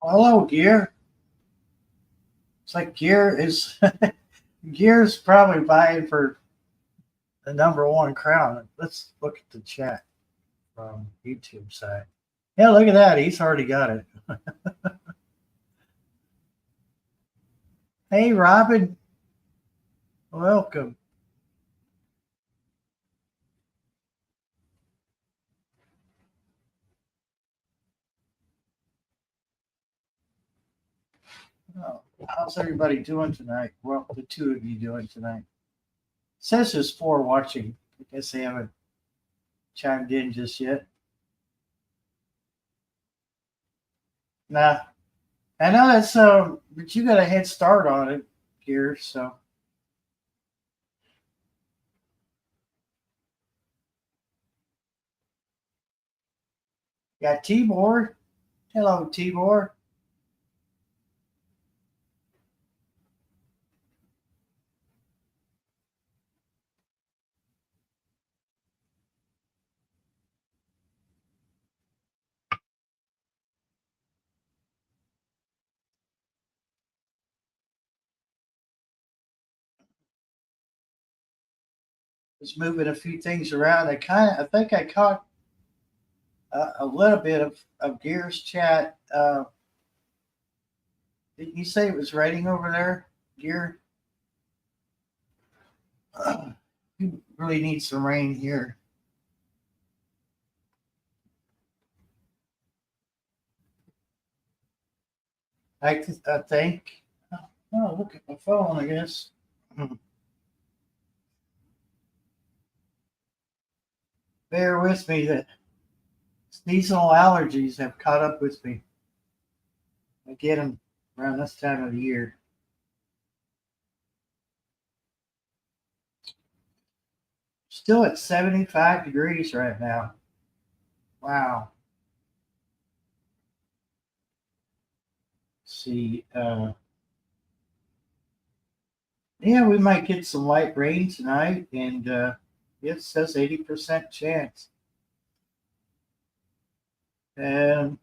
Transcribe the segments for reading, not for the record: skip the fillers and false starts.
Hello, Gear. It's like Gear is Gear's probably vying for the number one crown. Let's look at the chat from YouTube side. Yeah, look at that. He's already got it. Hey, Robin, welcome. Oh, how's everybody doing tonight? Well, the two of you doing tonight? It says there's four watching. I guess they haven't chimed in just yet. Nah, I know that's but you got a head start on it, Gear. So got Tibor. Hello, Tibor. Was moving a few things around. I think I caught a little bit of Gear's chat. Didn't you say it was raining over there, Gear? We really need some rain here. I think. Oh, look at my phone, I guess. Bear with me that seasonal allergies have caught up with me. I get them around this time of the year. Still at 75 degrees right now. Wow. Let's see. Yeah, we might get some light rain tonight, and it says 80% chance. And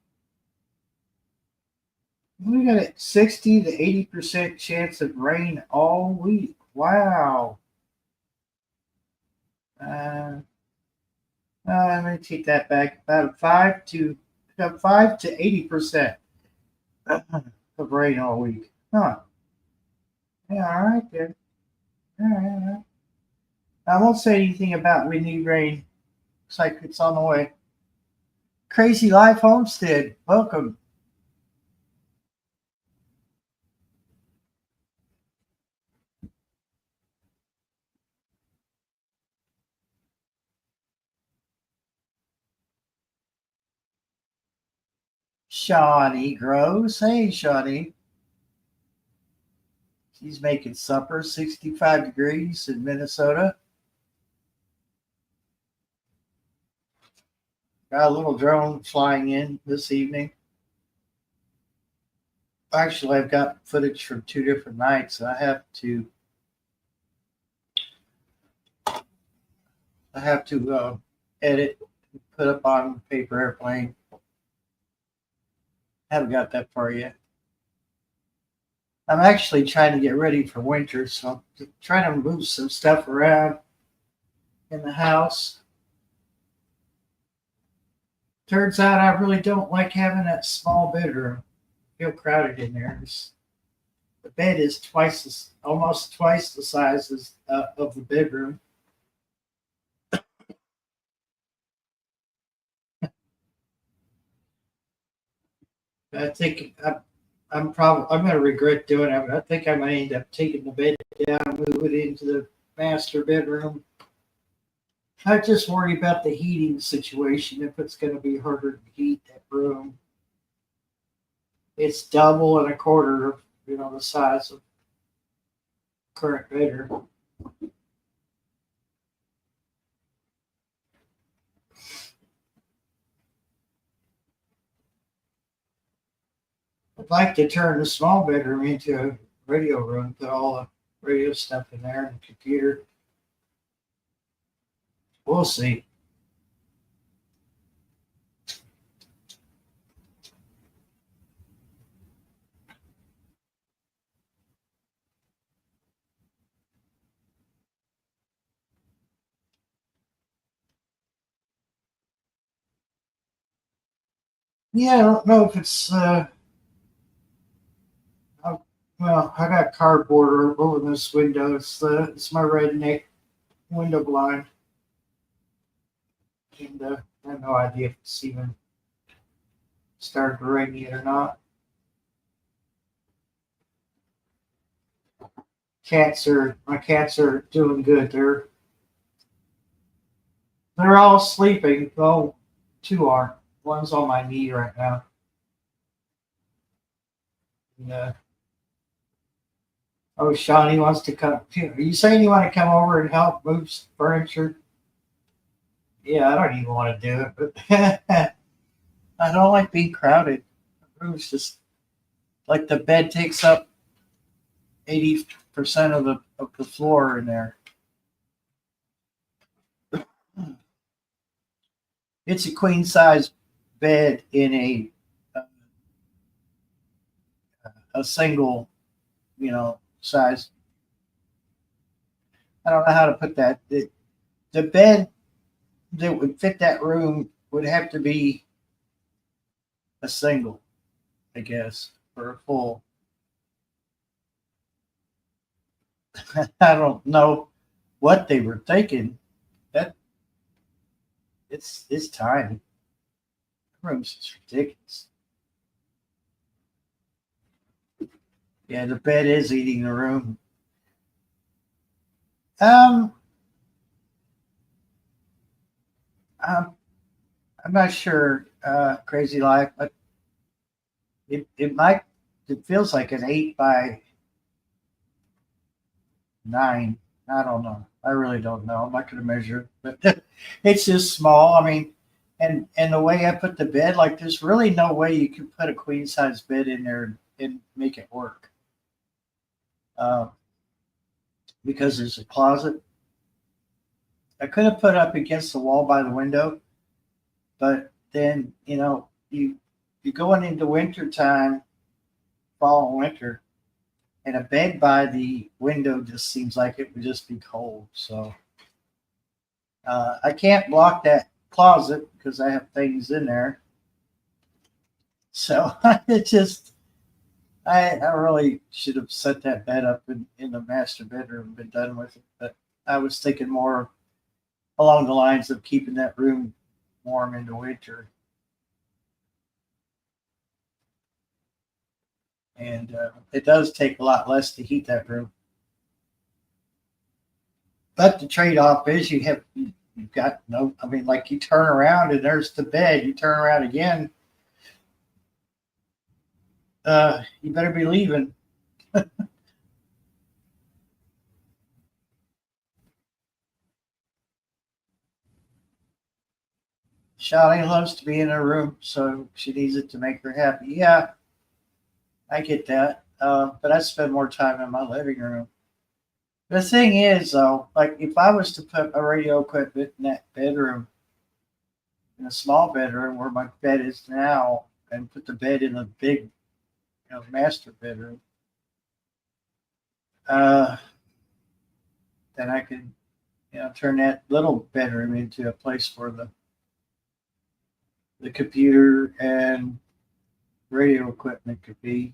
we got a 60 to 80% chance of rain all week. Wow. I'm going to take that back. About 5 to 80% of rain all week. Huh. Yeah, all right then. All right, all right. I won't say anything about we need rain. Looks like it's on the way. Crazy Life Homestead, welcome. Shawnee Grows. Hey, Shawnee. She's making supper, 65 degrees in Minnesota. Got a little drone flying in this evening. Actually, I've got footage from two different nights. I have to edit, put up on paper airplane. Haven't got that far yet. I'm actually trying to get ready for winter, so I'm trying to move some stuff around in the house. Turns out I really don't like having that small bedroom. I feel crowded in there. The bed is almost twice the size of the bedroom. I think I'm going to regret doing it. I think I might end up taking the bed down and move it into the master bedroom. I just worry about the heating situation if it's going to be harder to heat that room. It's double and a quarter of the size of current bedroom. I'd like to turn the small bedroom into a radio room, put all the radio stuff in there and the computer. We'll see. Yeah, I don't know if it's well, I got cardboard over this window. It's my redneck window blind, and I have no idea if it's even started to rain yet or not. My cats are doing good. They're all sleeping. Well, two are. One's on my knee right now. And, oh, Shawnee wants to come. Are you saying you want to come over and help move furniture? Yeah, I don't even want to do it, but I don't like being crowded. The room's just like the bed takes up 80% of the floor in there. It's a queen size bed in a single, size. I don't know how to put that. The bed that would fit that room would have to be a single, I guess, for a full. I don't know what they were thinking. That it's tiny. The room's just ridiculous. Yeah, the bed is eating the room. Um, I'm, I'm not sure. Crazy life, but it might. It feels like an 8 by 9. I don't know. I really don't know. I'm not going to measure it, but it's just small. I mean, and the way I put the bed, like there's really no way you can put a queen size bed in there and make it work. Uh, because there's a closet. I could have put up against the wall by the window, but then you going into winter time, fall and winter, and a bed by the window just seems like it would just be cold. So I can't block that closet because I have things in there. So it just I really should have set that bed up in the master bedroom and been done with it. But I was thinking more along the lines of keeping that room warm in the winter. And it does take a lot less to heat that room. But the trade off is you've got no. I mean, like you turn around and there's the bed. You turn around again, you better be leaving. Charlene loves to be in her room, so she needs it to make her happy. Yeah, I get that. But I spend more time in my living room. The thing is, though, like if I was to put a radio equipment in that bedroom, in a small bedroom where my bed is now, and put the bed in a big, master bedroom, uh, then I could, turn that little bedroom into a place for the computer and radio equipment could be.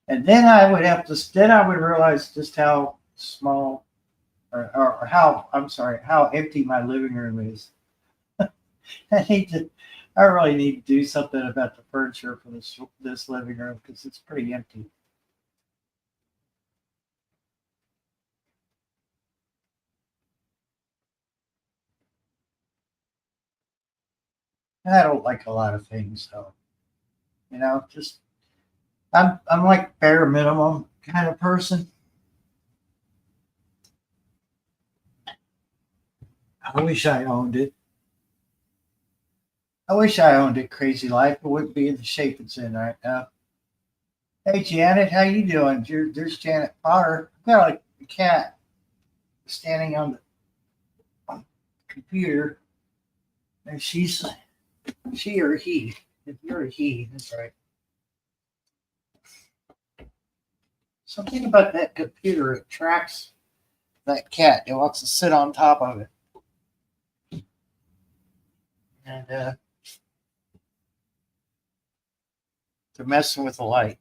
And then then I would realize just how small or how, I'm sorry, how empty my living room is. I need to, I really need to do something about the furniture for this living room because it's pretty empty. And I don't like a lot of things, so just I'm like bare minimum kind of person. I wish I owned it. I wish I owned it. Crazy life, it wouldn't be in the shape it's in right now. Hey Janet, how you doing? There's Janet Potter. I've got like a cat standing on the computer, and she or he. If you're a he, that's right. Something about that computer attracts that cat. It wants to sit on top of it, and They're messing with the light.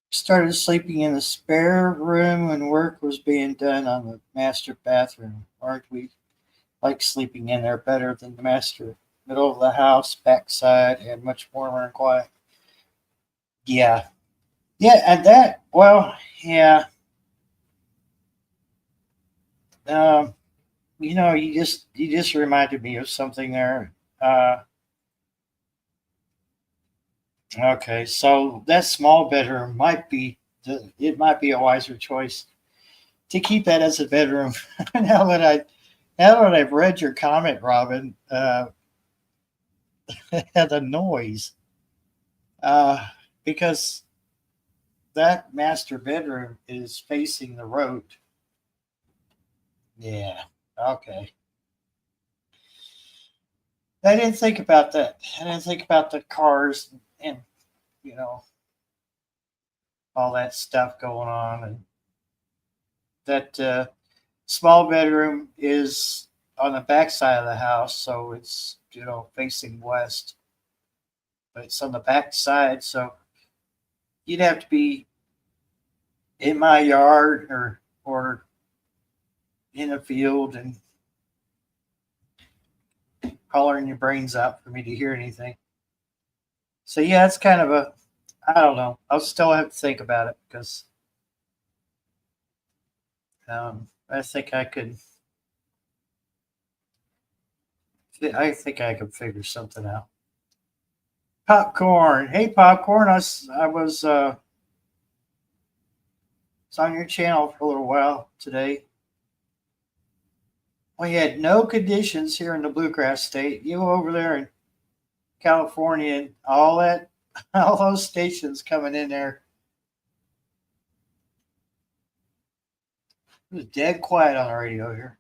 Started sleeping in the spare room when work was being done on the master bathroom. Aren't we like sleeping in there better than the master? Middle of the house, backside, and much warmer and quiet. Yeah. Yeah, and that, well, yeah. Um, you just reminded me of something there. Uh, okay, so that small bedroom it might be a wiser choice to keep that as a bedroom. now that I now that I've read your comment, Robin, the noise, uh, because that master bedroom is facing the road. Yeah. Okay. I didn't think about that. I didn't think about the cars and you know all that stuff going on, and that small bedroom is on the back side of the house, so it's facing west, but it's on the back side, so you'd have to be in my yard or in a field and hollering your brains out for me to hear anything. So yeah, it's kind of a I don't know. I'll still have to think about it because I think I could figure something out. Popcorn. Hey, popcorn. I was on your channel for a little while today. We had no conditions here in the Bluegrass State. You over there in California and all that, all those stations coming in there. It was dead quiet on the radio here.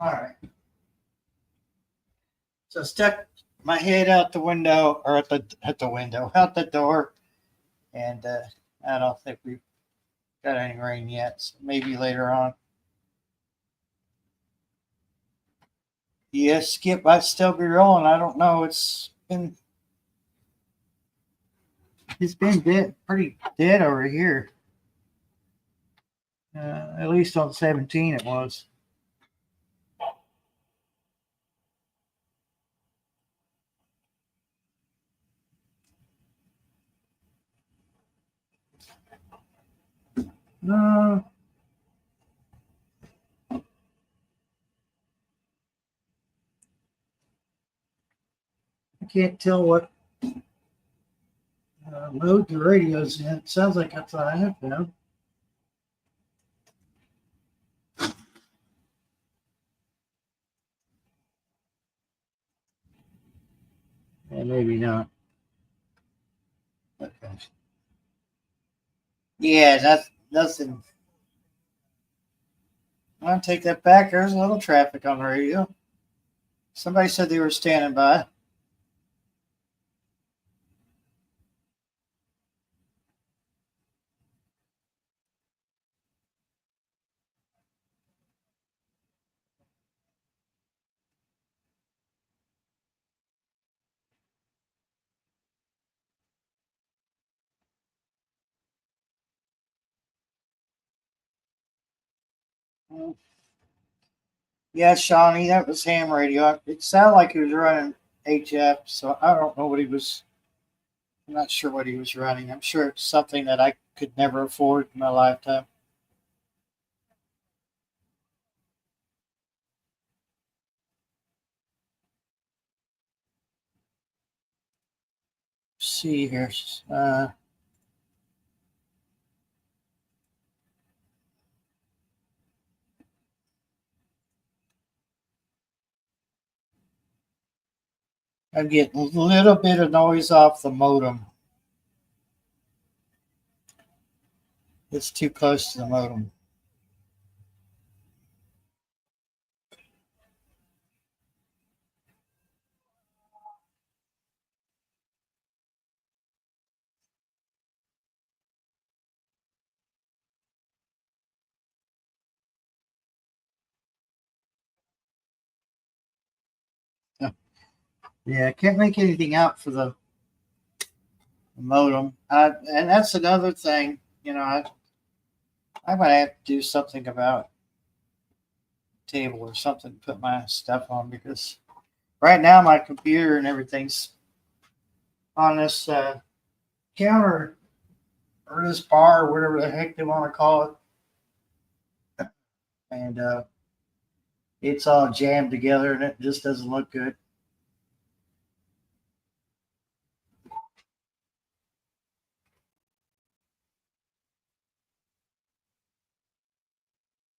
All right. So stuck my head out the window or at the window, out the door, and I don't think we've got any rain yet. So maybe later on. Yes, Skip might still be rolling. I don't know. It's been pretty dead over here. At least on 17 it was. No, I can't tell what mode the radio's in. It sounds like that's on FM. Yeah, maybe not. Okay. Yeah, that's nothing. I'll take that back. There's a little traffic on the radio. Somebody said they were standing by. Yeah, Shawnee, that was ham radio. It sounded like he was running HF, so I don't know what he was. I'm not sure what he was running. I'm sure it's something that I could never afford in my lifetime. See here. Uh, I'm getting a little bit of noise off the modem. It's too close to the modem. Yeah, I can't make anything out for the modem. And that's another thing, I might have to do something about table or something to put my stuff on because right now my computer and everything's on this counter or this bar or whatever the heck they want to call it, and it's all jammed together and it just doesn't look good.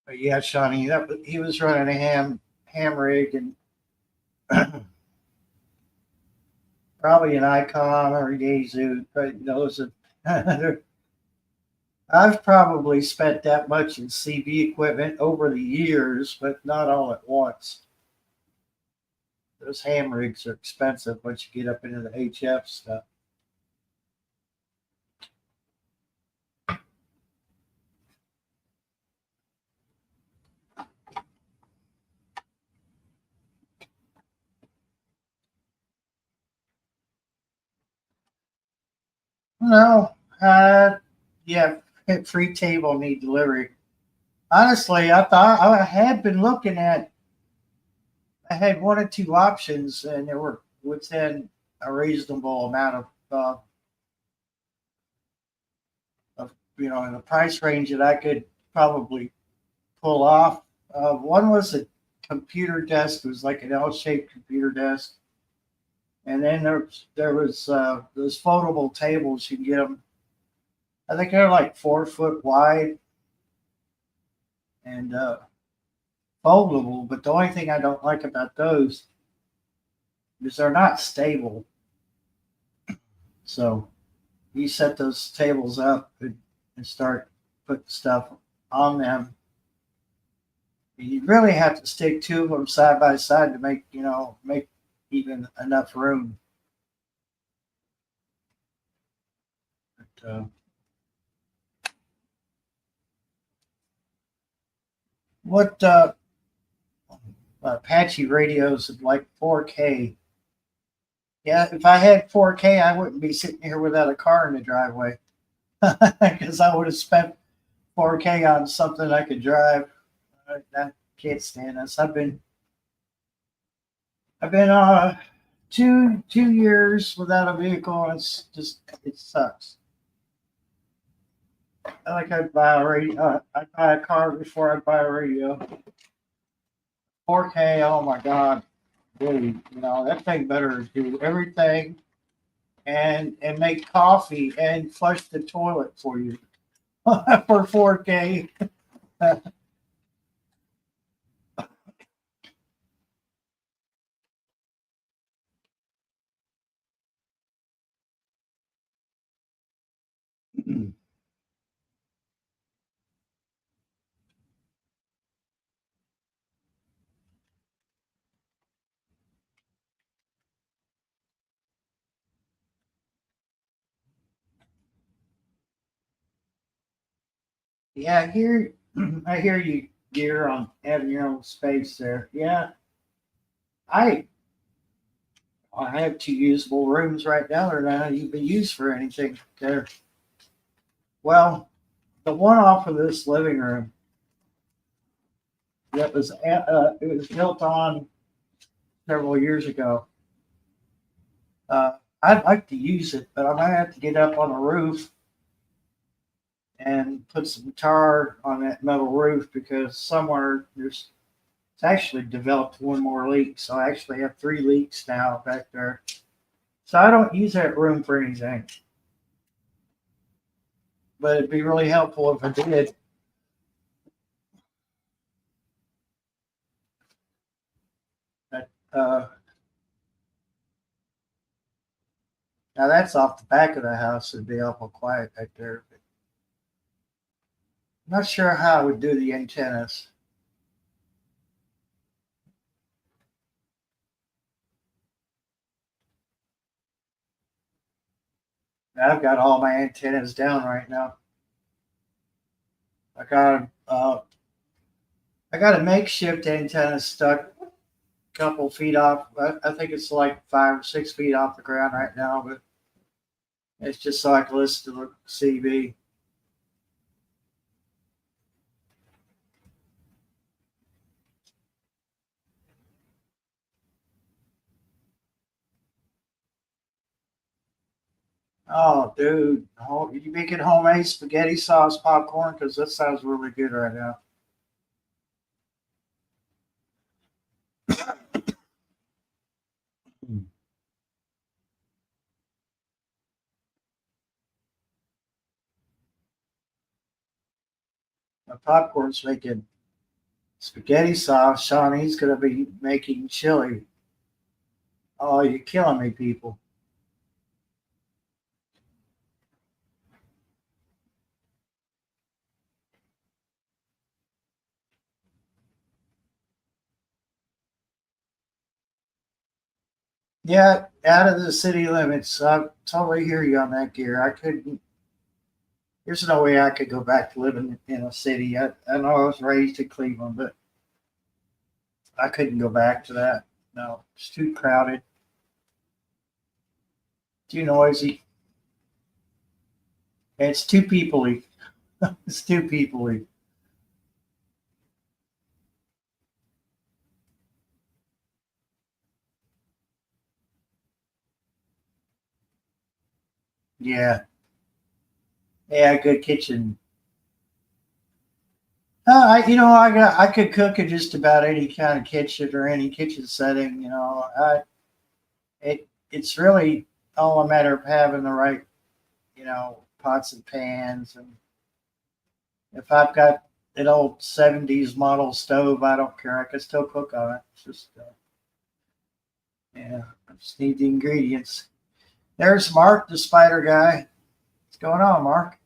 But yeah, Shawnee, he was running a ham rig and probably an Icon or a Yaesu, but those are. I've probably spent that much in CV equipment over the years, but not all at once. Those ham rigs are expensive once you get up into the HF stuff. No, yeah, free table need delivery. Honestly, I thought I had been looking at. I had one or two options, and they were within a reasonable amount of in the price range that I could probably pull off. One was a computer desk. It was like an L-shaped computer desk, and then there was those foldable tables. You can get them. I think they're like 4 foot wide and foldable. But the only thing I don't like about those is they're not stable. So you set those tables up and start putting stuff on them. You really have to stick two of them side by side to make even enough room. But, what Apache radios like 4K? Yeah, if I had 4K, I wouldn't be sitting here without a car in the driveway because I would have spent 4K on something I could drive. I can't stand this. I've been 2 years without a vehicle, and it sucks. I like I'd buy a radio. I'd buy a car before I'd buy a radio. 4K, oh my god, dude, that thing better do everything and make coffee and flush the toilet for you for 4K. Yeah, I hear you, dear, on having your own space there. Yeah, I I have two usable rooms right now. They're not even used for anything. There. Well, the one off of this living room it was built on several years ago. Uh, I'd like to use it, but I might have to get up on the roof and put some tar on that metal roof because somewhere it's actually developed one more leak. So I actually have three leaks now back there. So I don't use that room for anything. But it'd be really helpful if I did. But, Now that's off the back of the house. It'd be awful quiet back there. But I'm not sure how I would do the antennas. I've got all my antennas down right now. I got I got a makeshift antenna stuck a couple feet off. I think it's like 5 or 6 feet off the ground right now, but it's just so I can listen to the CB. Oh, dude, you making homemade spaghetti sauce popcorn? Because that sounds really good right now. My popcorn's making spaghetti sauce. Shawnee's gonna be making chili. Oh, you're killing me, people. Yeah, out of the city limits. I totally hear you on that, gear. I couldn't. There's no way I could go back to living in a city. I know I was raised in Cleveland, but I couldn't go back to that. No, it's too crowded, too noisy. And it's too peoply. It's too peoply. Yeah, yeah, good kitchen. I could cook in just about any kind of kitchen or any kitchen setting. It's really all a matter of having the right, pots and pans. And if I've got an old '70s model stove, I don't care. I can still cook on it. It's just, yeah, I just need the ingredients. There's Mark, the spider guy. What's going on, Mark?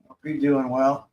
Hope you're doing well.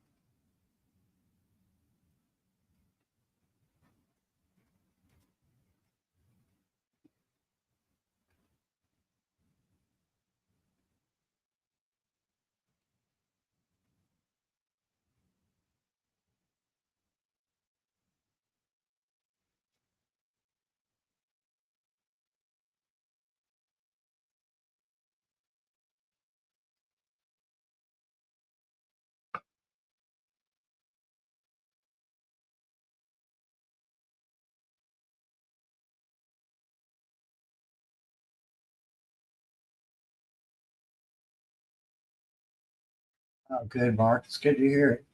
Oh, good, Mark. It's good to hear it.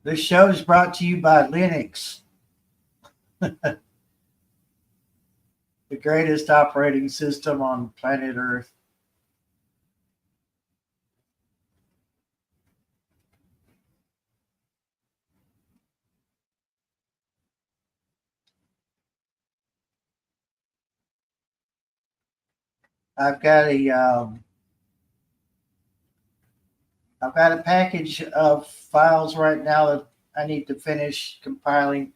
This show is brought to you by Linux, the greatest operating system on planet Earth. I've got a um, I've got a package of files right now that I need to finish compiling,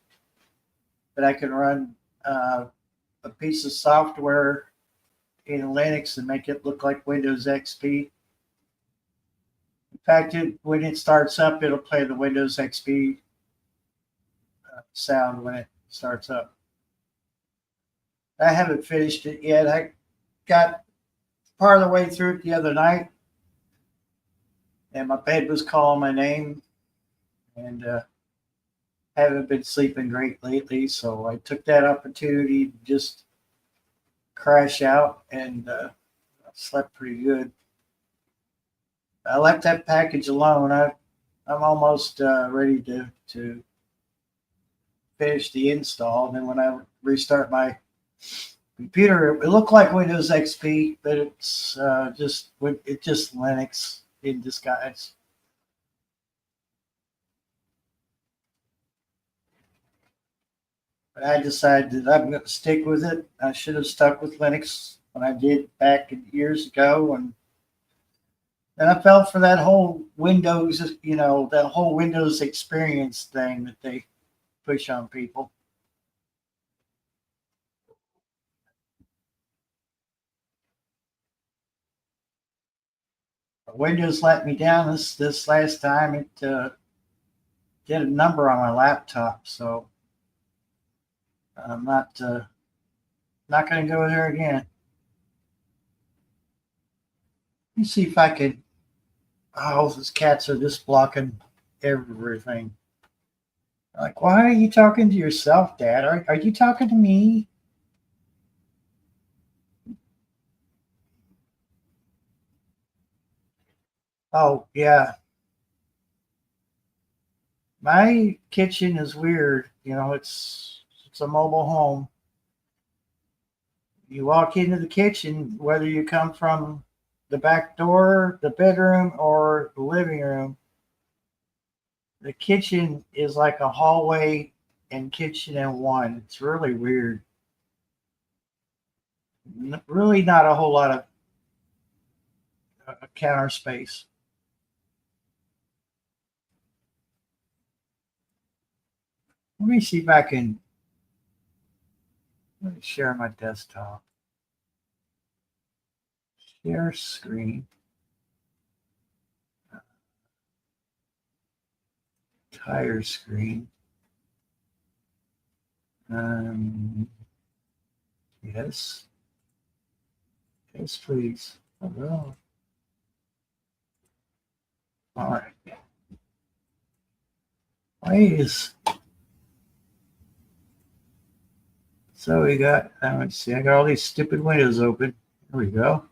but I can run a piece of software in Linux and make it look like Windows XP. In fact, when it starts up, it'll play the Windows XP sound when it starts up. I haven't finished it yet. I got part of the way through it the other night, and my bed was calling my name, and haven't been sleeping great lately. So I took that opportunity to just crash out, and slept pretty good. I left that package alone. I'm almost ready to finish the install. And then when I restart my computer, it looked like Windows XP, but it's just Linux in disguise. But I decided that I'm going to stick with it. I should have stuck with Linux when I did back years ago, and I fell for that whole Windows, that whole Windows experience thing that they push on people. Windows let me down this last time. It did a number on my laptop, so I'm not going to go there again. Let me see if I could. Oh, those cats are just blocking everything. Like, why are you talking to yourself, Dad? Are you talking to me? Oh, yeah. My kitchen is weird. It's a mobile home. You walk into the kitchen, whether you come from the back door, the bedroom, or the living room, the kitchen is like a hallway and kitchen in one. It's really weird. Really, not a whole lot of counter space. Let me see if I can let me share my desktop. Share screen. Entire screen. Yes. Yes, please. Hello. All right. Please. So we got, let's see, I got all these stupid windows open. There we go.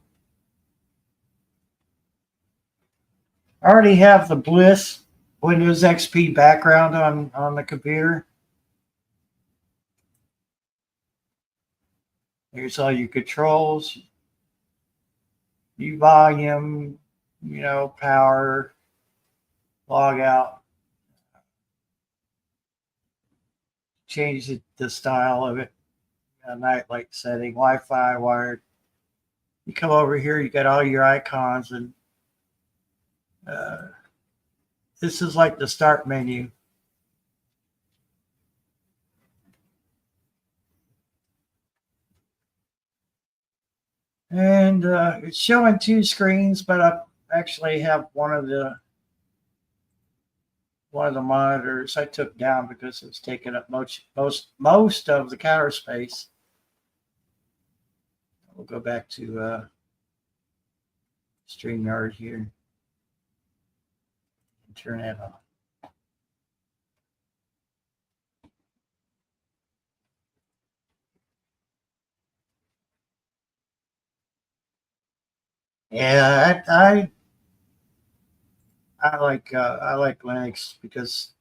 I already have the Bliss Windows XP background on the computer. Here's all your controls, your volume, power, log out, change the style of it, nightlight setting, Wi-Fi wired. You come over here, you got all your icons, and uh, this is like the start menu. And it's showing two screens, but I actually have one of the monitors I took down because it was taking up most of the counter space. We'll go back to StreamYard here and turn that on. Yeah, I like Linux because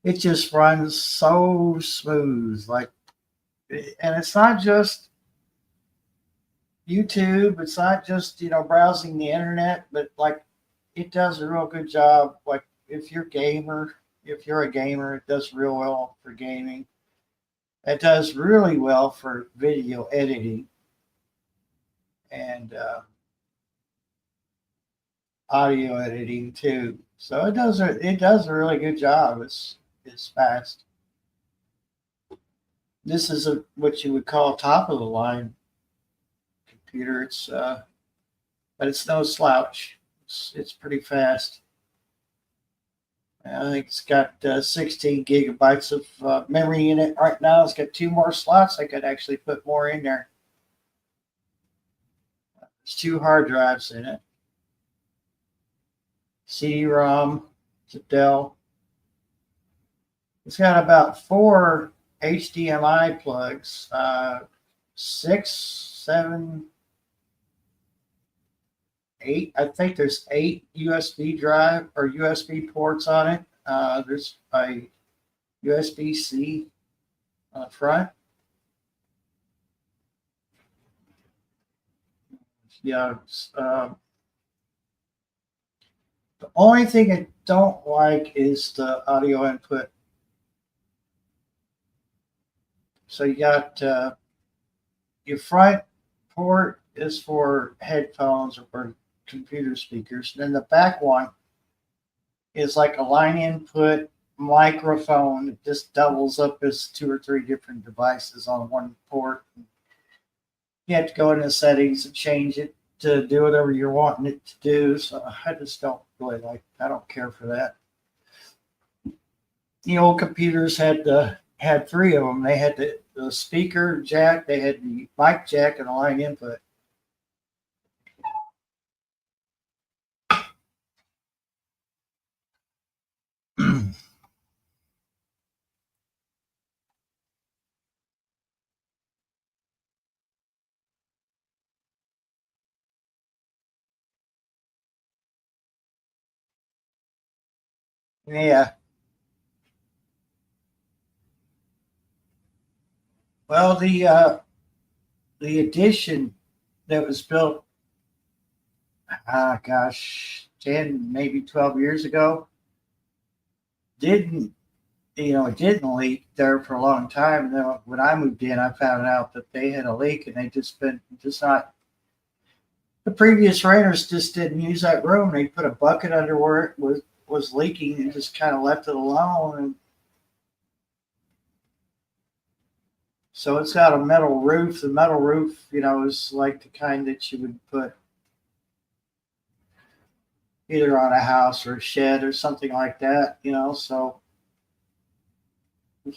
it just runs so smooth. And it's not just YouTube. It's not just browsing the internet, but like it does a real good job. Like if you're a gamer, it does real well for gaming. It does really well for video editing and audio editing too. So it does a really good job. It's fast. This is what you would call top of the line computer. But it's no slouch. It's pretty fast. I think it's got 16 gigabytes of memory in it right now. It's got two more slots. I could actually put more in there. There's two hard drives in it. CD-ROM. It's a Dell. It's got about four HDMI plugs, six, seven, eight. I think there's eight USB drive or USB ports on it. There's a USB-C on the front. Yeah. The only thing I don't like is the audio input. So you got your front port is for headphones or for computer speakers. Then the back one is like a line input microphone. It just doubles up as two or three different devices on one port. You have to go into settings and change it to do whatever you're wanting it to do. So I just don't really I don't care for that. The old computers had three of them. They had the speaker jack, they had the mic jack, and a line input. Yeah. Well, the addition that was built, gosh, 10, maybe 12 years ago, didn't, it didn't leak there for a long time. And then when I moved in, I found out that they had a leak and they just not, the previous renters just didn't use that room. They put a bucket under where it was leaking and just kind of left it alone. And so it's got a metal roof. The metal roof, is like the kind that you would put either on a house or a shed or something like that, So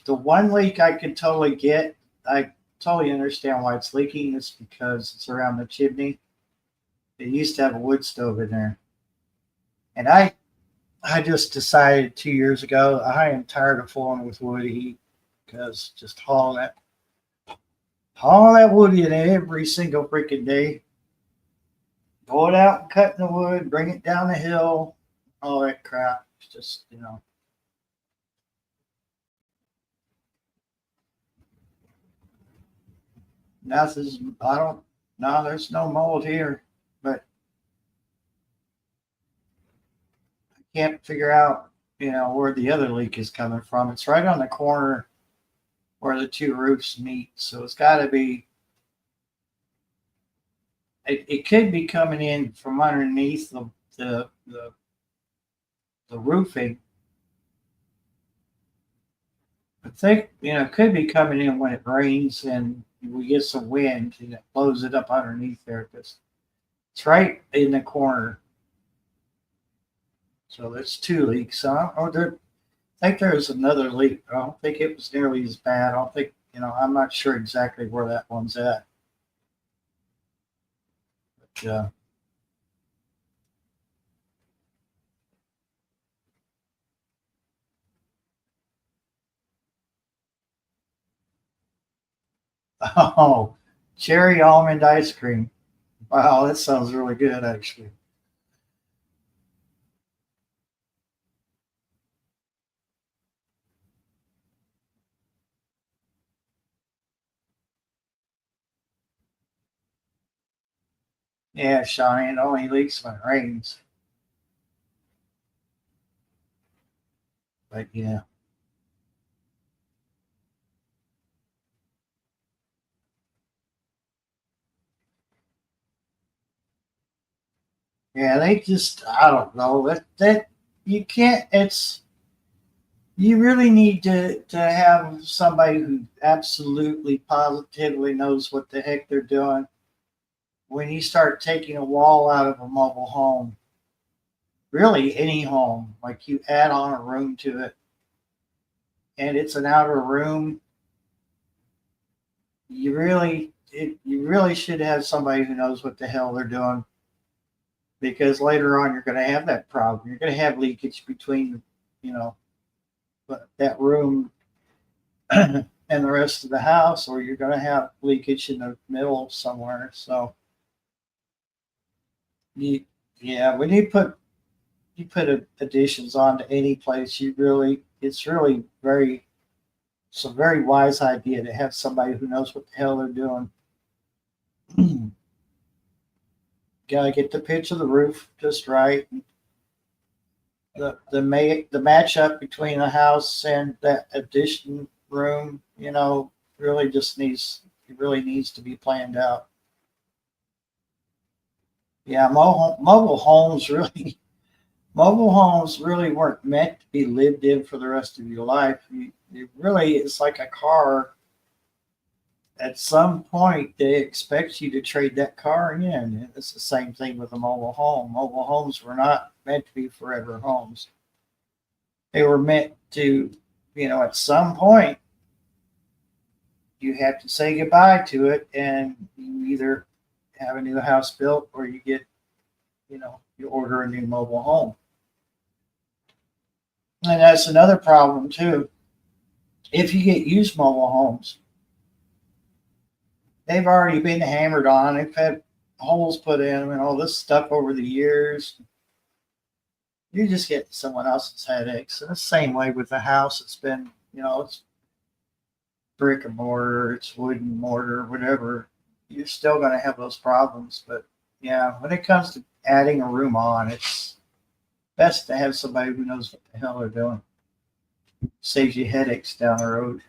the one leak I could totally get, I totally understand why it's leaking. It's because it's around the chimney. It used to have a wood stove in there. And I just decided 2 years ago I am tired of fooling with wood heat because just haul that wood in every single freaking day. Go it out and cut the wood, bring it down the hill, all that crap. It's just. Nothing. I don't. No, there's no mold here, but I can't figure out, where the other leak is coming from. It's right on the corner where the two roofs meet, so it's got to be. It could be coming in from underneath the the, the roofing. I think it could be coming in when it rains and we get some wind and it blows it up underneath there because it's right in the corner. So there's two leaks. I think there's another leak. I don't think it was nearly as bad. I don't think, I'm not sure exactly where that one's at. But, oh, cherry almond ice cream. Wow, that sounds really good, actually. Yeah, Shawnee, it only leaks when it rains. But yeah. Yeah, they just, I don't know. That you can't, you really need to have somebody who absolutely positively knows what the heck they're doing when you start taking a wall out of a mobile home, really any home, like you add on a room to it and it's an outer room, you really should have somebody who knows what the hell they're doing because later on you're going to have that problem. You're going to have leakage between, you know, that room and the rest of the house, or you're going to have leakage in the middle somewhere. So you, yeah, when you put additions onto any place, it's really it's a very wise idea to have somebody who knows what the hell they're doing. Gotta get the pitch of the roof just right. The matchup between the house and that addition room, really just needs it really needs to be planned out. Yeah, mobile homes really weren't meant to be lived in for the rest of your life. It really is like a car. At some point, they expect you to trade that car in. And it's the same thing with a mobile home. Mobile homes were not meant to be forever homes. They were meant to, at some point, you have to say goodbye to it, and you either have a new house built or you order a new mobile home. And that's another problem too. If you get used mobile homes, they've already been hammered on. They've had holes put in them and all this stuff over the years. You just get someone else's headaches. And the same way with the house. It's been, it's brick and mortar, it's wood and mortar, whatever. You're still going to have those problems. But yeah, when it comes to adding a room on, it's best to have somebody who knows what the hell they're doing. Saves you headaches down the road.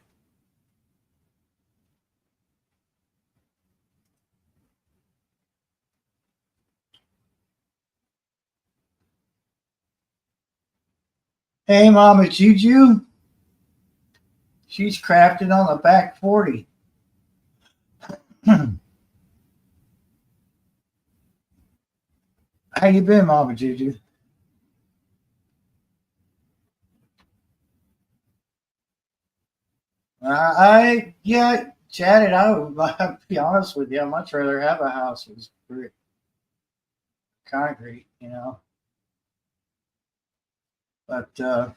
Hey, Mama Juju. She's crafting on the back 40. How you been, Mama Juju? Yeah, chatted out. I'll be honest with you, I'd much rather have a house with brick concrete. But the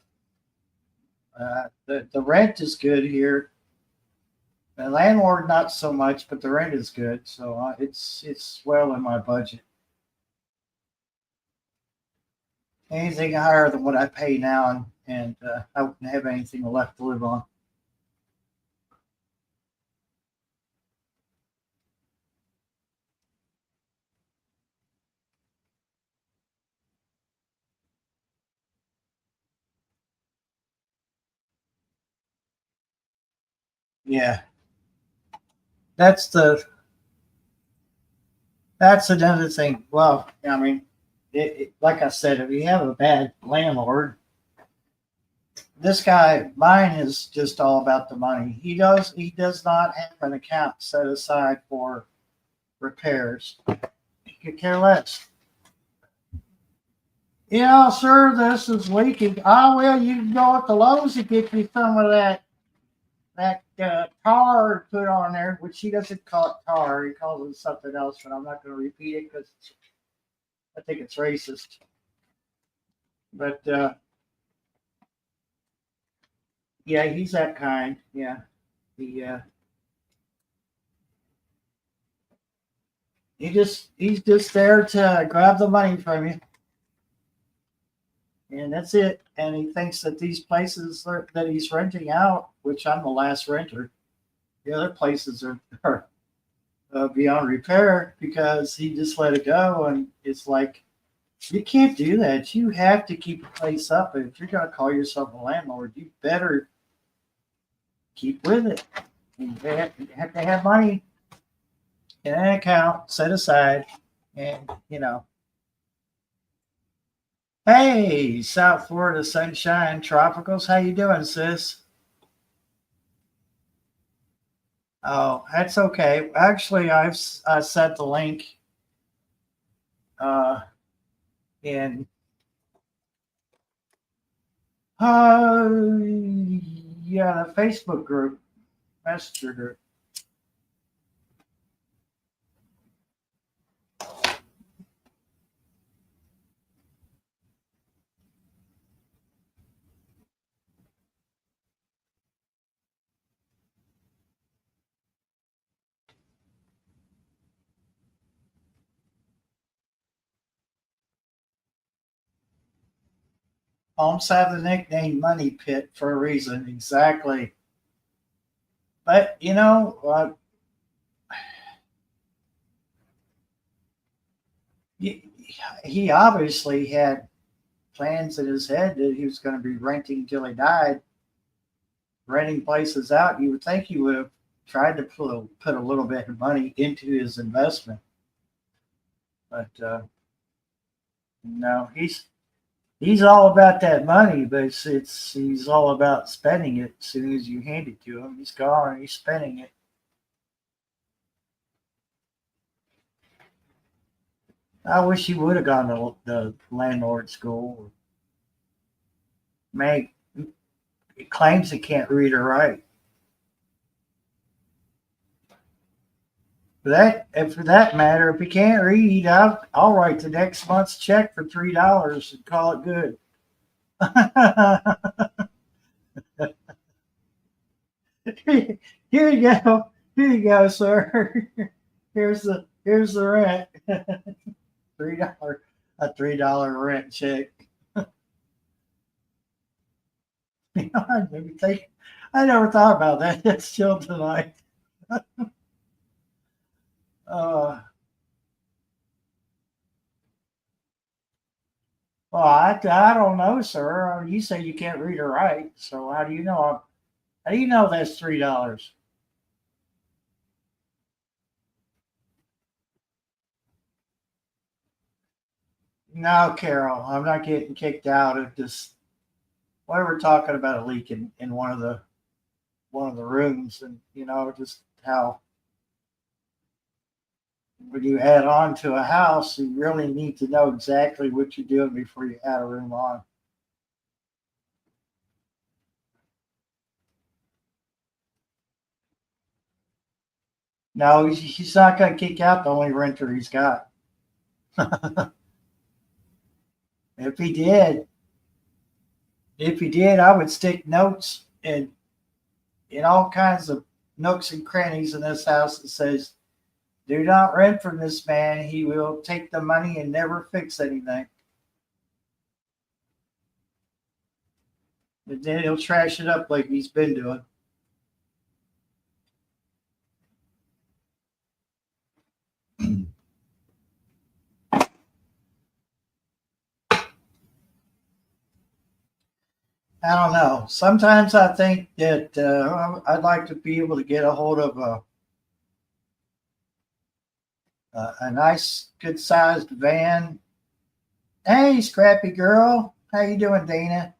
rent is good here. The landlord not so much, but the rent is good, so it's well in my budget. Anything higher than what I pay now, and I wouldn't have anything left to live on. Yeah, that's the that's another thing. Well, I mean, like I said, if you have a bad landlord, this guy, mine is just all about the money. He does not have an account set aside for repairs. He could care less. Yeah, sir, this is leaking. Oh well, you can go at the Lowe's and get me some of that tar put on there, which he doesn't call it tar. He calls it something else, but I'm not going to repeat it because I think it's racist. But yeah, he's that kind. Yeah, he he's just there to grab the money from you, and that's it. And he thinks that these places that he's renting out, which I'm the last renter, the other places are beyond repair because he just let it go, and it's like you can't do that. You have to keep a place up, and if you're going to call yourself a landlord, you better keep with it. You have to have money in an account set aside, and. Hey, South Florida Sunshine Tropicals, how you doing, sis? Oh, that's okay. Actually, I sent the link uh, in uh, yeah, the Facebook group, Messenger group. Homes have the nickname Money Pit for a reason, exactly. But he, he obviously had plans in his head that he was going to be renting until he died, renting places out. You would think he would have. tried to put a little bit of money into his investment, but no, he's all about that money, but he's all about spending it as soon as you hand it to him. He's gone and he's spending it. I wish he would have gone to the landlord school. Man, he claims he can't read or write. For that matter, if he can't read, I'll write the next month's check for $3 and call it good. Here you go. Here you go, sir. Here's the rent. $3 $3 rent check. I never thought about that. That's still tonight. Uh, well, I don't know, sir. You say you can't read or write, so how do you know? How do you know that's $3? No, Carol, I'm not getting kicked out of this. We were talking about a leak in one of the rooms, and just how when you add on to a house, you really need to know exactly what you're doing before you add a room on. No, he's not going to kick out the only renter he's got. If he did, I would stick notes in all kinds of nooks and crannies in this house that says, "Do not rent from this man. He will take the money and never fix anything." And then he'll trash it up like he's been doing. I don't know. Sometimes I think that I'd like to be able to get a hold of a nice, good-sized van. Hey, scrappy girl, how you doing, Dana?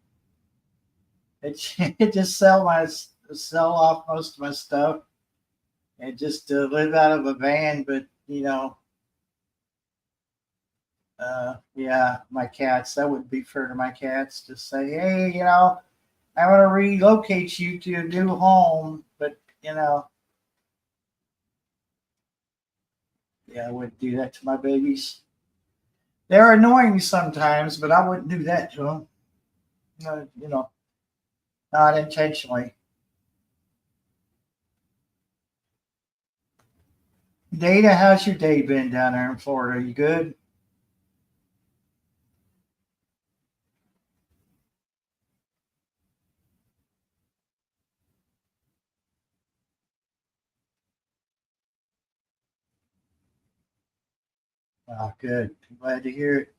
It just sell off most of my stuff and just live out of a van. But yeah, my cats. That wouldn't be fair to my cats to say, hey, I want to relocate you to a new home, but yeah, I wouldn't do that to my babies. They're annoying sometimes, but I wouldn't do that to them. Not intentionally. Data, how's your day been down there in Florida? You good? Oh, good. Glad to hear it.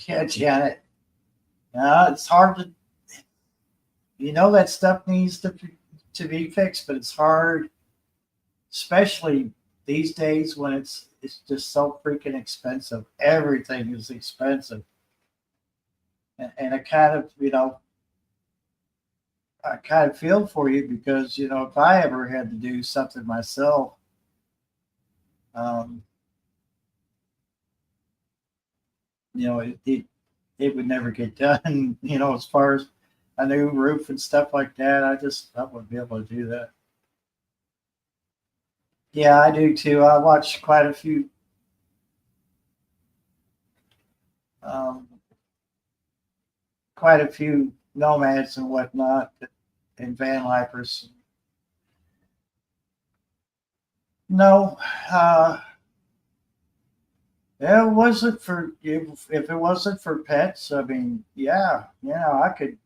Yeah, Janet. It's hard to, that stuff needs to be fixed, but it's hard, especially these days when it's just so freaking expensive. Everything is expensive, and I kind of feel for you because if I ever had to do something myself, um, it would never get done. As far as a new roof and stuff like that, I wouldn't be able to do that. Yeah, I do too. I watch um, quite a few nomads and whatnot, and van lifers. No, uh, it wasn't for if it wasn't for pets. I mean, yeah, I could.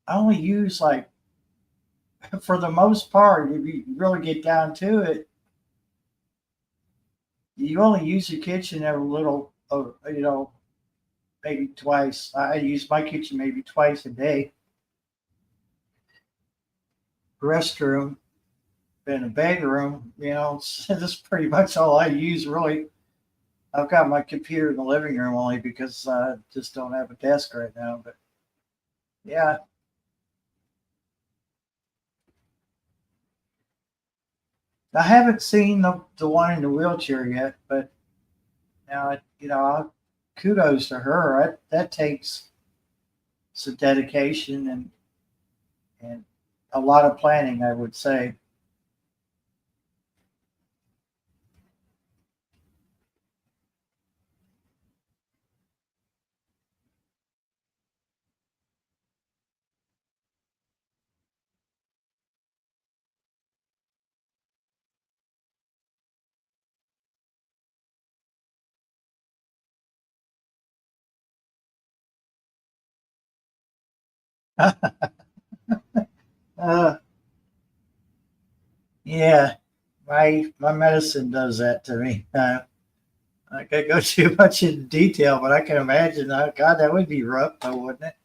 I only use like for the most part, if you really get down to it, you only use your kitchen every little, maybe twice. I use my kitchen maybe twice a day. Restroom and a bedroom, that's pretty much all I use really. I've got my computer in the living room only because I just don't have a desk right now. But yeah, I haven't seen the one in the wheelchair yet, but now, kudos to her. That takes some dedication and a lot of planning, I would say. uh, yeah, my medicine does that to me. I could go too much into detail, but I can imagine. God, that would be rough, though, wouldn't it?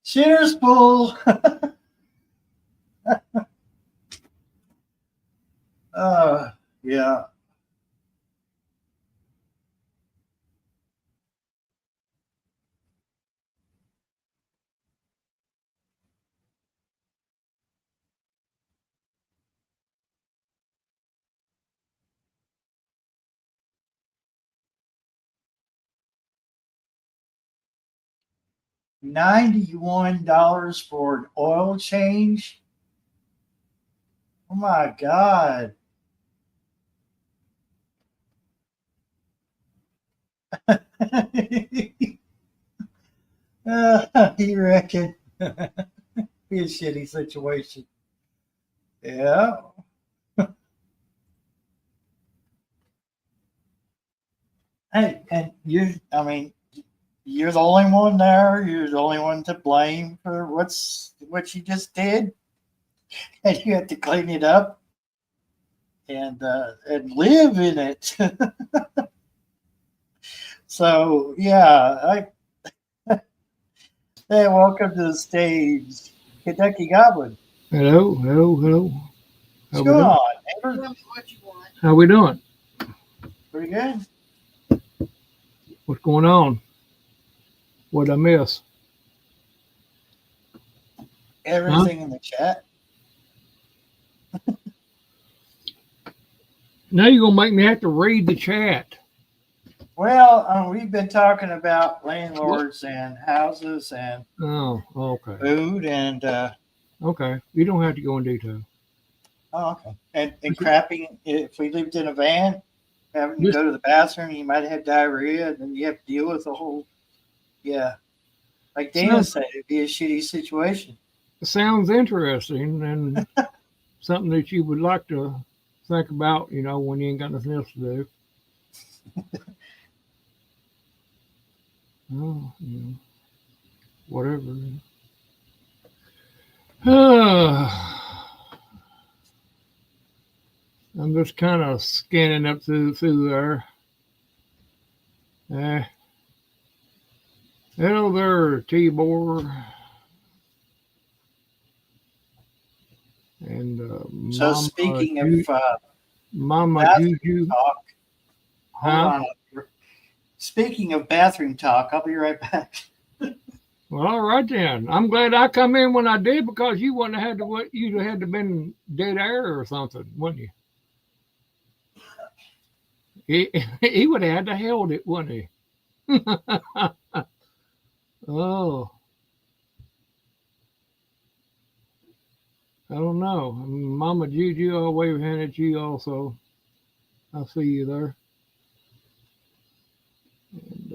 Cheers, Bull. uh, yeah. 91 for an oil change. Oh my God. You reckon? Be a shitty situation. Yeah. Hey, and I mean, you're the only one there. You're the only one to blame for what you just did, and you have to clean it up and live in it. So yeah, hey, welcome to the stage, Kentucky Goblin. Hello, hello, hello. What's How we going doing? on, neighbor? How we doing? Pretty good. What's going on? What I miss? Huh? Everything in the chat. Now you're gonna make me have to read the chat. Well, we've been talking about What? landlords and houses and Oh, okay, food and okay. You don't have to go in detail. oh, okay, and Just, crapping. If we lived in a van, having to just go to the bathroom, you might have diarrhea, and then you have to deal with the whole. Yeah, like Dana sounds said, it'd be a shitty situation. sounds interesting and something that you would like to think about. When you ain't got nothing else to do. Oh, whatever. I'm just kind of scanning up through there. Uh, Hello there, Tibor and So Mama speaking of Mama bathroom Juju. talk, hold Huh? on. Speaking of bathroom talk, I'll be right back. Well, all right then. I'm glad I come in when I did because you wouldn't have had to what you'd have had to been dead air or something, wouldn't you? He he would have had to held it, wouldn't he? Oh, I don't know. Mama Juju, I'll wave a hand at you also. I see you there. And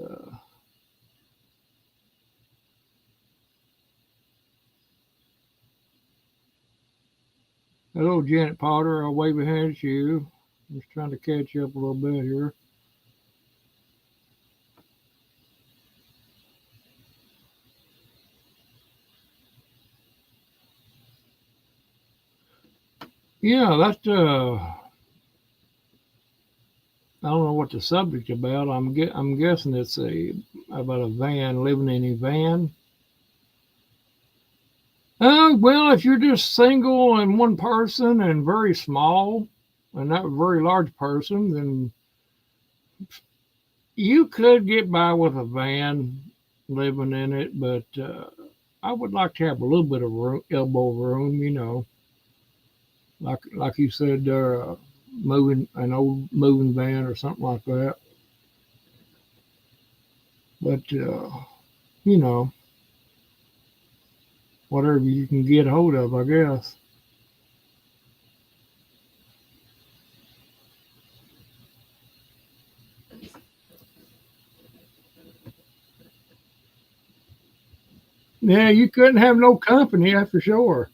hello, Janet Potter. I'll wave a hand at you. Just trying to catch you up a little bit here. Yeah, that's I don't know what the subject about. I'm guessing it's about a van, living in a van. Well, if you're just single and one person and very small and not a very large person, then you could get by with a van living in it, but I would like to have a little bit of room, elbow room, like you said, moving an old moving van or something like that. But you know, whatever you can get hold of, I guess. Yeah, you couldn't have no company, that's for sure.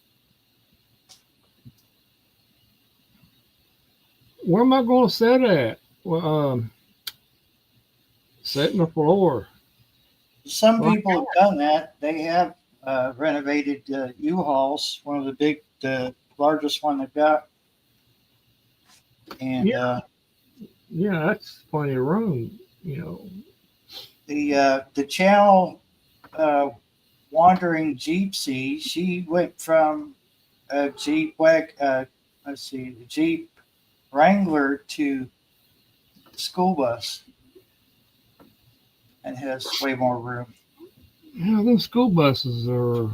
Where am I going to sit at? Well, sit in the floor. Some Well, people have done that. They have renovated U-Hauls, one of the big, the largest one they've got, and yeah, yeah, that's plenty of room. You know. the channel uh, wandering gypsy. She went from a let's see, the Jeep Wrangler to school bus, and has way more room. Yeah, those school buses are,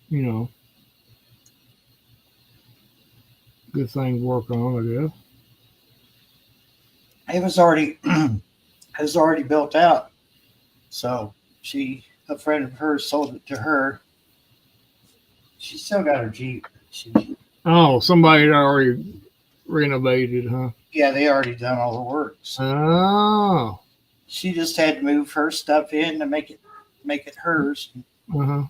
you know, good thing to work on, I guess. It was already has already built out, so a friend of hers sold it to her. She still got her Jeep. Oh, somebody had already renovated, huh? Yeah, they already done all the work. So Oh, she just had to move her stuff in to make it hers. uh huh.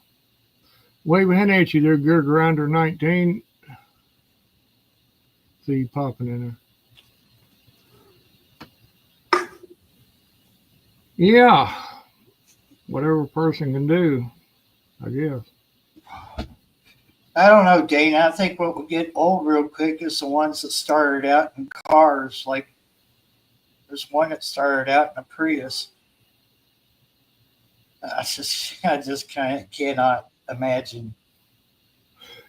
Waving at you there, Good Grinder 19. See you popping in there. Yeah, whatever a person can do, I guess. I don't know, Dana. I think what will get old real quick is the ones that started out in cars. Like there's one that started out in a Prius. I just kind of cannot imagine.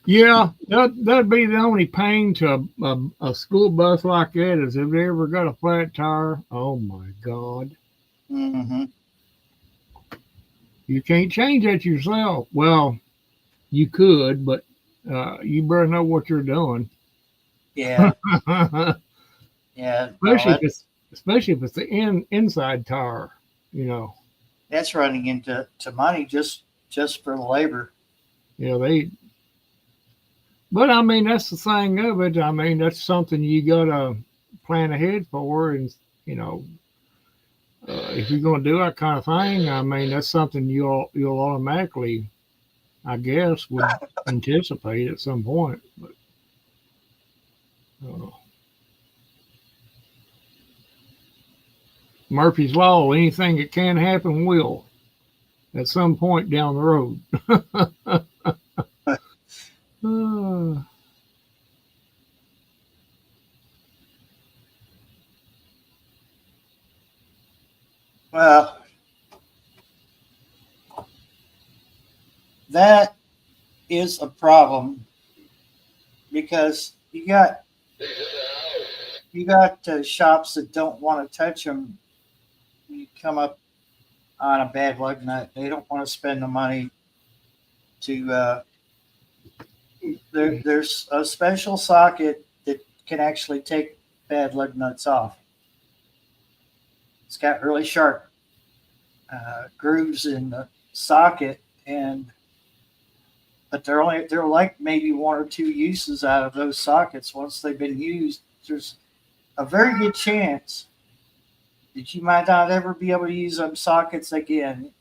Yeah, that'd be the only pain to a school bus like that is if they ever got a flat tire. Oh my God. Hmm. You can't change that yourself. Well, you could, but you better know what you're doing. Yeah, yeah. No, especially if it's especially if it's the inside tire, you know. that's running into money just for the labor. You know, they but I mean that's the thing of it. I mean that's something you gotta plan ahead for and you know, if you're gonna do that kind of thing, I mean that's something you'll automatically I guess would anticipate at some point. But uh, Murphy's Law, anything that can happen will at some point down the road. uh, Well, that is a problem because you got shops that don't want to touch them. You come up on a bad lug nut, they don't want to spend the money to. There's a special socket that can actually take bad lug nuts off. It's got really sharp grooves in the socket, and but they're like maybe one or two uses out of those sockets. Once they've been used, there's a very good chance that you might not ever be able to use them sockets again.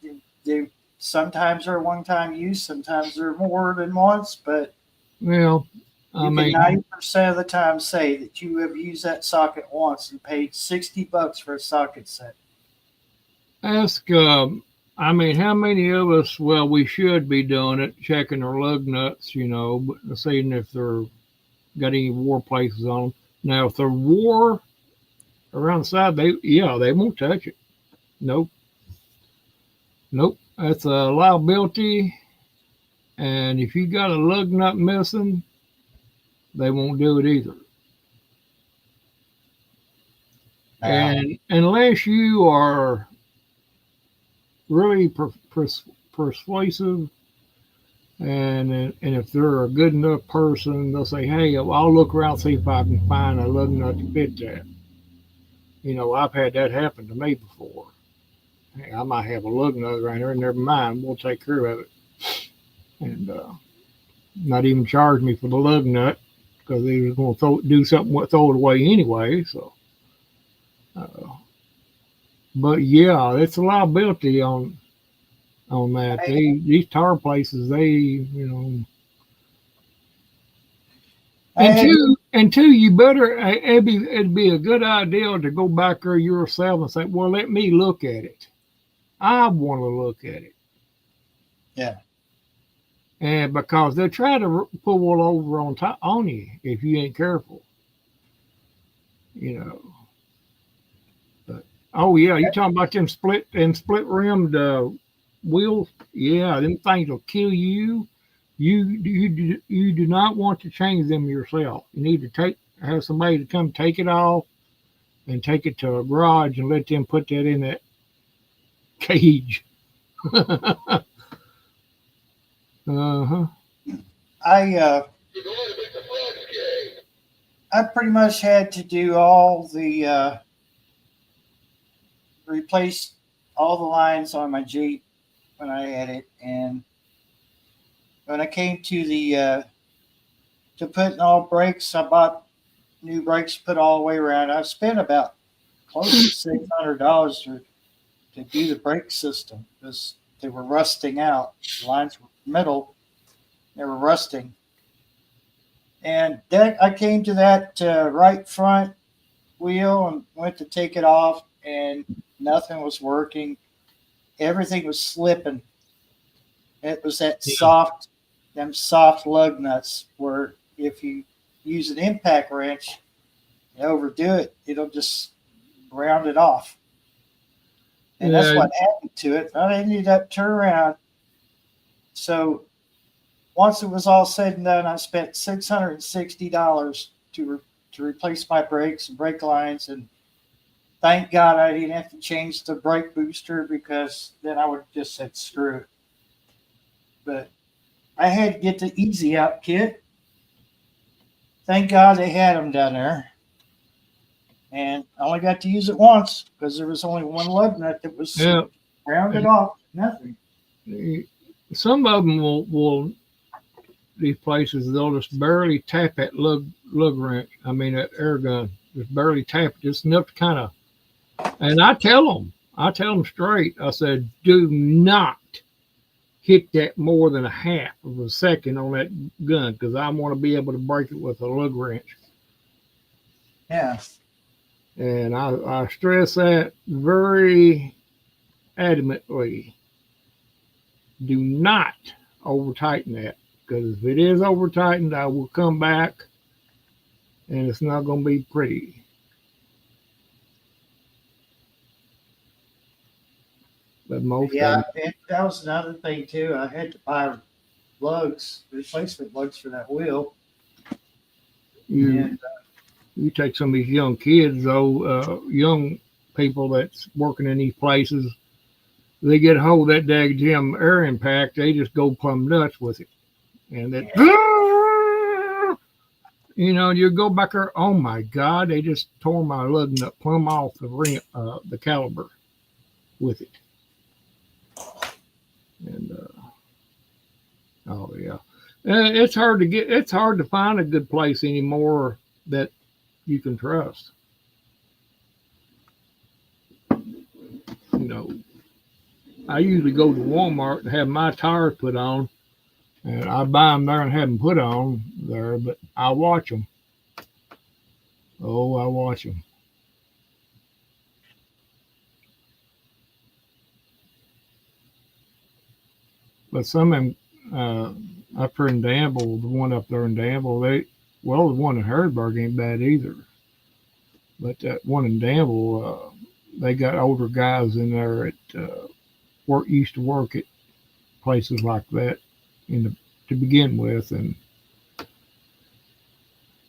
They sometimes are one time use, sometimes they're more than once, but well, I you can mean, 90% of the time say that you have used that socket once and paid $60 for a socket set. ask I mean, how many of us? Well, we should be doing it, checking our lug nuts, but seeing if they're got any war places on them. Now, if they're war around the side, they won't touch it. Nope, nope. That's a liability. And if you got a lug nut missing, they won't do it either. And unless you are really persuasive, and if they're a good enough person, they'll say, "Hey, I'll look around see if I can find a lug nut to fit that." I've had that happen to me before. Hey, I might have a lug nut right there. Never mind, we'll take care of it, and not even charge me for the lug nut because they was going to do something, throw it away anyway. So, but yeah, it's a liability on that. These tar places, and two, you better it'd be a good idea to go back there yourself and say, well, let me look at it. I want to look at it. Yeah. And because they'll try to pull over on you if you ain't careful. But oh yeah, you talking about them split rimmed wheels? Yeah, them things will kill you. You do not want to change them yourself. You need to have somebody to come take it off and take it to a garage and let them put that in that cage. Uh-huh. I pretty much had to do all the replace all the lines on my Jeep when I had it, and when I came to the to putting all brakes, I bought new brakes put all the way around. I spent about close to $600 to do the brake system because they were rusting out. The lines were metal, they were rusting. And then I came to that right front wheel and went to take it off, and nothing was working. Everything was slipping. It was them soft lug nuts where if you use an impact wrench and overdo it, it'll just round it off. And that's what happened to it. I ended up turning around. So once it was all said and done, I spent $660 to replace my brakes and brake lines, and thank God I didn't have to change the brake booster because then I would have just said screw it. But I had to get the Easy Out kit. Thank God they had them down there. And I only got to use it once because there was only one lug nut that was rounded off. Nothing. Some of them will these places, they'll just barely tap that lug wrench. I mean, that air gun, just barely tap it, just enough to kind of. And I tell them straight. I said, do not hit that more than a half of a second on that gun because I want to be able to break it with a lug wrench. Yeah. And I stress that very adamantly. Do not over tighten that because if it is over tightened, I will come back and it's not going to be pretty. But that was another thing too. I had to buy replacement lugs for that wheel. You take some of these young kids, though, young people that's working in these places, they get a hold of that daggum air impact, they just go plumb nuts with it. And that, you go back there, oh my God, they just tore my lug nut plumb off the caliber with it. And oh yeah, it's hard to find a good place anymore that you can trust. I usually go to Walmart and have my tires put on, and I buy them there and have them put on there, but I watch them. Oh, I watch them. But some of them up here in Danville, the one up there in Danville, the one in Harrisburg ain't bad either. But that one in Danville, they got older guys in there that used to work at places like that to begin with, and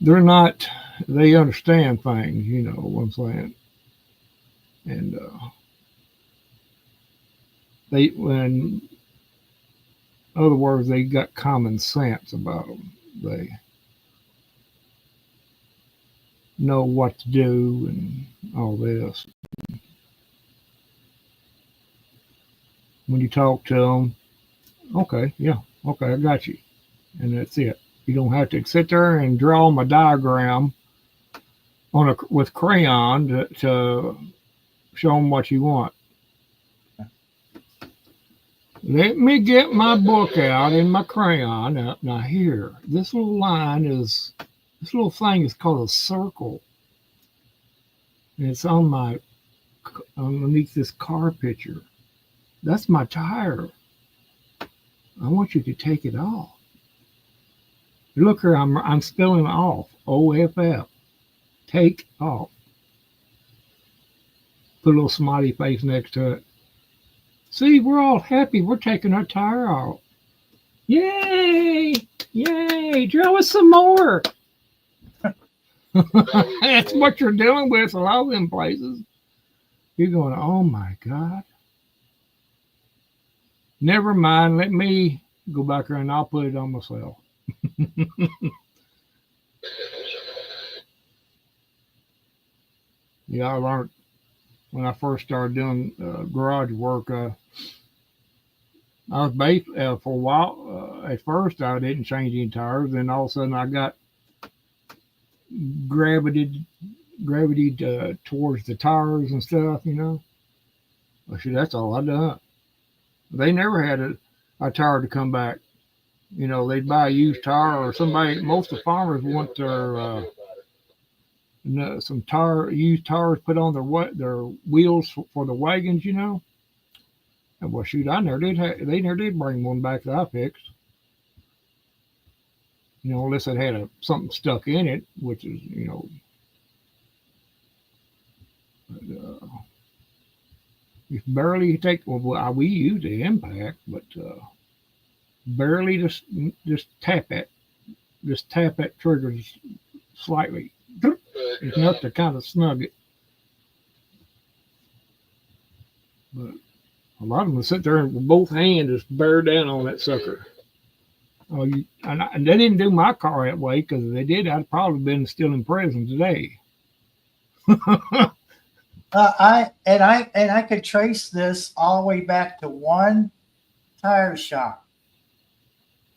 they're not. They understand things, you know what I'm saying, and in other words, they got common sense about them. They know what to do and all this. When you talk to them, okay, yeah, okay, I got you, and that's it. You don't have to sit there and draw them a diagram with crayon to show them what you want. Let me get my book out and my crayon. Now here, this little thing is called a circle. And it's underneath this car picture. That's my tire. I want you to take it off. Look here, I'm spelling off. OFF. Take off. Put a little smiley face next to it. See, we're all happy. We're taking our tire off. Yay! Yay! Drill us some more. That's what you're dealing with a lot of them places. You're going, oh my God. Never mind. Let me go back there and I'll put it on myself. Yeah, I learned when I first started doing garage work. I was based for a while. At first, I didn't change any tires. Then all of a sudden, I got gravitated towards the tires and stuff. You know, well, see, that's all I done. They never had a tire to come back. You know, they'd buy a used tire or somebody. Most of the farmers want their some used tires put on their wheels for the wagons. You know. And well, shoot, they never did bring one back that I fixed. You know, unless it had something stuck in it, which is, you know. But, you barely take. Well, we use the impact, but barely just tap it. Just tap that trigger just slightly. It's enough to kind of snug it. But a lot of them will sit there and with both hands just bear down on that sucker. Oh, and they didn't do my car that way, because if they did, I'd probably been still in prison today. I could trace this all the way back to one tire shop,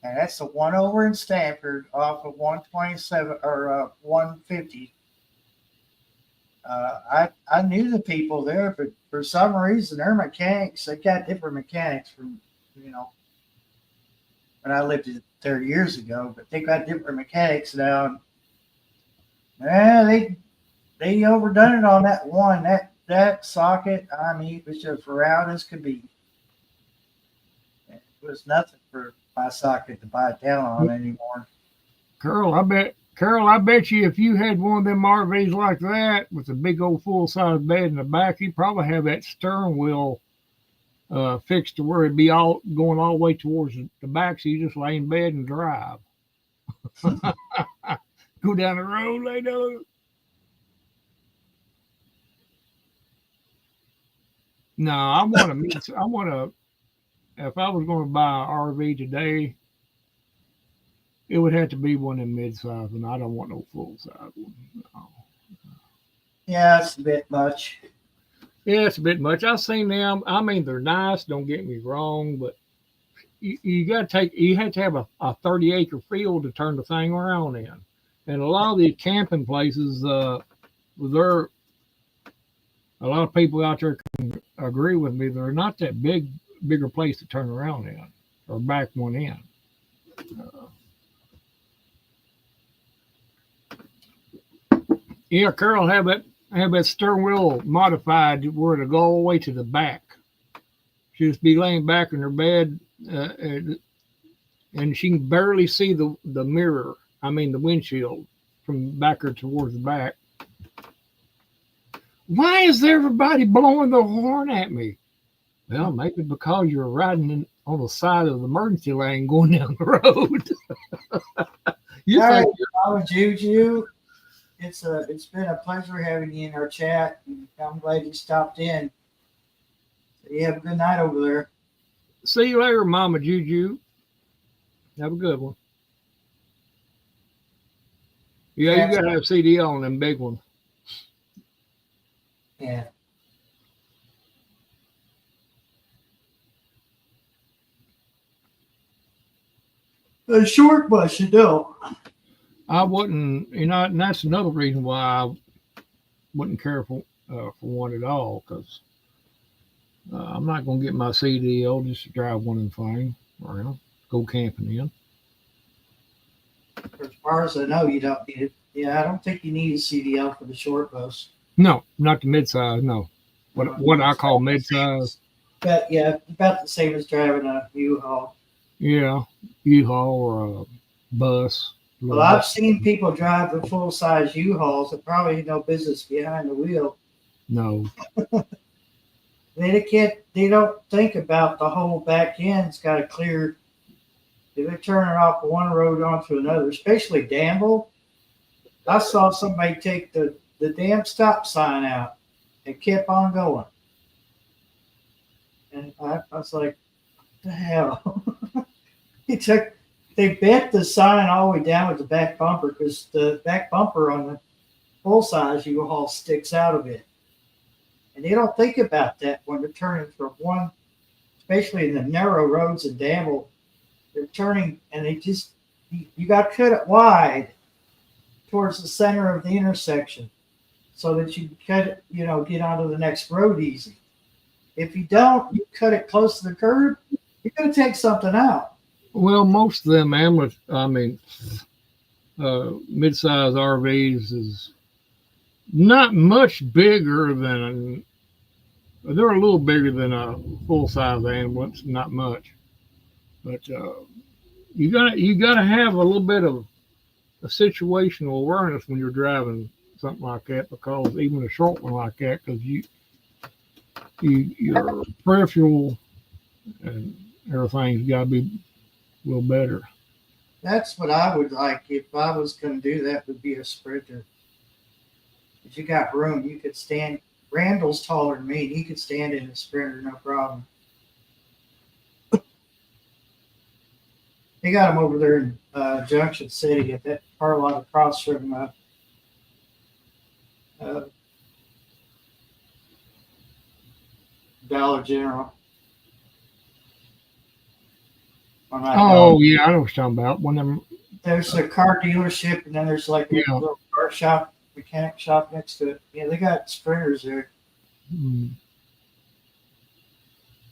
and that's the one over in Stanford off of 127 or 150. I knew the people there, but for some reason, their mechanics, they got different mechanics from, you know, when I lived there years ago, but they got different mechanics now. Yeah, they overdone it on that one. That socket, I mean, it was just round as could be. It was nothing for my socket to bite down on anymore. Carol, I bet you if you had one of them RVs like that with a big old full-size bed in the back, you'd probably have that steering wheel fixed to where it'd be all going all the way towards the back, so you just lay in bed and drive. Go down the road, lay down. No, if I was going to buy an RV today, it would have to be one of them mid-size, and I don't want no full-size one. No. Yeah, it's a bit much. Yeah, it's a bit much. I've seen them. I mean, they're nice. Don't get me wrong, but you have to have a 30-acre field to turn the thing around in. And a lot of these camping places, a lot of people out there can agree with me. They're not that bigger place to turn around in or back one in. Yeah, Carol, have that steering wheel modified where to go all the way to the back. She'll just be laying back in her bed, and she can barely see the mirror. I mean, the windshield from back or towards the back. Why is everybody blowing the horn at me? Well, maybe because you're on the side of the emergency lane going down the road. You All right, think Mama Juju, it's been a pleasure having you in our chat. And I'm glad you stopped in. So you have a good night over there. see you later, Mama Juju. Have a good one. Yeah, Yeah. you gotta have CD on them big ones. Yeah. The short bus, you know. I wouldn't, and that's another reason why I wouldn't care for one at all, because I'm not gonna get my CDL just to drive one and thing around, go camping in. As far as I know, you don't need it. Yeah, I don't think you need a CDL for the short bus. No, not the midsize. No, what I call midsize. But yeah, about the same as driving a U-Haul. Yeah, U-Haul or a bus. Well, I've seen people drive the full size U-Hauls that probably had no business behind the wheel. No. They don't think about the whole back end's got to clear. They're turning off one road onto another, especially Danville. I saw somebody take the damn stop sign out and kept on going. And I was like, what the hell? They bent the sign all the way down with the back bumper because the back bumper on the full size U-Haul sticks out of it. And they don't think about that when they're turning from one, especially in the narrow roads in Danville. They're turning and you got to cut it wide towards the center of the intersection so that you can cut it, get onto the next road easy. If you don't, you cut it close to the curb, you're going to take something out. Well, most of them mid-size RVs is not much bigger than they're a little bigger than a full-size ambulance, not much, but you gotta have a little bit of a situational awareness when you're driving something like that, because even a short one like that, because your peripheral and everything's got to be a little better. That's what I would like if I was going to do that. Would be a Sprinter. If you got room, you could stand. Randall's taller than me. He could stand in a Sprinter, no problem. They got him over there in Junction City at that car lot across from Dollar General. Oh, yeah, I know what you're talking about. One of them. There's a car dealership, and then there's like a little car shop, mechanic shop next to it. Yeah, they got Sprinters there.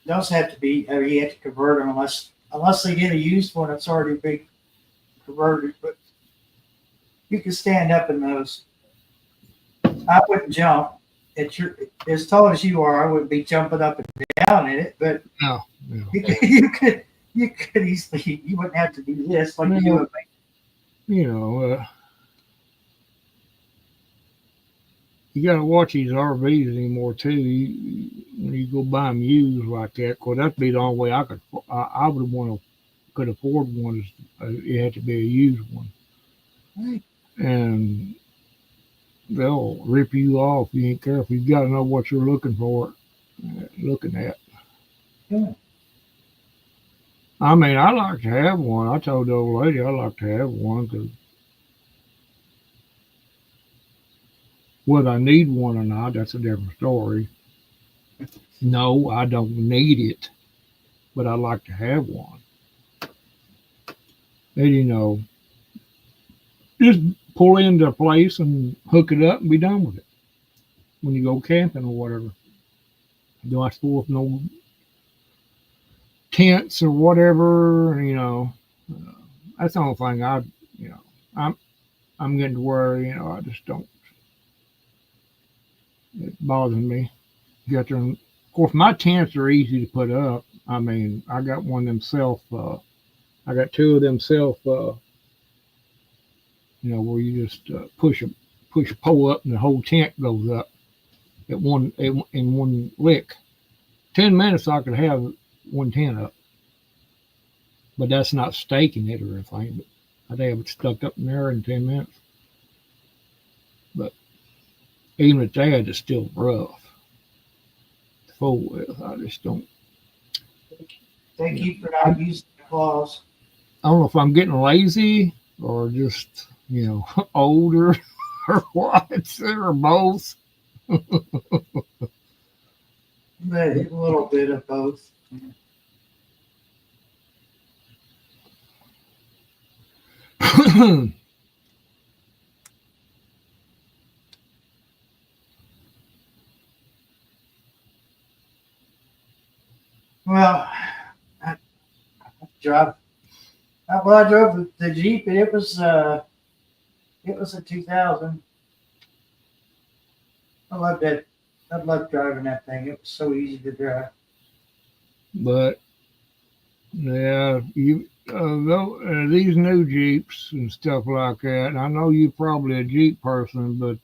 Those have to be, you have to convert them unless they get a used one that's already big converted. But you can stand up in those. I wouldn't jump. As tall as you are, I wouldn't be jumping up and down in it. But no. You could easily. You wouldn't have to do this like you do. You got to watch these RVs anymore too. When you go buy them used like that, because that'd be the only way I would could afford one. It had to be a used one, right. And they'll rip you off if you ain't careful. You got to know what you're looking at. Yeah. I mean, I like to have one. I told the old lady I like to have one because whether I need one or not, that's a different story. No, I don't need it, but I like to have one. And, just pull into a place and hook it up and be done with it when you go camping or whatever. Don't have to go with no tents or whatever, that's the only thing I'm getting to where, I just don't, it bothers me. Get there, and of course, my tents are easy to put up. I mean, I got one of them I got two of them where you just push a pole up and the whole tent goes up in one lick. 10 minutes I could have one tent up, but that's not staking it or anything. But I'd have it stuck up in there in 10 minutes. But even at that, it's still rough to fool with. I just don't. Thank you for not using the claws. I don't know if I'm getting lazy or just older or what or both. But a little bit of both. Well, I drove. Well, I drove the Jeep, and it was a 2000. I loved it. I loved driving that thing. It was so easy to drive. But yeah, these new Jeeps and stuff like that. And I know you're probably a Jeep person, but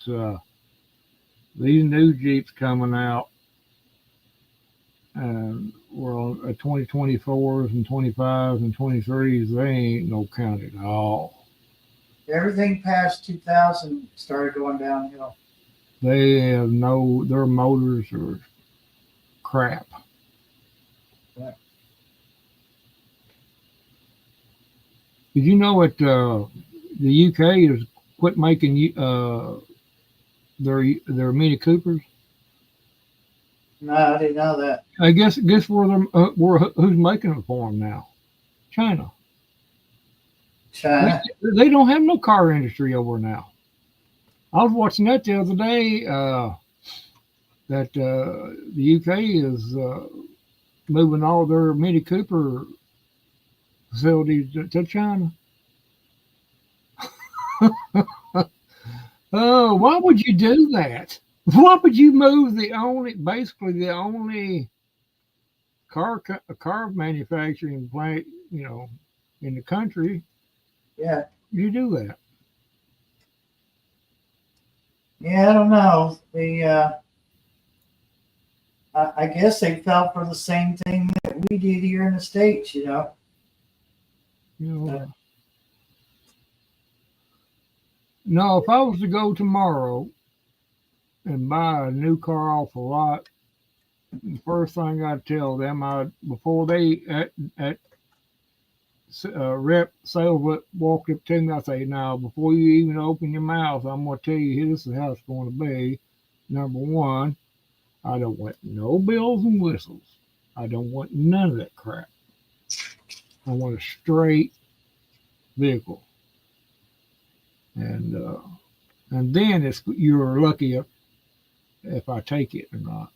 these new Jeeps coming out, and well, 2024s and 25s and 23s, they ain't no count at all. Everything past 2000 started going downhill. They have their motors are crap. Yeah. Did you know that the UK has quit making their Mini Coopers? No, I didn't know that. I guess who's making them for them now? China. China. They don't have no car industry over now. I was watching that the other day. That the UK is moving all their Mini Cooper facilities to China. Oh, why would you do that? Why would you move the only car manufacturing plant, in the country? Yeah. You do that? Yeah, I don't know. I guess they fell for the same thing that we did here in the States, No, if I was to go tomorrow and buy a new car off a lot, the first thing I'd tell them, before they at rep sales walked up to me, I say, now before you even open your mouth, I'm going to tell you this is how it's going to be. Number one, I don't want no bells and whistles. I don't want none of that crap. I want a straight vehicle. And then you're lucky if I take it or not.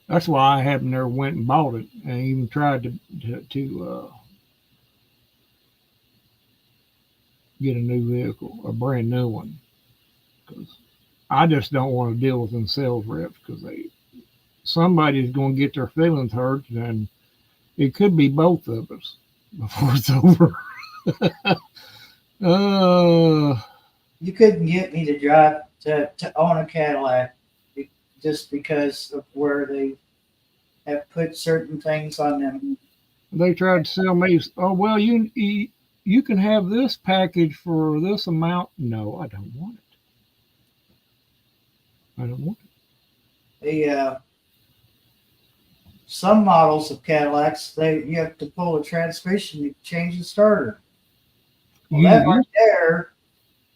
That's why I haven't never went and bought it and even tried to get a new vehicle, a brand new one, because I just don't want to deal with them sales reps, because somebody's going to get their feelings hurt, and it could be both of us before it's over. You couldn't get me to drive to own a Cadillac just because of where they have put certain things on them. They tried to sell me, oh, well, you can have this package for this amount. No, I don't want it. I don't want it. Some models of Cadillacs, you have to pull a transmission to change the starter. Well, that right there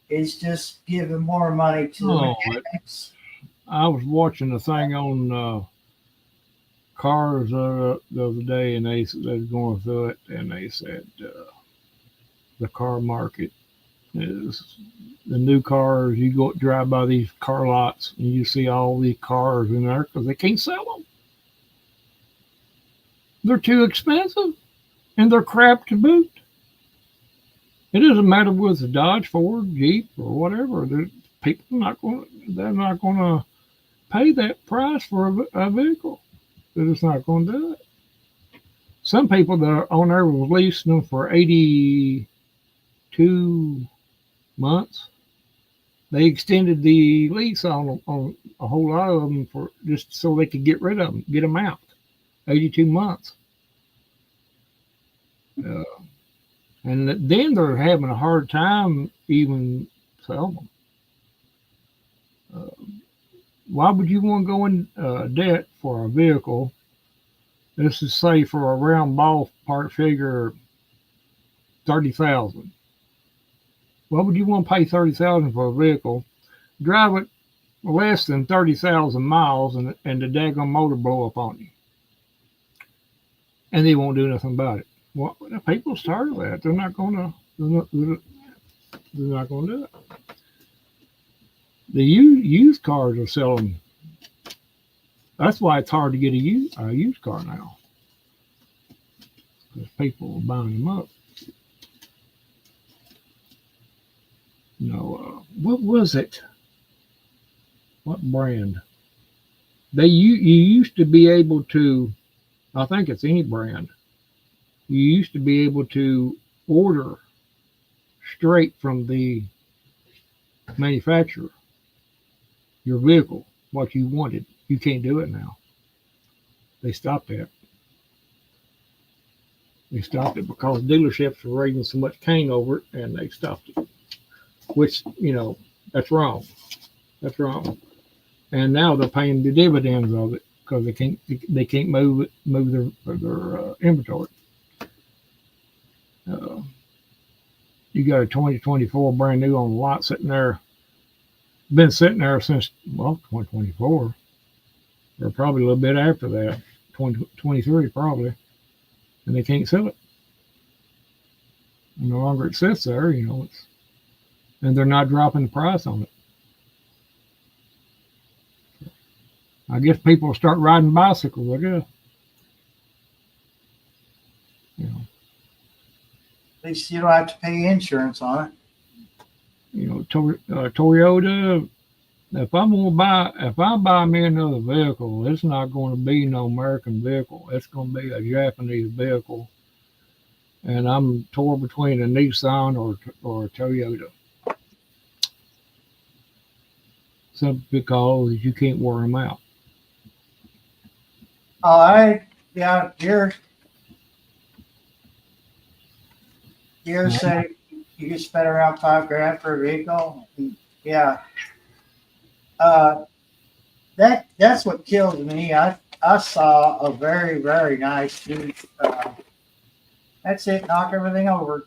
is just giving more money to the mechanics. I was watching a thing on cars the other day, and they was going through it, and they said the car market is the new cars. You go drive by these car lots, and you see all these cars in there because they can't sell them. They're too expensive, and they're crap to boot. It doesn't matter whether it's a Dodge, Ford, Jeep, or whatever. They're not going to pay that price for a vehicle. They're just not going to do it. Some people that are on there were leasing them for 82 months. They extended the lease on a whole lot of them for just so they could get rid of them, get them out. 82 months. Uh, and then they're having a hard time even selling them. Why would you want to go in debt for a vehicle? Let's just say for a round ballpark figure, 30,000. Why would you want to pay 30,000 for a vehicle? Drive it less than 30,000 miles, and the daggone motor blow up on you, and they won't do nothing about it. Well, people started that. They're not going to. They're not going to do it. The used cars are selling. That's why it's hard to get a used car now, because people are buying them up. What was it? What brand? You used to be able to. I think it's any brand. You used to be able to order straight from the manufacturer your vehicle, what you wanted. You can't do it now. They stopped that. They stopped it because dealerships were raising so much cane over it, and they stopped it. Which, that's wrong. That's wrong. And now they're paying the dividends of it because they can't move their inventory. You got a 2024 brand new on the lot sitting there. Been sitting there since 2024, or probably a little bit after that, 2023 probably, and they can't sell it. And no longer it sits there, and they're not dropping the price on it. I guess people will start riding bicycles, I guess. At least you don't have to pay insurance on it. Toyota. If I buy me another vehicle, it's not going to be no American vehicle. It's going to be a Japanese vehicle, and I'm torn between a Nissan or a Toyota. Simply because you can't wear them out. You're saying you can spend around $5,000 for a vehicle. Yeah. That's what kills me. I saw a very, very nice dude. That's it. Knock everything over.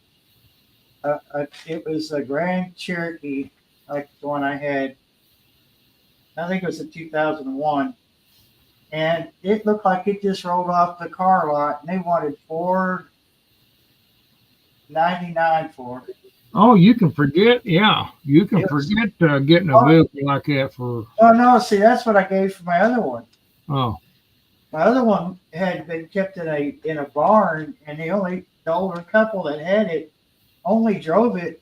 It was a Grand Cherokee, like the one I had. I think it was a 2001, and it looked like it just rolled off the car lot, and they wanted $499 for it. Oh, you can forget. Yeah, you can forget getting a vehicle like that for. Oh no! See, that's what I gave for my other one. Oh, my other one had been kept in a barn, and the older couple that had it only drove it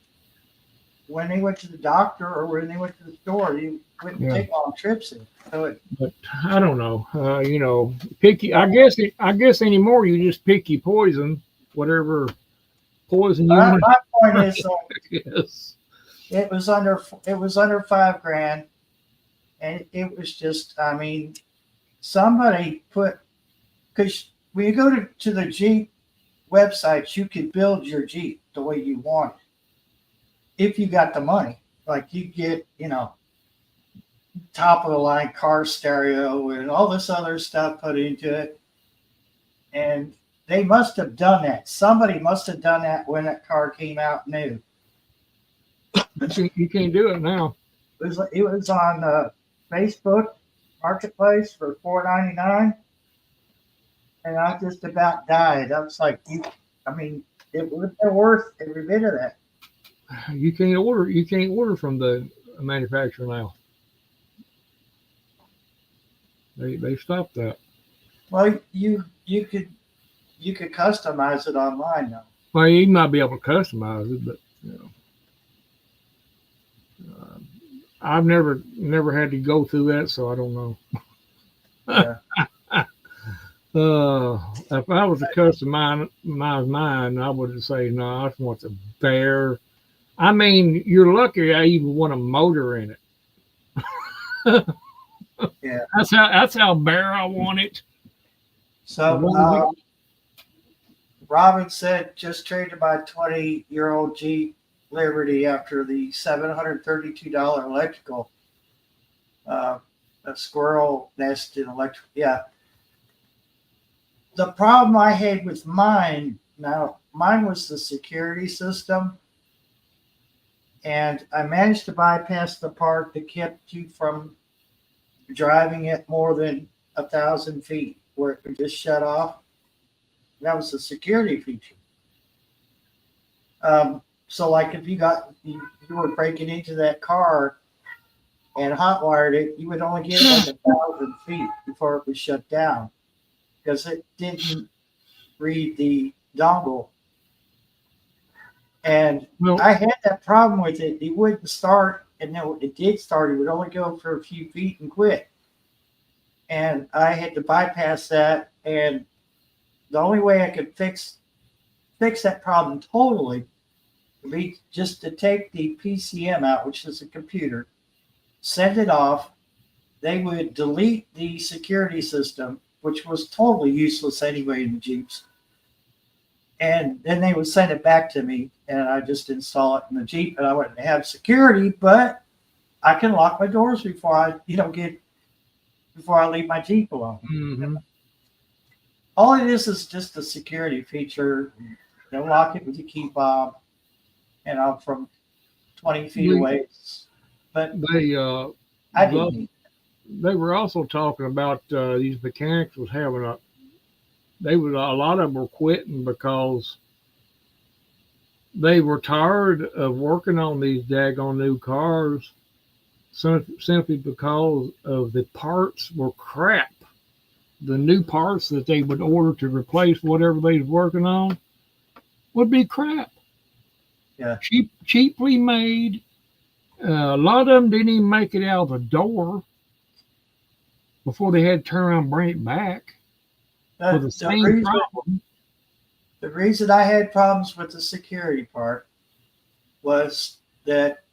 when they went to the doctor or when they went to the store. You wouldn't take long trips in. But I don't know. Picky. I guess anymore you just pick your poison, whatever poison you want. My point is, yes. It was under $5,000, and it was just. I mean, somebody put, because when you go to the Jeep websites, you could build your Jeep the way you want it if you got the money. Like you get, top of the line car stereo and all this other stuff put into it, and they must have done that. Somebody must have done that when that car came out new. You can't do it now. It was on Facebook Marketplace for $499, and I just about died. I was like, it would have been worth every bit of that. You can't order from the manufacturer now. They stopped that. Well, you could customize it online though. Well, you might be able to customize it, but I've never had to go through that, so I don't know. Yeah. If I was to customize mine, I would say no. I just want the bare. I mean, you're lucky I even want a motor in it. Yeah. That's how bare I want it. So Robin said just traded my 20-year-old Jeep Liberty after the $732 electrical. A squirrel nest in electric. Yeah. The problem I had with mine, now mine was the security system, and I managed to bypass the part that kept you from driving it more than 1,000 feet, where it would just shut off. That was the security feature. So, like, if you were breaking into that car and hotwired it, you would only get like 1,000 feet before it was shut down because it didn't read the dongle. And Well, I had that problem with it. It wouldn't start, and then when it did start, it would only go for a few feet and quit. And I had to bypass that. And the only way I could fix that problem totally would be just to take the PCM out, which is a computer, send it off. They would delete the security system, which was totally useless anyway in the Jeeps. And then they would send it back to me, and I just install it in the Jeep, and I wouldn't have security, but I can lock my doors before I leave my Jeep alone. mm-hmm. All it is just a security feature. They'll lock it with your key fob, and I'm from 20 feet away. But I didn't. They were also talking about these mechanics was having a lot of them were quitting because they were tired of working on these daggone new cars simply because of the parts were crap. The new parts that they would order to replace whatever they was working on would be crap. Yeah. Cheaply made. A lot of them didn't even make it out of the door before they had to turn around and bring it back. For the same problem. The reason I had problems with the security part was that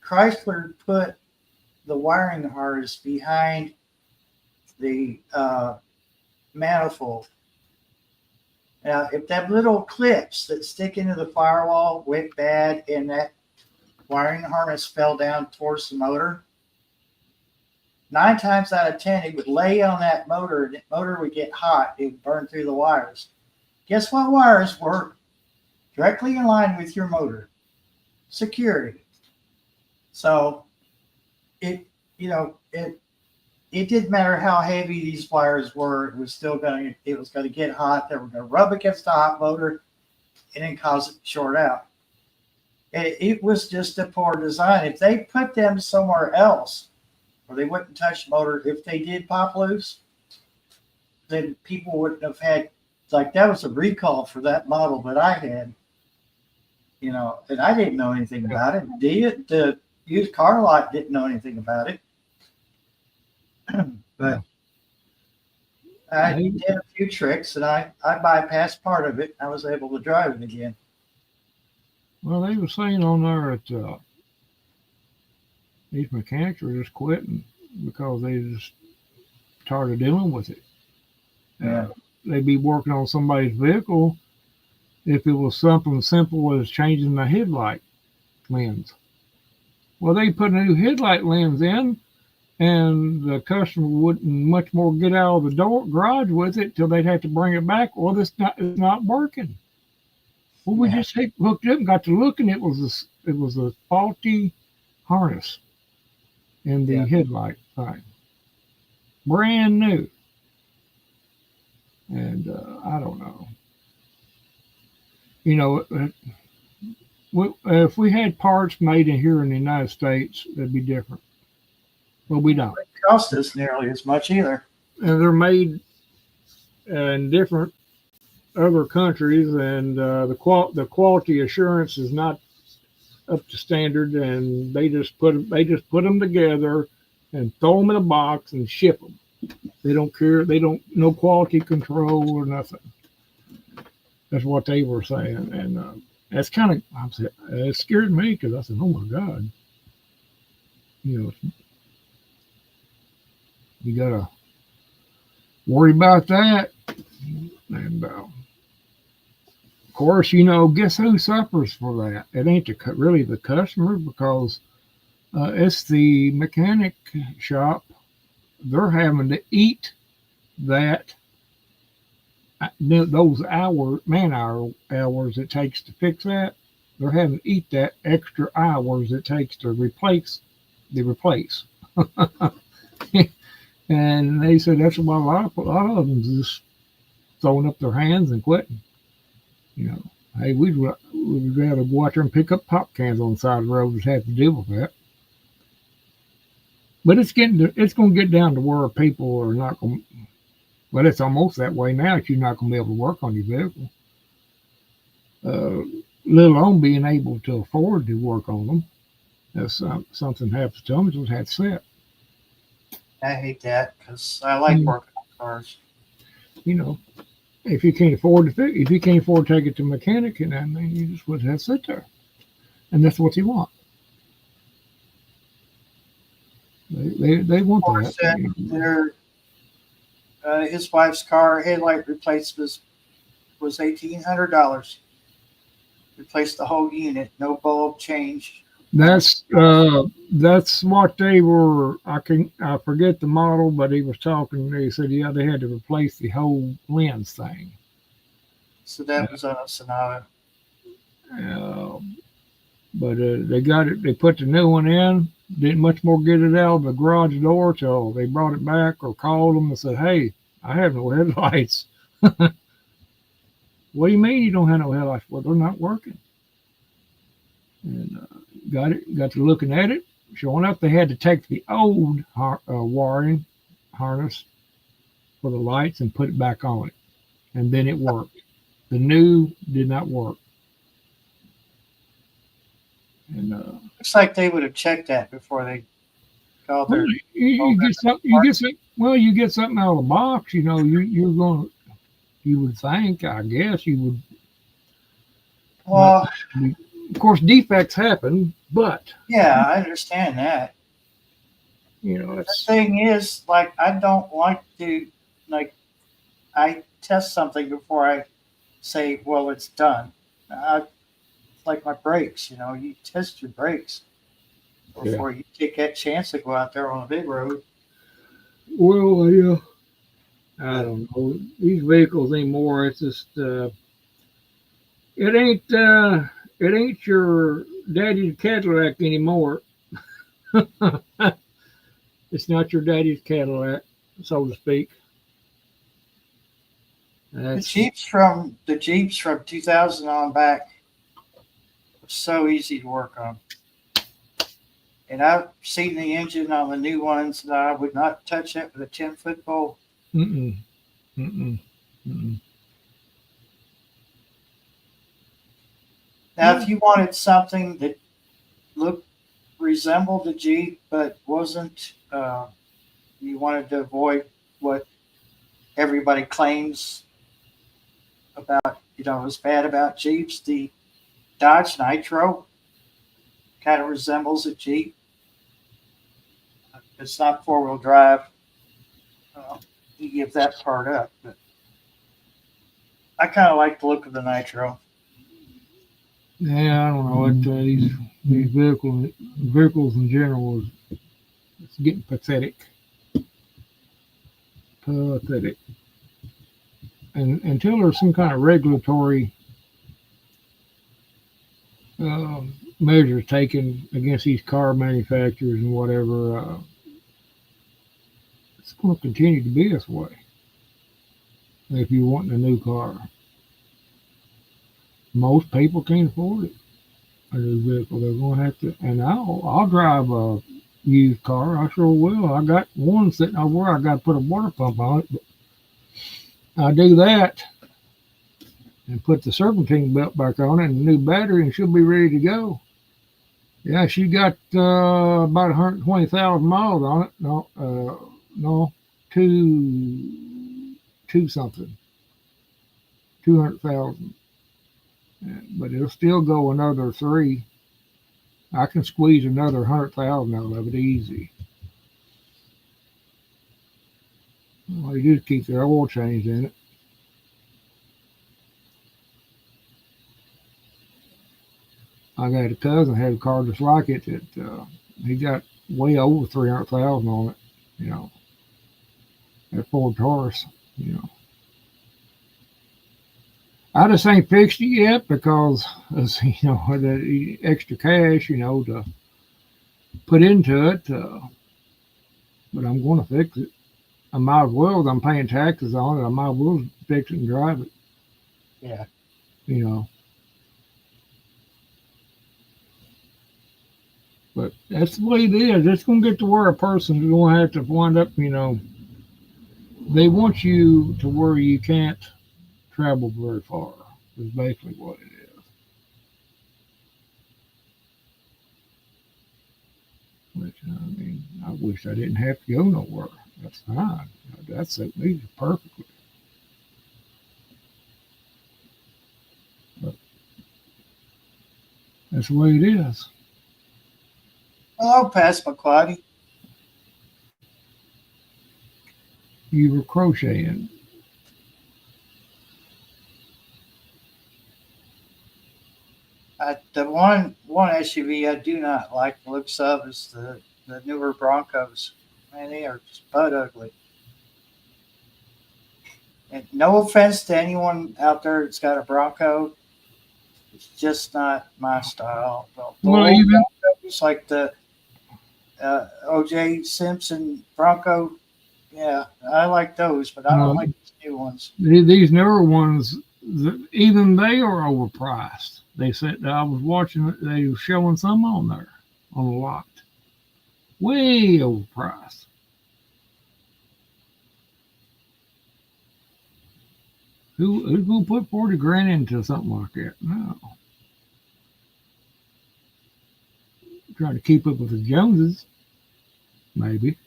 Chrysler put the wiring harness behind the manifold. Now, if that little clips that stick into the firewall went bad and that wiring harness fell down towards the motor, 9 times out of 10, it would lay on that motor, and the motor would get hot. It would burn through the wires. Guess what wires were directly in line with your motor? Security. So it didn't matter how heavy these wires were. It was going to get hot. They were going to rub against the hot motor and then cause it to short out. It was just a poor design. If they put them somewhere else, or they wouldn't touch the motor. If they did pop loose, then people wouldn't have had, like, that was a recall for that model that I had, and I didn't know anything about it. The used car lot didn't know anything about it. But I did a few tricks, and I bypassed part of it. I was able to drive it again. Well, they were saying on there that these mechanics are just quitting because they just tired of dealing with it. Yeah. They'd be working on somebody's vehicle if it was something simple as changing the headlight lens. Well, they put a new headlight lens in, and the customer wouldn't much more get out of the garage with it till they'd have to bring it back. Well, it's not working. Well, we just hooked it up and got to looking. It was a faulty harness in the headlight thing. Brand new. And I don't know. If we had parts made in here in the United States, that'd be different. But we don't. It wouldn't cost us nearly as much either. And they're made in different other countries, and the quality assurance is not up to standard, and they just put them together and throw them in a box and ship them. They don't care. They don't no quality control or nothing. That's what they were saying, and that's kind of it scared me because I said, "Oh my God, you know, you gotta worry about that." And of course, guess who suffers for that? It ain't really the customer because it's the mechanic shop. They're having to eat that those hours it takes to fix that. They're having to eat that extra hours it takes to replace. And they said that's why a lot of them just throwing up their hands and quitting. Hey, we'd rather go out there and pick up pop cans on the side of the road than have to deal with that. But it's going to get down to where people are not going. Well, it's almost that way now that you're not going to be able to work on your vehicle, let alone being able to afford to work on them. If something happens to them, just have to sit. I hate that because I like working on cars. If you can't afford to take it to a mechanic, and then you just would have to sit there, and that's what you want. They want that. His wife's car headlight replacement was $1,800. Replaced the whole unit, no bulb change. That's what they were. I forget the model, but he was talking. They said they had to replace the whole lens thing. So that was a Sonata. But they got it. They put the new one in. Didn't much more get it out of the garage door till they brought it back or called them and said, "Hey, I have no headlights." What do you mean you don't have no headlights? Well, they're not working. And got to looking at it. Sure enough, they had to take the old wiring harness for the lights and put it back on it, and then it worked. The new did not work. And looks like they would have checked that before they called their. You get something out of the box. You would think, I guess you would. Well, of course, defects happen, but yeah, I understand that. The thing is, I don't like to, I test something before I say, well, it's done. Like my brakes, you test your brakes before you take that chance to go out there on a big road. Well, yeah. I don't know. These vehicles anymore, it's just it ain't your daddy's Cadillac anymore. It's not your daddy's Cadillac, so to speak. The Jeeps from 2000 on back were so easy to work on. And I've seen the engine on the new ones, and I would not touch it with a 10-foot pole. Now, if you wanted something that resembled the Jeep, but wasn't, you wanted to avoid what everybody claims about, is bad about Jeeps, the Dodge Nitro kind of resembles a Jeep. It's not four-wheel drive. You give that part up, but I kind of like the look of the Nitro. Yeah, I don't know what these vehicles in general it's getting pathetic. And until there's some kind of regulatory measures taken against these car manufacturers and whatever, it's going to continue to be this way. If you want a new car, most people can't afford it. A new vehicle, they're going to have to. And I'll drive a used car. I sure will. I got one sitting over where I got to put a water pump on it, but I do that and put the serpentine belt back on it and a new battery, and she'll be ready to go. Yeah, she got about 120,000 miles on it. No, two something, 200,000. But it'll still go another three. I can squeeze another 100,000 out of it easy. Well, you just keep their oil change in it. I got a cousin had a car just like it that he got way over 300,000 on it. You know, that Ford Taurus. You know, I just ain't fixed it yet because you know the extra cash, you know, to put into it. But I'm going to fix it. I might as well. I'm paying taxes on it. I might as well fix it and drive it. Yeah. You know, but that's the way it is. It's going to get to where a person's going to have to wind up. You know, they want you to where you can't travel very far. Is basically what it is. Which I mean, I wish I didn't have to go nowhere. That's fine. That suits me perfectly. But that's the way it is. Hello, Passamaquoddy. You were crocheting. The one SUV I do not like the looks of is the newer Broncos. Man, they are just butt ugly. And no offense to anyone out there that's got a Bronco, it's just not my style. The Well, old even Broncos, like the O.J. Simpson Bronco, yeah, I like those, but I don't like these new ones. these newer ones, even they are overpriced. They said I was watching it. They were showing some on there on a lot, way overpriced. Who's gonna put 40 grand into something like that? No, trying to keep up with the Joneses, maybe.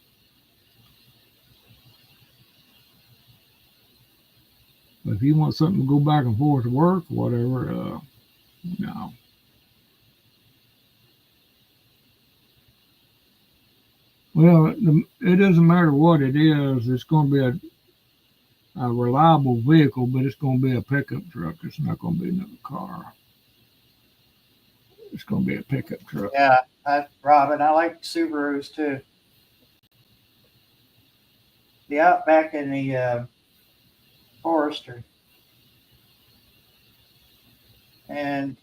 But if you want something to go back and forth to work, whatever, no. Well, it doesn't matter what it is. It's going to be a reliable vehicle, but it's going to be a pickup truck. It's not going to be another car. It's going to be a pickup truck. Yeah, Robin, I like Subarus too. The Outback and the Forester, and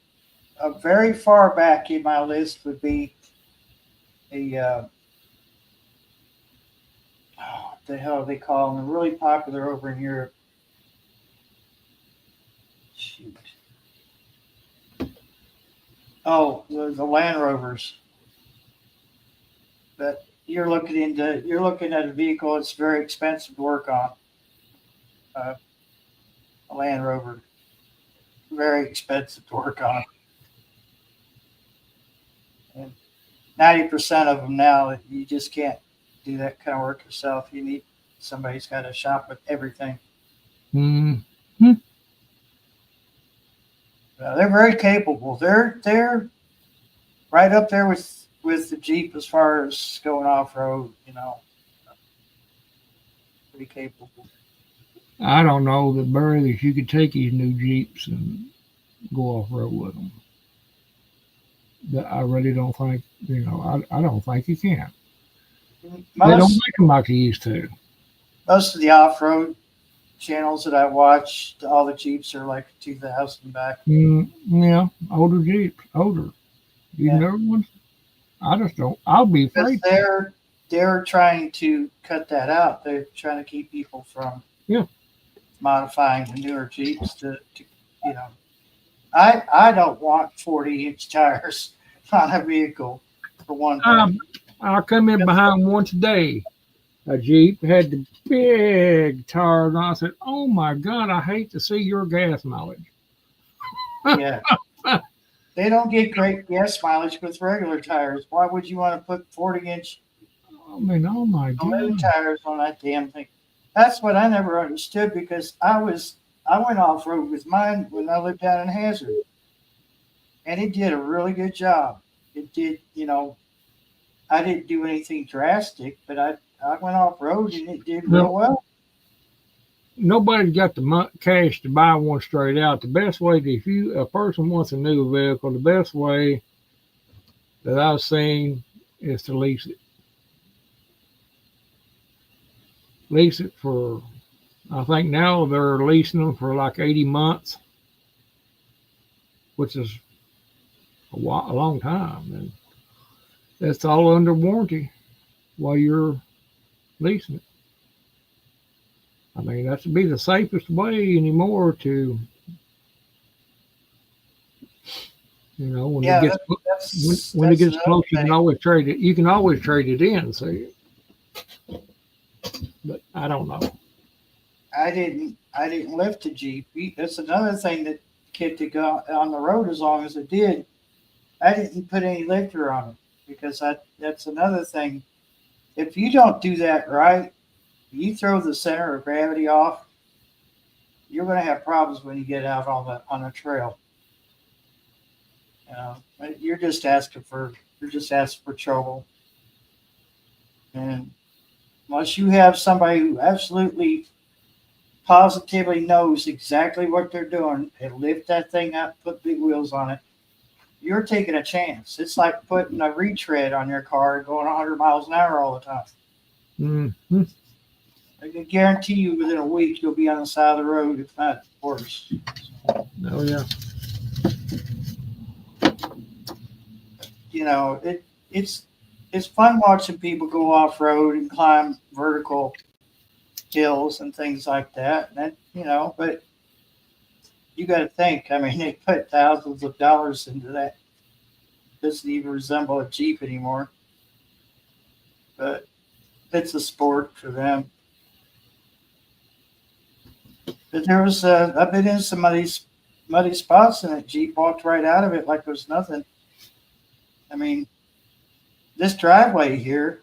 very far back in my list would be the what the hell they call them? They're really popular over in Europe. Shoot. Oh, the Land Rovers. But you're looking at a vehicle that's very expensive to work on. A Land Rover, very expensive to work on. And 90% of them now, you just can't do that kind of work yourself. You need somebody's got to shop with everything. Mm. They're very capable. They're right up there with the Jeep as far as going off road. You know, pretty capable. I don't know that Barry that you could take these new Jeeps and go off road with them. I really don't think I don't think you can. They don't Most make them like they used to. most of the off road channels that I watch, all the Jeeps are like 2000 and back. Yeah, older Jeeps, older. You Yeah. never ones. I just don't. I'll be Because afraid. they're trying to cut that out. They're trying to keep people from Yeah. modifying the newer Jeeps to you know. I don't want 40-inch tires on a vehicle for one thing. I come in behind one today. A Jeep had the big tires on. I said, "Oh my God, I hate to see your gas mileage." Yeah, They don't get great gas mileage with regular tires. Why would you want to put 40-inch I mean, oh my balloon God. tires on that damn thing? That's what I never understood because I went off road with mine when I lived down in Hazard, and it did a really good job. It did, I didn't do anything drastic, but I went off road and it did real Well, well. nobody's got the cash to buy one straight out. The best way, if a person wants a new vehicle, the best way that I've seen is to lease it. Lease it for, I think now they're leasing them for like 80 months, which is a long time. And that's all under warranty while you're leasing it. I mean, that would be the safest way anymore to, when it Yeah, gets when it that's gets another close, you thing. can always trade it. You can always trade it in. See, but I don't know. I didn't lift a Jeep. That's another thing that kept it go on the road as long as it did. I didn't put any lifter on it because that's another thing. If you don't do that right, you throw the center of gravity off, you're going to have problems when you get out on the trail. You're just asking for trouble. And unless you have somebody who absolutely positively knows exactly what they're doing and lift that thing up, put big wheels on it, you're taking a chance. It's like putting a retread on your car going 100 miles an hour all the time. Mm-hmm. I can guarantee you within a week you'll be on the side of the road, if not worse. Oh yeah. It's fun watching people go off road and climb vertical hills and things like that. But you got to think. I mean, they put thousands of dollars into that. Doesn't even resemble a Jeep anymore. But it's a sport for them. But I've been in some muddy spots and a Jeep walked right out of it like there was nothing. I mean, this driveway here,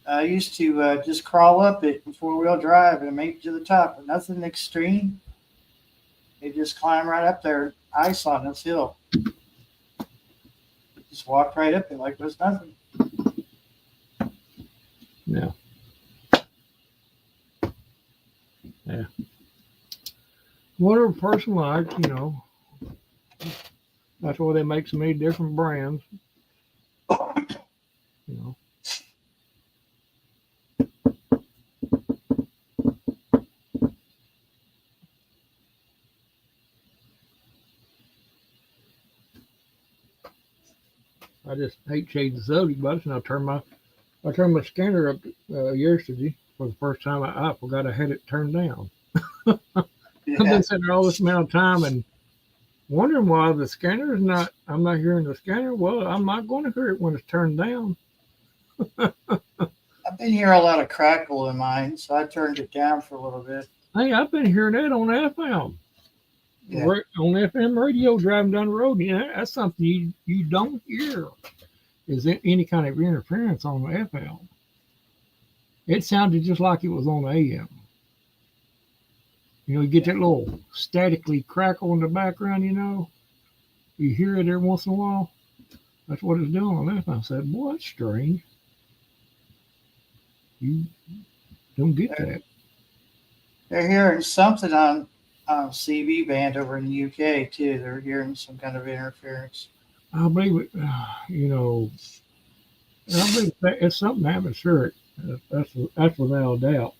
I used to just crawl up it in 4-wheel drive and make it to the top. But nothing extreme. They just climb right up there, ice on this hill. Just walked right up it like there's nothing. Yeah. Yeah. Whatever person likes, that's why they make so many different brands. You know. I just hate changing the subject button. And I turned my scanner up yesterday for the first time. I forgot I had it turned down. I've Yeah. been sitting there all this amount of time and wondering why the scanner is not. I'm not hearing the scanner. Well, I'm not going to hear it when it's turned down. I've been hearing a lot of crackle in mine, so I turned it down for a little bit. Hey, I've been hearing that on FM. Yeah. On FM radio driving down the road. That's something you don't hear. Is there any kind of interference on the FM? It sounded just like it was on AM. You get that little statically crackle in the background, You hear it every once in a while. That's what it's doing on that. And I said, boy, that's strange. You don't get that. They're hearing something on CB band over in the UK too. They're hearing some kind of interference. I believe it, I believe it's something atmospheric. That's without a doubt.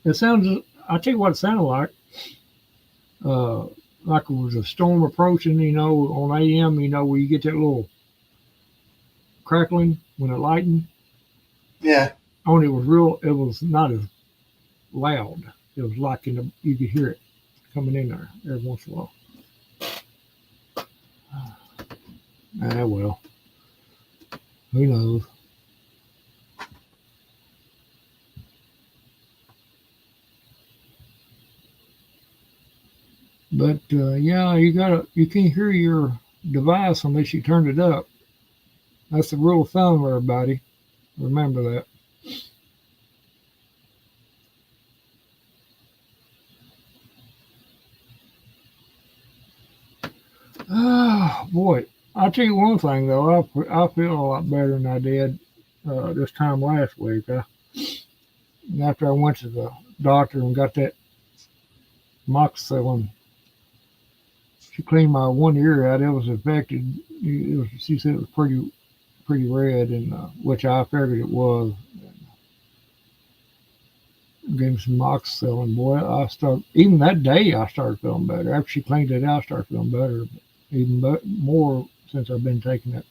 It sounds, I'll tell you what it sounded like it was a storm approaching, on AM, where you get that little crackling when it lightened. Yeah. Only it was not as loud. It was like you could hear it coming in there every once in a while. Well, who knows? But yeah, you can't hear your device unless you turn it up. That's the rule of thumb, everybody. Remember that. Oh boy, I'll tell you one thing though. I feel a lot better than I did this time last week. After I went to the doctor and got that moxicillin, she cleaned my one ear out. It was infected. She said it was pretty red, and which I figured it was. Gave me some moxicillin. Boy, even that day I started feeling better. After she cleaned it out, I started feeling better. But even more since I've been taking that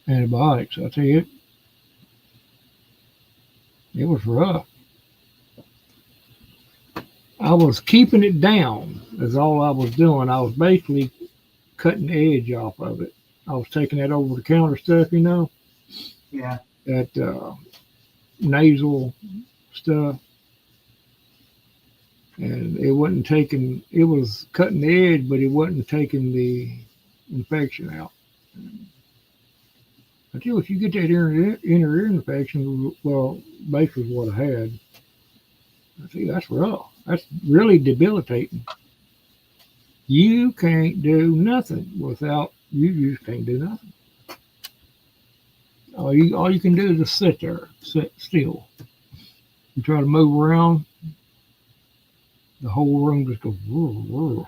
antibiotics. I tell you, it was rough. I was keeping it down. Is all I was doing. I was basically cutting the edge off of it. I was taking that over the counter stuff, Yeah. that nasal stuff, and it wasn't taking. It was cutting the edge, but it wasn't taking the infection out. I tell you, if you get that inner ear infection, well, basically what I had. I tell you, that's rough. That's really debilitating. You can't do nothing without. You just can't do nothing. All you can do is just sit there, sit still. You try to move around, the whole room just goes. Whoa,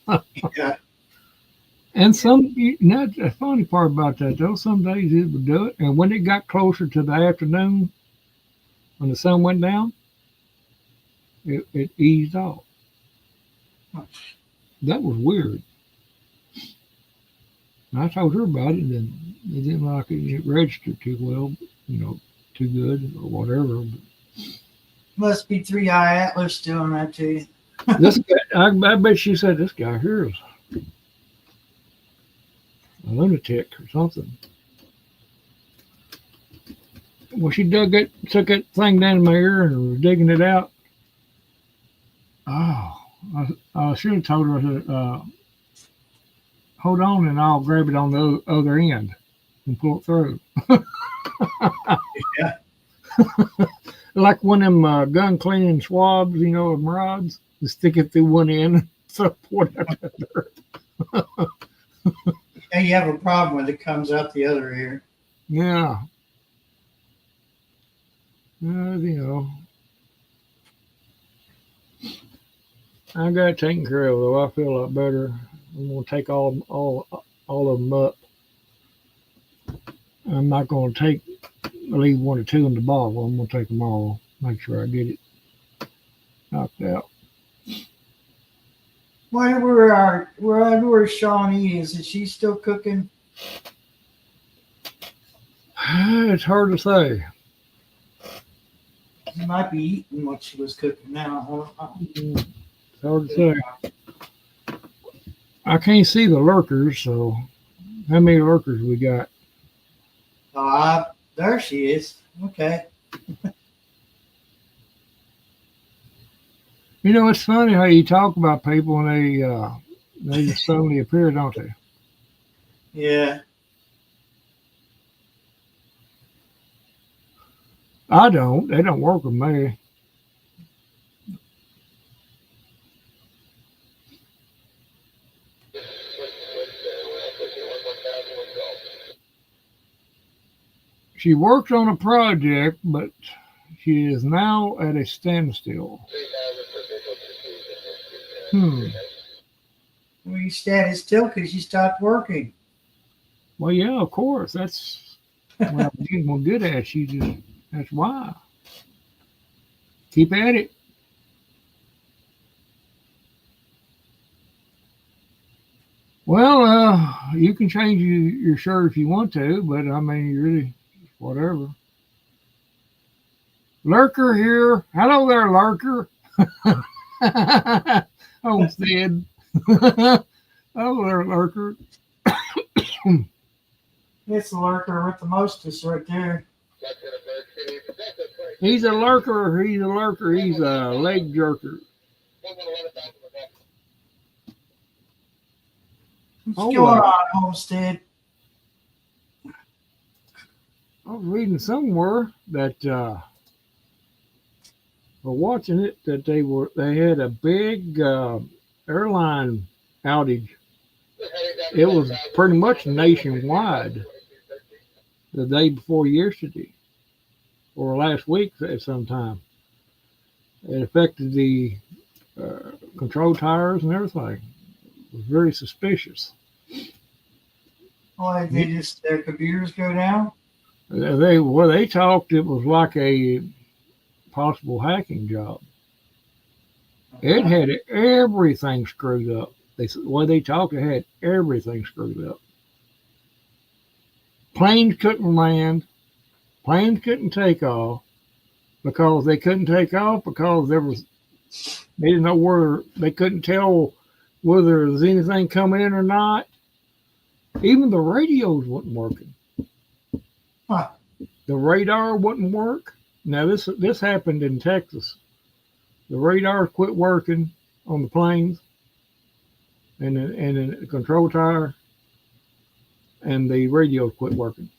whoa. Yeah. And the funny part about that though, some days it would do it, and when it got closer to the afternoon, when the sun went down, it eased off. That was weird. And I told her about it, and it didn't like it registered too well, too good or whatever. Must be 3-Eye Atlas doing that to you. This guy, I bet she said this guy here is a lunatic or something. Well, she took that thing down in my ear and was digging it out. Oh, I should have told her, I said, hold on and I'll grab it on the other end and pull it through. Yeah. Like one of them gun cleaning swabs, of rods, and stick it through one end, so pour it out there. And you have a problem when it comes out the other ear. Yeah. I got it taken care of though. I feel a lot better. I'm gonna take all of them up. I'm not gonna leave one or two in the bottle. I'm gonna take them all. Make sure I get it knocked out. Where Shawnee is she still cooking? It's hard to say. She might be eating what she was cooking now. It's hard to say. I can't see the lurkers, so how many lurkers we got? There she is. Okay. It's funny how you talk about people and they just suddenly appear, don't they? Yeah. I don't. They don't work with me. She worked on a project, but she is now at a standstill. Well, you standing still because you stopped working. Well, yeah, of course. That's when I'm getting more good at you. That's why. Keep at it. Well, you can change your shirt if you want to, but I mean, you really, whatever. Lurker here. Hello there, Lurker. Homestead. Hello there, Lurker. It's the lurker with the mostest right there. He's a lurker. He's a leg jerker. What's Oh, going on, Homestead? I was reading somewhere that for watching it that they had a big airline outage. It was pretty much nationwide the day before yesterday or last week at some time. It affected the control towers and everything. It was very suspicious. Why they just their computers go down? They talked it was like a possible hacking job. It had everything screwed up. They talked, it had everything screwed up. Planes couldn't land. Planes couldn't take off because they couldn't take off because they didn't know where, they couldn't tell whether there was anything coming in or not. Even the radios wasn't working. Huh. The radar wouldn't work. Now this happened in Texas. The radar quit working on the planes and the control tower, and the radios quit working.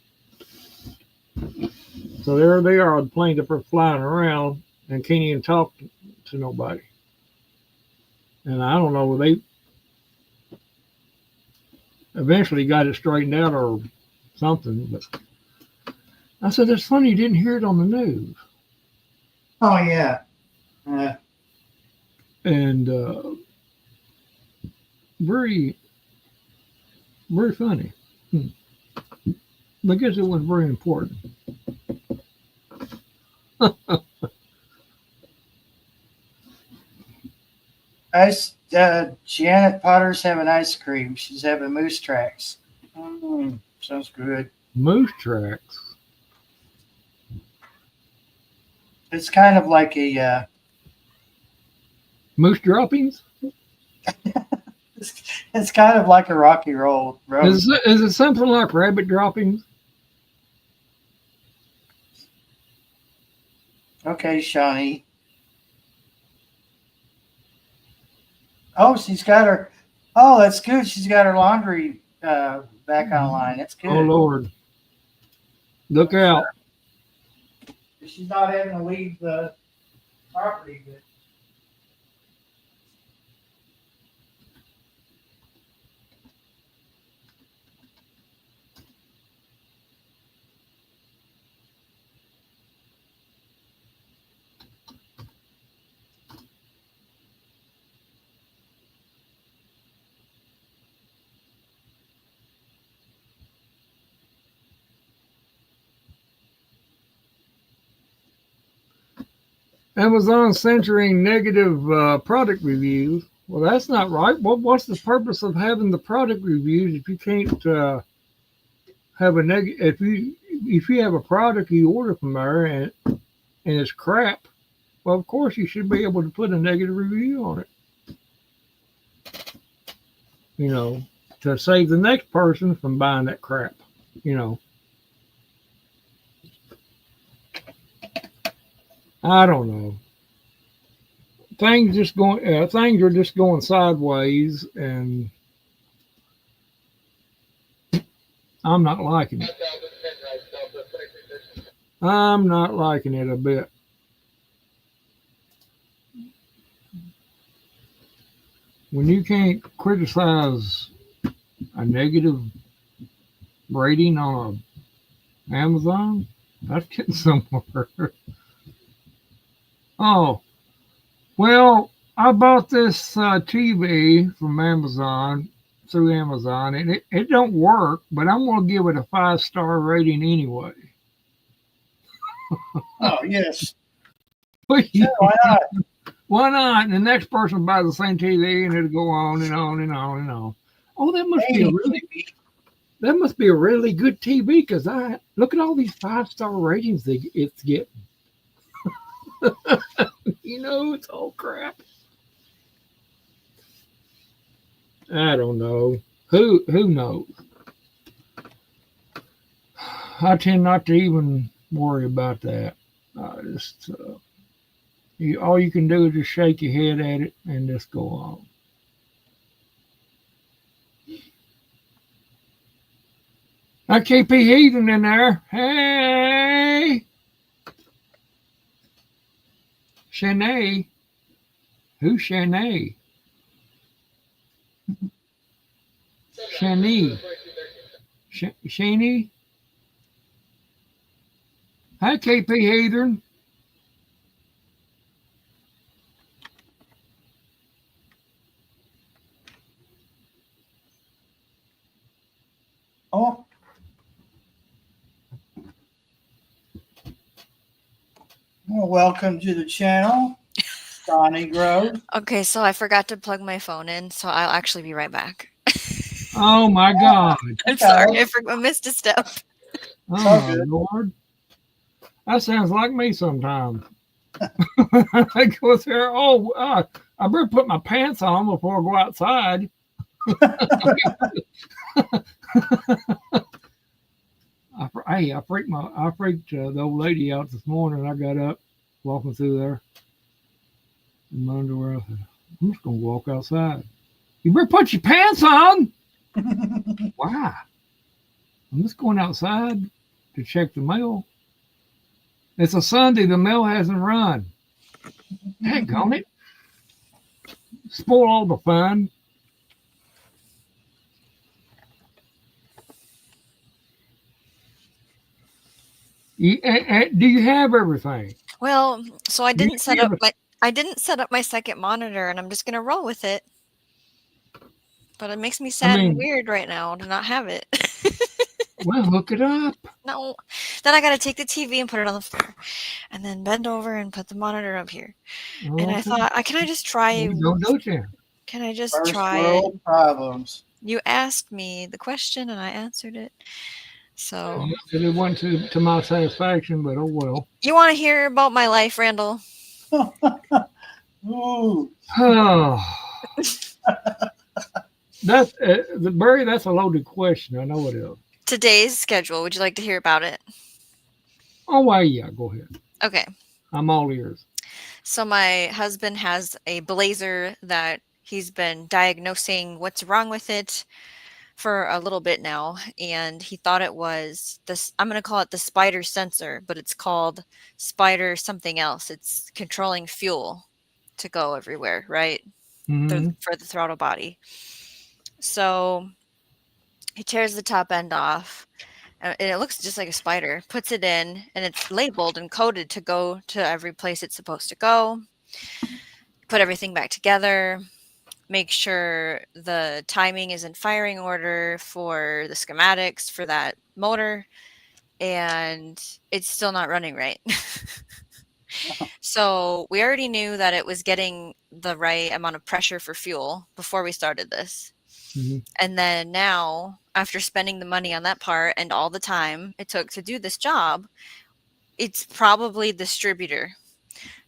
So there they are, the planes that are flying around and can't even talk to nobody. And I don't know, they eventually got it straightened out or something. But I said, it's funny you didn't hear it on the news. Oh yeah. And very, very funny. I guess it was very important. Janet Potter's having ice cream. She's having moose tracks. Sounds good. Moose tracks. It's kind of like a Moose droppings? it's kind of like a rocky road. Is it something like rabbit droppings? Okay, Shawnee. Oh, she's got her. Oh, that's good. She's got her laundry back online. That's good. Oh Lord! Look out! She's not having to leave the property. But Amazon censoring negative product reviews. Well, that's not right. What's the purpose of having the product reviews if you can't have a negative? If you have a product you order from there and it's crap, well, of course you should be able to put a negative review on it. You know, to save the next person from buying that crap. You know. I don't know. Things are just going sideways, and I'm not liking it. I'm not liking it a bit. When you can't criticize a negative rating on Amazon, that's getting somewhere. Oh, well, I bought this TV from Amazon, through Amazon, and it don't work, but I'm going to give it a 5-star rating anyway. oh yes, Sure, why not? Why not? And the next person buys the same TV, and it'll go on and on and on and on. Oh, that must be a really good TV, because I look at all these 5-star ratings it's getting. You know, it's all crap. I don't know. Who knows? I tend not to even worry about that. All you can do is just shake your head at it and just go on. KP Heathen in there. Hey, Shanae. Who's Shanae? Shani. Shani. Hi, KP Heathen. Oh. Well, welcome to the channel, Donnie Grove. Okay, so I forgot to plug my phone in, so I'll actually be right back. Oh my God. I'm sorry, I missed a step. Oh my Lord. That sounds like me sometimes. I go there. I better put my pants on before I go outside. I freaked the old lady out this morning. I got up, walking through there in my underwear. I said, I'm just gonna walk outside. You better put your pants on. Why? I'm just going outside to check the mail. It's a Sunday. The mail hasn't run. Heck on it. Spoil all the fun. Do you have everything? Well, so I didn't set up my second monitor, and I'm just gonna roll with it. But it makes me sad and weird right now to not have it. Well, hook it up. No. Then I got to take the TV and put it on the floor, and then bend over and put the monitor up here. Okay. And I thought, can I just try? Can I just try world problems. You asked me the question, and I answered it. So it wasn't to my satisfaction, but oh well. You want to hear about my life, Randall? Ooh. That's Barry. That's a loaded question. I know it is. Today's schedule. Would you like to hear about it? Oh, well, yeah. Go ahead. Okay. I'm all ears. So my husband has a Blazer that he's been diagnosing what's wrong with it for a little bit now, and he thought it was this. I'm going to call it the spider sensor, but it's called spider something else. It's controlling fuel to go everywhere, right? For the throttle body. So he tears the top end off, and it looks just like a spider, puts it in, and it's labeled and coded to go to every place it's supposed to go. Put everything back together, make sure the timing is in firing order for the schematics for that motor, and it's still not running right. So we already knew that it was getting the right amount of pressure for fuel before we started this. And then now, after spending the money on that part and all the time it took to do this job, it's probably the distributor.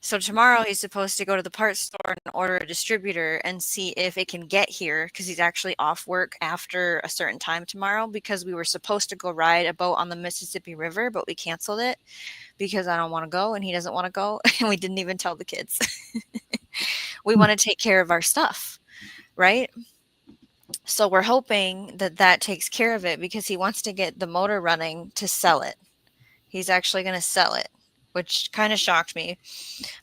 So tomorrow he's supposed to go to the parts store and order a distributor and see if it can get here, because he's actually off work after a certain time tomorrow, because we were supposed to go ride a boat on the Mississippi River, but we canceled it because I don't want to go and he doesn't want to go, and we didn't even tell the kids. We want to take care of our stuff, right? So we're hoping that that takes care of it, because he wants to get the motor running to sell it. He's actually going to sell it, which kind of shocked me.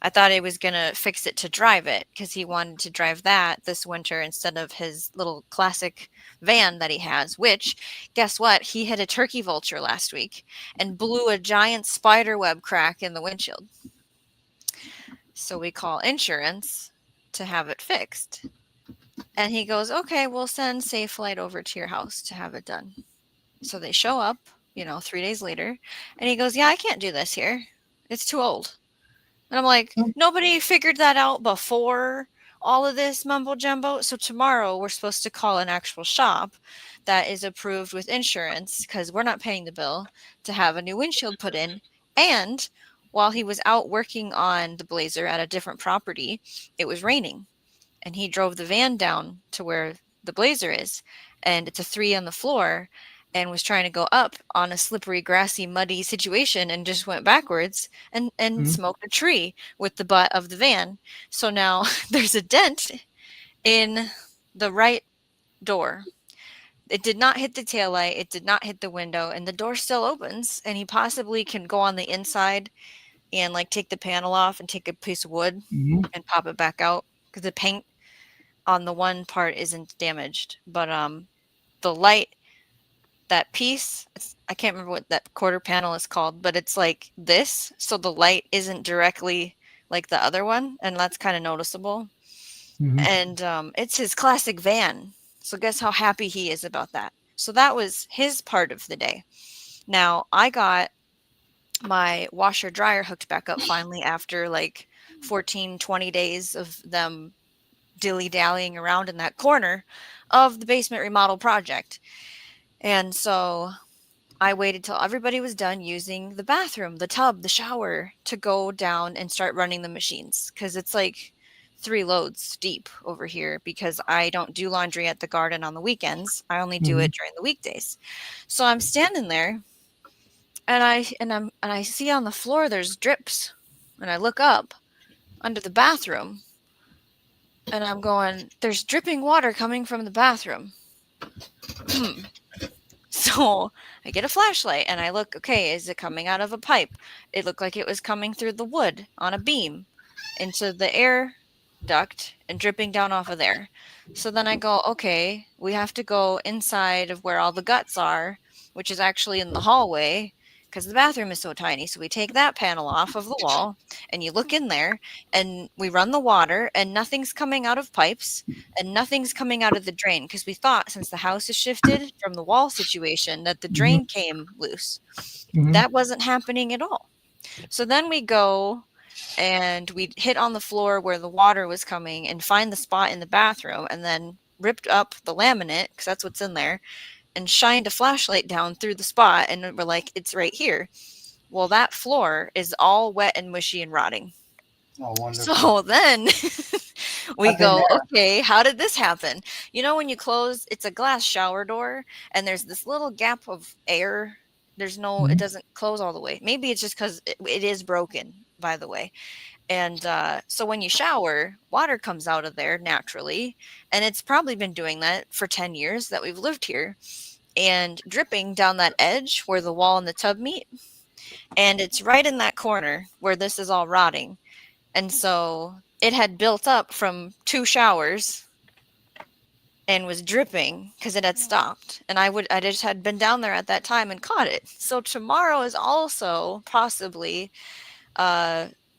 I thought he was going to fix it to drive it, because he wanted to drive that this winter instead of his little classic van that he has, which, guess what? He hit a turkey vulture last week and blew a giant spider web crack in the windshield. So we call insurance to have it fixed. And he goes, okay, we'll send Safelite over to your house to have it done. So they show up, 3 days later, and he goes, yeah, I can't do this here. It's too old. And I'm like, nobody figured that out before all of this mumbo jumbo. So tomorrow we're supposed to call an actual shop that is approved with insurance, because we're not paying the bill, to have a new windshield put in. And while he was out working on the Blazer at a different property, it was raining. And he drove the van down to where the Blazer is, and it's a 3 on the floor, and was trying to go up on a slippery, grassy, muddy situation, and just went backwards and smoked a tree with the butt of the van. So now there's a dent in the right door. it did not hit the taillight. It did not hit the window, and the door still opens. And he possibly can go on the inside and like take the panel off and take a piece of wood Mhm. and pop it back out because the paint on the one part isn't damaged. But the light, that piece, I can't remember what that quarter panel is called, but it's like this, so the light isn't directly like the other one, and that's kind of noticeable. Mhm. And it's his classic van. So guess how happy he is about that. So that was his part of the day. Now I got my washer dryer hooked back up finally after like 14, 20 days of them dilly-dallying around in that corner of the basement remodel project. And so I waited till everybody was done using the bathroom, the tub, the shower to go down and start running the machines because it's like 3 loads deep over here because I don't do laundry at the garden on the weekends. I only do it during the weekdays. So I'm standing there and I see on the floor there's drips. And I look up under the bathroom and I'm going, there's dripping water coming from the bathroom. So I get a flashlight and I look, okay, is it coming out of a pipe? It looked like it was coming through the wood on a beam into the air duct and dripping down off of there. So then I go, okay, we have to go inside of where all the guts are, which is actually in the hallway because the bathroom is so tiny. So we take that panel off of the wall and you look in there and we run the water and nothing's coming out of pipes and nothing's coming out of the drain because we thought since the house is shifted from the wall situation that the drain came loose. Mhm. That wasn't happening at all. So then we go and we hit on the floor where the water was coming and find the spot in the bathroom and then ripped up the laminate because that's what's in there and shined a flashlight down through the spot and we're like, it's right here. Well, that floor is all wet and mushy and rotting. Oh, wonderful. So then we I've been go, there. okay, how did this happen? You know, when you close, it's a glass shower door and there's this little gap of air. There's no, it doesn't close all the way. Maybe it's just because it is broken, by the way. And so when you shower, water comes out of there naturally. And it's probably been doing that for 10 years that we've lived here and dripping down that edge where the wall and the tub meet. And it's right in that corner where this is all rotting. And so it had built up from 2 showers and was dripping because it had stopped. And I just had been down there at that time and caught it. So tomorrow is also possibly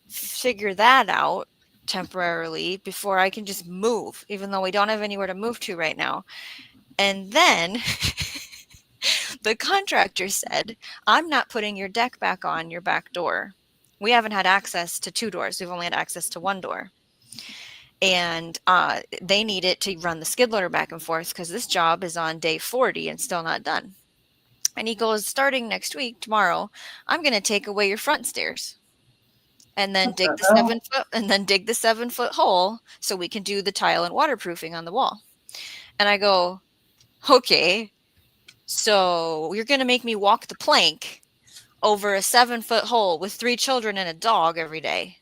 figure that out temporarily before I can just move, even though we don't have anywhere to move to right now. And then the contractor said, I'm not putting your deck back on your back door. We haven't had access to 2 doors. We've only had access to 1 door. And they need it to run the skid loader back and forth because this job is on day 40 and still not done. And he goes, starting next week, tomorrow, I'm going to take away your front stairs and then dig the 7-foot hole so we can do the tile and waterproofing on the wall. And I go, okay, so you're going to make me walk the plank over a 7-foot hole with 3 children and a dog every day.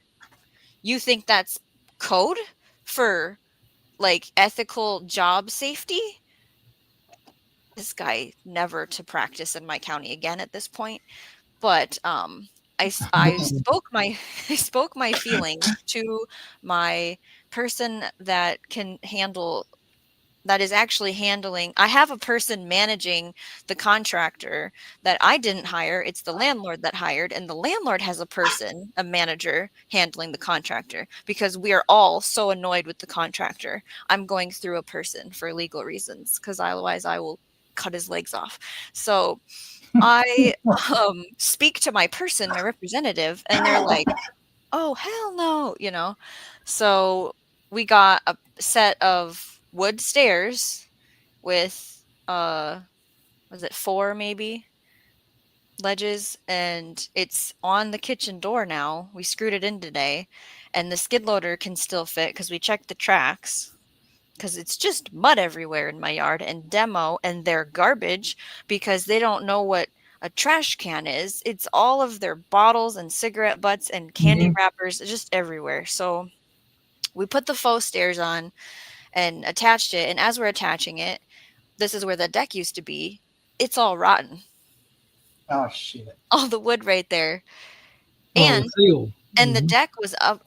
You think that's code for like ethical job safety? This guy never to practice in my county again at this point. But I spoke my feelings to my person that can handle, that is actually handling. I have a person managing the contractor that I didn't hire. It's the landlord that hired, and the landlord has a manager handling the contractor because we are all so annoyed with the contractor. I'm going through a person for legal reasons because otherwise I will cut his legs off. So I speak to my person, my representative, and they're like, oh, hell no, you know? So we got a set of wood stairs with, was it 4 maybe ledges, and it's on the kitchen door now. We screwed it in today, and the skid loader can still fit because we checked the tracks because it's just mud everywhere in my yard and demo and their garbage because they don't know what a trash can is. It's all of their bottles and cigarette butts and candy wrappers just everywhere. So we put the faux stairs on and attached it. And as we're attaching it, this is where the deck used to be. It's all rotten. Oh shit. All the wood right there. Oh, And the seal. and the Mhm. deck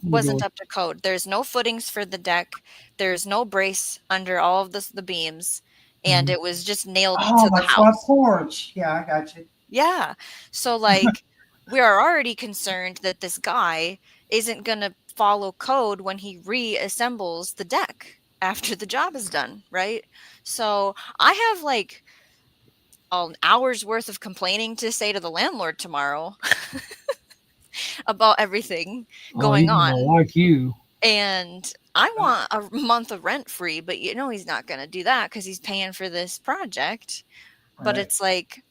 wasn't Good. up to code. There's no footings for the deck. There's no brace under all of the beams, and Mhm. it was just nailed Oh, to my the front house. porch. Yeah, I got you. Yeah. So like we are already concerned that this guy isn't going to follow code when he reassembles the deck after the job is done, right? So I have like an hour's worth of complaining to say to the landlord tomorrow about everything Oh, going he's gonna on. like you. And I want a month of rent free, but you know he's not going to do that because he's paying for this project. But Right. it's like,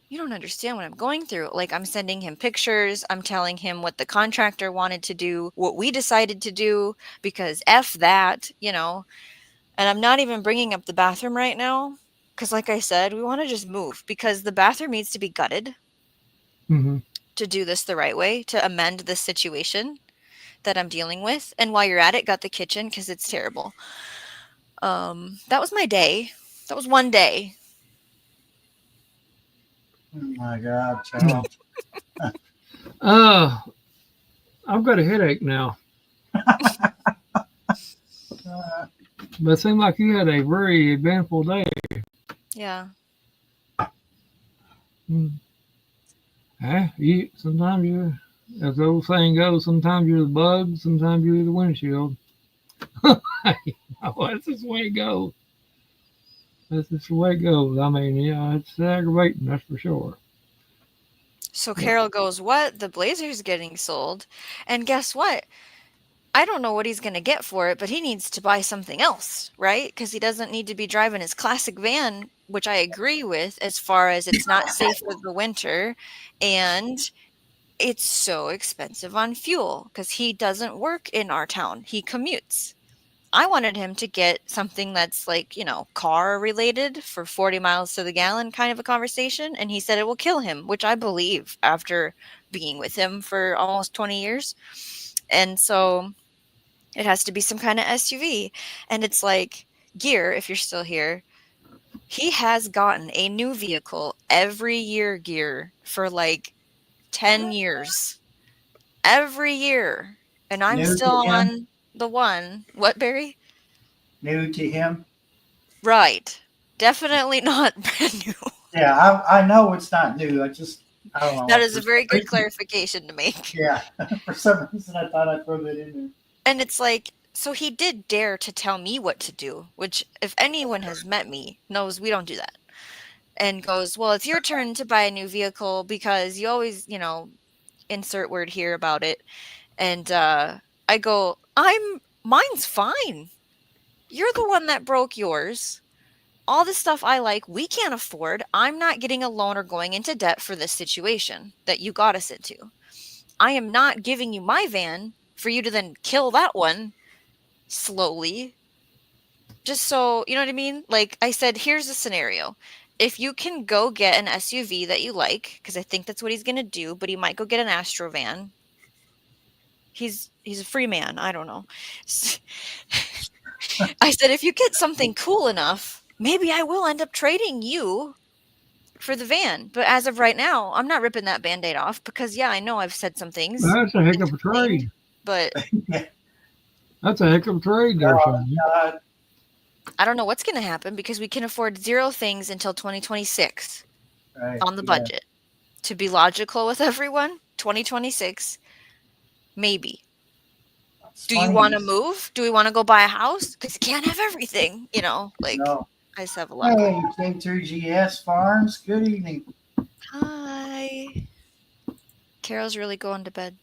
you don't understand what I'm going through. Like, I'm sending him pictures. I'm telling him what the contractor wanted to do, what we decided to do, because F that, you know. And I'm not even bringing up the bathroom right now. Because, like I said, we want to just move because the bathroom needs to be gutted Hmm. to do this the right way, to amend this situation that I'm dealing with. And while you're at it, gut the kitchen because it's terrible. That was my day. That was one day. Oh my God, Charles. I've got a headache now. Uh, But it seemed like you had a very eventful day. Yeah. Hmm. Sometimes you're, as the old saying goes, sometimes you're the bug, sometimes you're the windshield. Well, that's just the way it goes. That's just the way it goes. I mean, yeah, it's aggravating, that's for sure. So But, Carol goes, "What? The Blazer's getting sold." And guess what? I don't know what he's going to get for it, but he needs to buy something else, right? Because he doesn't need to be driving his classic van, which I agree with as far as it's not safe for the winter. And it's so expensive on fuel because he doesn't work in our town, he commutes. I wanted him to get something that's like, you know, car related for 40 miles to the gallon kind of a conversation. And he said it will kill him, which I believe after being with him for almost 20 years. And so it has to be some kind of SUV. And it's like, Gear, if you're still here, he has gotten a new vehicle every year, Gear, for like 10 years. Every year. And I'm new still to him. on the one. What, Barry? New to him. Right. Definitely not brand new. Yeah, I know it's not new. I don't That know. is a very good clarification to make. Yeah, for some reason I thought I'd throw that in And it's like, so he did dare to tell me what to do, which, if anyone has met me, knows we don't do that. And goes, "Well, it's your turn to buy a new vehicle because you always, you know, insert word here about it." And I go, mine's fine. You're the one that broke yours. All the stuff I like, we can't afford. I'm not getting a loan or going into debt for this situation that you got us into. I am not giving you my van for you to then kill that one slowly. Just so, you know what I mean? Like I said, here's a scenario. If you can go get an SUV that you like, because I think that's what he's going to do, but he might go get an Astro van. He's a free man. I don't know. I said, if you get something cool enough, maybe I will end up trading you for the van. But as of right now, I'm not ripping that Band-Aid off because, yeah, I know I've said some things that's a heck and of a complained, trade. but there. That's a heck of a trade there, son. I don't know what's going to happen because we can afford zero things until 2026 Right. on the budget. To be logical with everyone, 2026, maybe. It's Do you funny. want to move? Do we want to go buy a house? Because you can't have everything, you know? Like, No. I just have a lot. Hey, K3GS Farms. Good evening. Hi. Carol's really going to bed.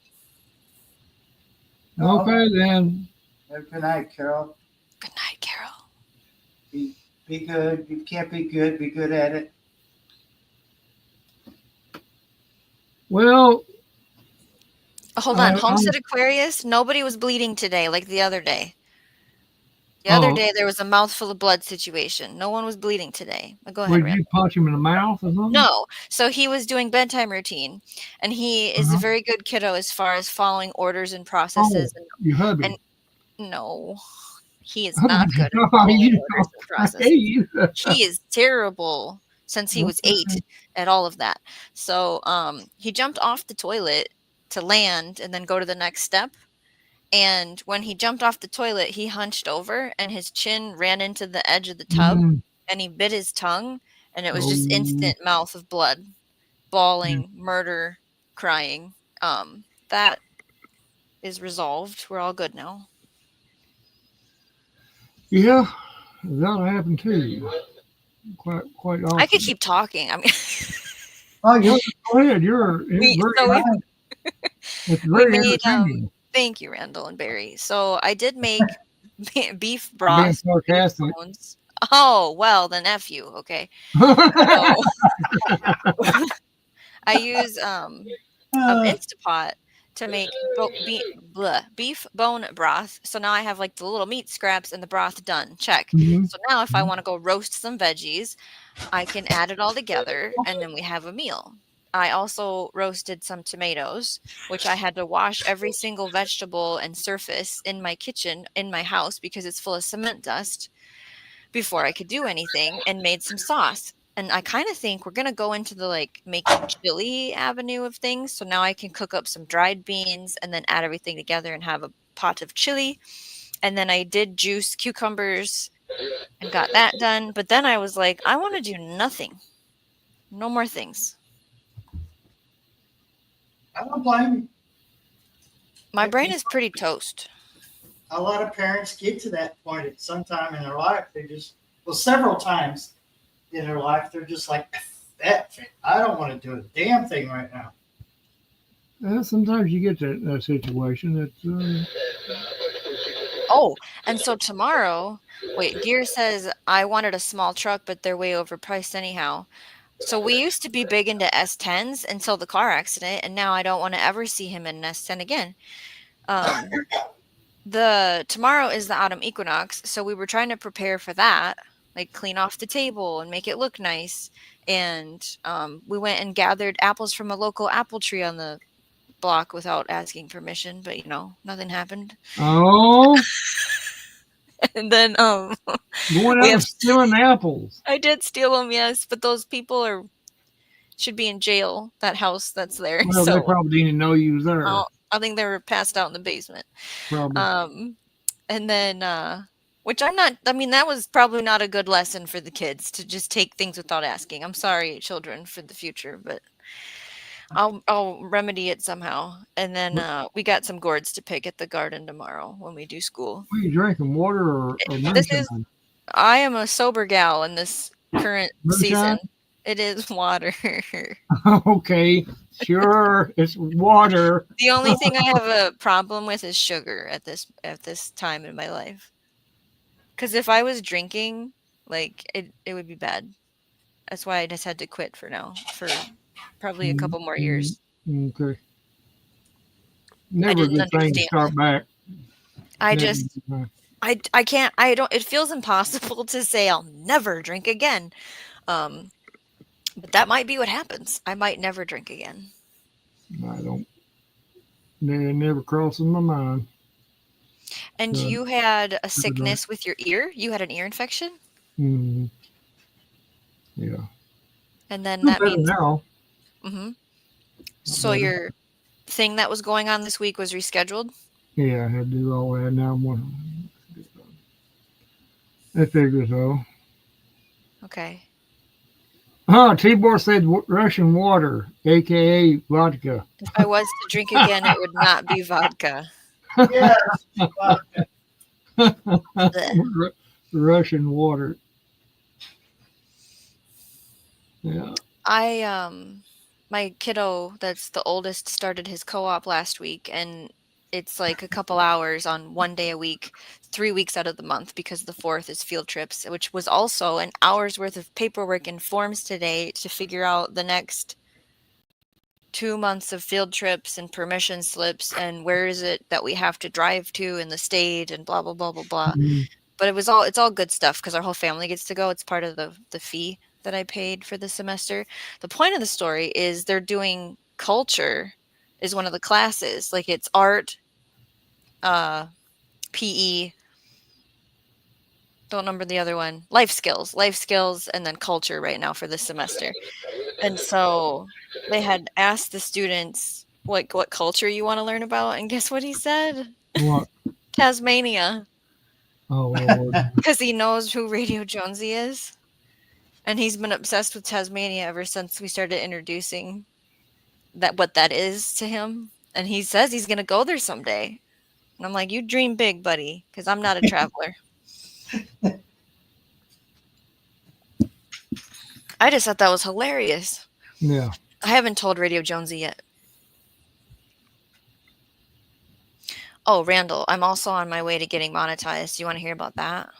Okay, then. Good night, Carol. Good night, Carol. Be good. You can't be good. Be good at it. Well, Hold on. Homestead Aquarius, nobody was bleeding today like the other day. The other day, there was a mouthful of blood situation. No one was bleeding today. Go ahead, would Rand. you punch him in the mouth or something? No. So he was doing bedtime routine, and he is a very good kiddo as far as following orders and processes. Oh, your hubby. And no. He is not good at Oh, following you orders and I processes. hate you. He is terrible since he was 8 at all of that. So he jumped off the toilet to land and then go to the next step. And when he jumped off the toilet, he hunched over and his chin ran into the edge of the tub Mm. and he bit his tongue and it was just Oh. instant mouth of blood, bawling, murder, crying. That is resolved. We're all good now. Yeah, that'll happen too. Quite often. I could keep talking. I mean, Oh, you Go ahead. You're we, very so we, fine. it's we very made entertaining. thank you, Randall and Barry. So I did make beef Being broth, beef sarcastic. bones. Oh well, then F you. Okay. So I use Instapot to make beef bone broth. So now I have like the little meat scraps and the broth done. Check. Mhm. So now if I want to go roast some veggies, I can add it all together and then we have a meal. I also roasted some tomatoes, which I had to wash every single vegetable and surface in my kitchen in my house because it's full of cement dust before I could do anything, and made some sauce. And I kind of think we're going to go into the like making chili avenue of things. So now I can cook up some dried beans and then add everything together and have a pot of chili. And then I did juice cucumbers and got that done. But then I was like, I want to do nothing. No more things. I don't blame you. My brain is pretty toast. A lot of parents get to that point at some time in their life. They just, well, several times in their life, they're just like, that, I don't want to do a damn thing right now. Sometimes you get that situation that Oh, and so tomorrow, wait, Gear says I wanted a small truck, but they're way overpriced anyhow. So we used to be big into S10s until the car accident, and now I don't want to ever see him in an S10 again. The tomorrow is the autumn equinox, so we were trying to prepare for that, like clean off the table and make it look nice. And we went and gathered apples from a local apple tree on the block without asking permission, but you know, nothing happened. oh, And then going we out have and stealing apples. I did steal them, yes, but those people should be in jail. That house that's there. Well, they So probably didn't know you was there. I think they were passed out in the basement. Probably. And then which I'm not. I mean, that was probably not a good lesson for the kids to just take things without asking. I'm sorry, children, for the future, but I'll remedy it somehow. And then we got some gourds to pick at the garden tomorrow when we do school. What are you drinking? Water or This is. moonshine? I am a sober gal in this current Moonshine? season. It is water. Okay, sure, it's water. The only thing I have a problem with is sugar at this time in my life. Because if I was drinking, like it would be bad. That's why I just had to quit for now, for probably a couple more years. Okay. Never a didn't good thing to understand start back. I Never just a good time. I can't I don't it feels impossible to say I'll never drink again. But that might be what happens. I might never drink again. I don't. Never crosses my mind. And Yeah. you had a sickness with your ear? You had an ear infection? Mm, yeah. And then Feel that better means now. hmm So better. your thing that was going on this week was rescheduled? Yeah, I had to do all that. Now I'm one. I figure so. Okay. Tibor said Russian water, aka vodka. If I was to drink again, it would not be vodka. Yes. Blech. Russian water. Yeah. My kiddo that's the oldest started his co-op last week, and it's like a couple hours on one day a week, 3 weeks out of the month, because the 4th is field trips, which was also an hour's worth of paperwork and forms today to figure out the next 2 months of field trips and permission slips and where is it that we have to drive to in the state and blah blah blah blah blah. Mhm. But it's all good stuff because our whole family gets to go. It's part of the fee that I paid for the semester. The point of the story is they're doing culture is one of the classes. Like it's art, PE, don't remember the other one. Life skills, and then culture right now for this semester. And so they had asked the students what culture you want to learn about, and guess what he said? What? Tasmania, Oh, Lord. because he knows who Radio Jonesy is, and he's been obsessed with Tasmania ever since we started introducing what that is to him. And he says he's gonna go there someday. And I'm like, you dream big, buddy, because I'm not a traveler. I just thought that was hilarious. Yeah. I haven't told Radio Jonesy yet. Oh, Randall, I'm also on my way to getting monetized. Do you want to hear about that?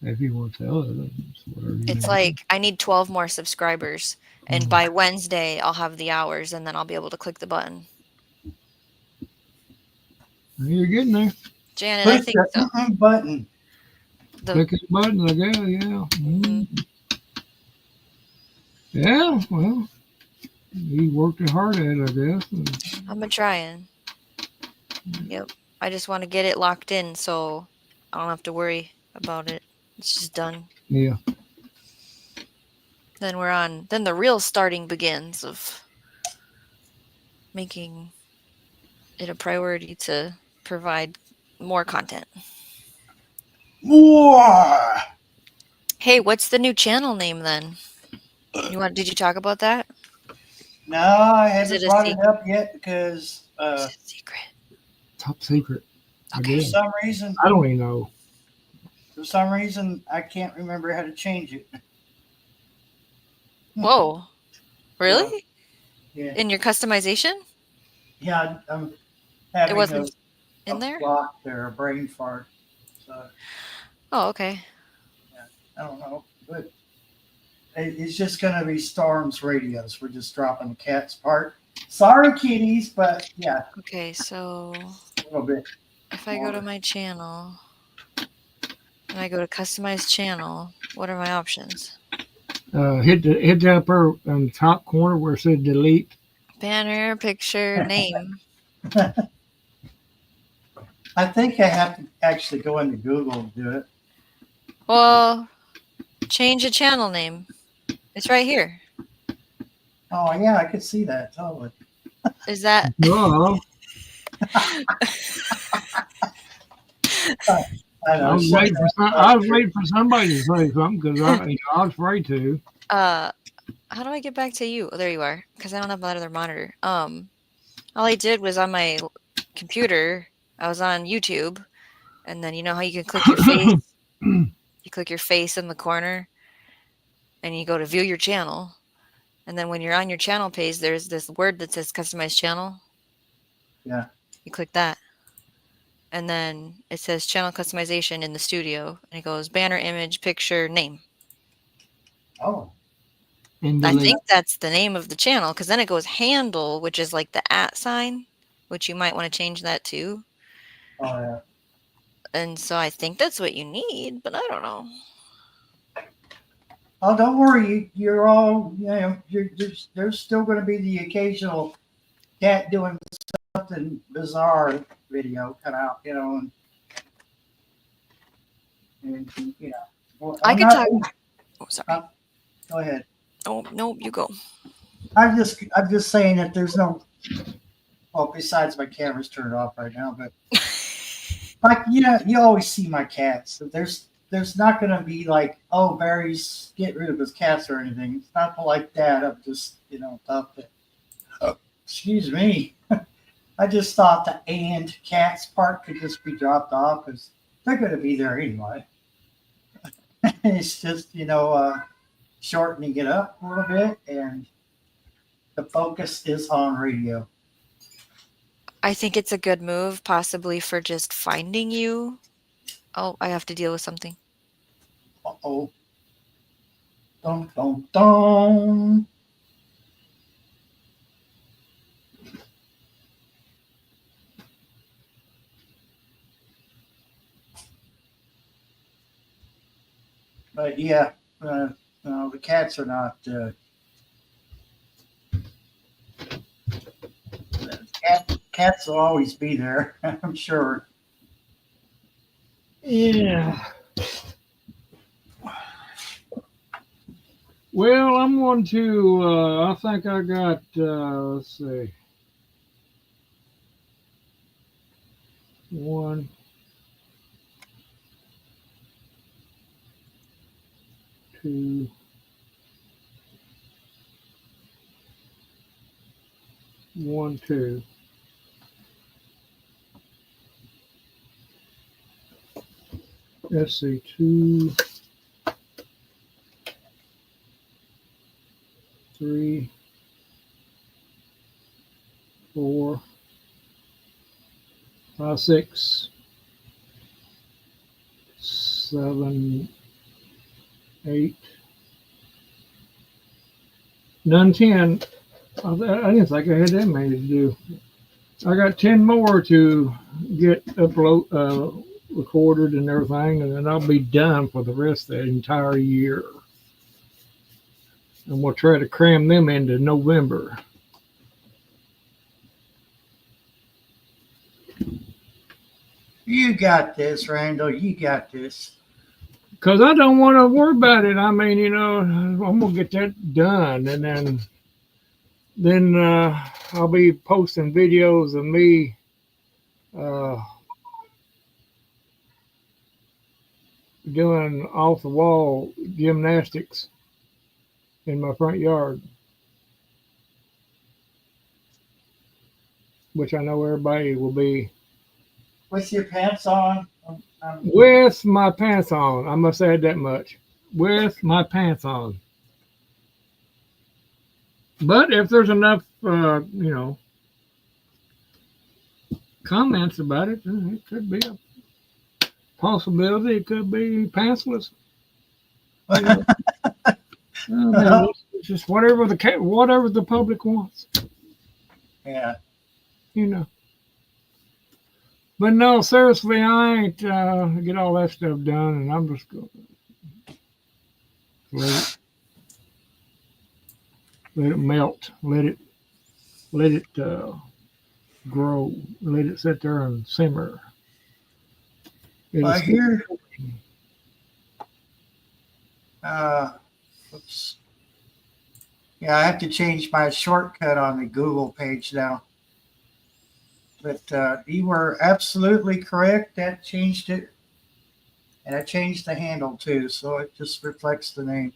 If you want to tell us, it's whatever you It's want. like I need 12 more subscribers, and by Wednesday I'll have the hours, and then I'll be able to click the button. You're getting there. Janet, I think so. Button. Click the button, I guess. Yeah. Yeah. Well, you worked hard at it, I guess. I'm trying. Yep. I just want to get it locked in so I don't have to worry about it. It's just done. Yeah. Then we're on. Then the real starting begins of making it a priority to provide more content. More. Hey, what's the new channel name then? Did you talk about that? No, I Is it haven't a brought it secret? up yet because Is it secret? Top secret. Okay. for some reason, I don't even know. I can't remember how to change it. Whoa. Really? Yeah, In your customization? yeah, I'm having It wasn't a in there? block there, a brain fart. So Oh, okay. I don't know, but it's just going to be Storm's radios. We're just dropping the cat's part. Sorry, kitties, but yeah, Okay, so a little bit. if I go to my channel and I go to customize channel, what are my options? Hit the upper on the top corner where it said delete. Banner, picture, name. I think I have to actually go into Google to do it. Well, change the channel name. It's right here. Oh yeah, I could see that totally. Is that Oh, I know. I was waiting for somebody to say something because I was afraid to. how do I get back to you? Oh, there you are. Because I don't have that other monitor. All I did was on my computer, I was on YouTube, and then you know how you can click your face? You click your face in the corner, and you go to view your channel. And then when you're on your channel page, there's this word that says customize channel. Yeah. You click that. And then it says channel customization in the studio. And it goes banner, image, picture, name. Oh, And I delete. think that's the name of the channel, because then it goes handle, which is like the @ sign, which you might want to change that too. oh yeah. And so I think that's what you need, but I don't know. Oh, don't worry. You're all, there's still going to be the occasional cat doing something bizarre video cut out, and Well, I I'm could not- talk. Oh, sorry. Go ahead. Oh, no, you go. I'm just saying that there's no. Well, besides my camera's turned off right now, but like you always see my cats. So there's not going to be like, oh, Barry's get rid of his cats or anything. It's not like that. I'm just thought that. Excuse me. I just thought the and cats part could just be dropped off because they're going to be there anyway. It's just shortening it up a little bit, and the focus is on radio. I think it's a good move, possibly for just finding you. Oh, I have to deal with something. Uh-oh. Dun, dun, dun. But yeah, the cats are not. Cats will always be there, I'm sure. Yeah. Well, I'm going to. I think I got. Let's see. One, two, one, two. Let's see, two, three, four, five, six, seven, eight, nine, 10. I didn't think I had that many to do. I got 10 more to get recorded and everything, and then I'll be done for the rest of the entire year. And we'll try to cram them into November. You got this, Randall. You got this. Because I don't want to worry about it. I mean, I'm going to get that done. And then I'll be posting videos of me doing off the wall gymnastics in my front yard, which I know everybody will be With your pants on? with my pants on. I must add that much. With my pants on. But if there's enough, comments about it, it could be a possibility. It could be pantsless. It's just whatever the public wants. Yeah. But no, seriously, I ain't get all that stuff done, and I'm just going to let it melt, let it grow, let it sit there and simmer. I hear. Oops. Yeah, I have to change my shortcut on the Google page now. But you were absolutely correct. That changed it. And I changed the handle too, so it just reflects the name.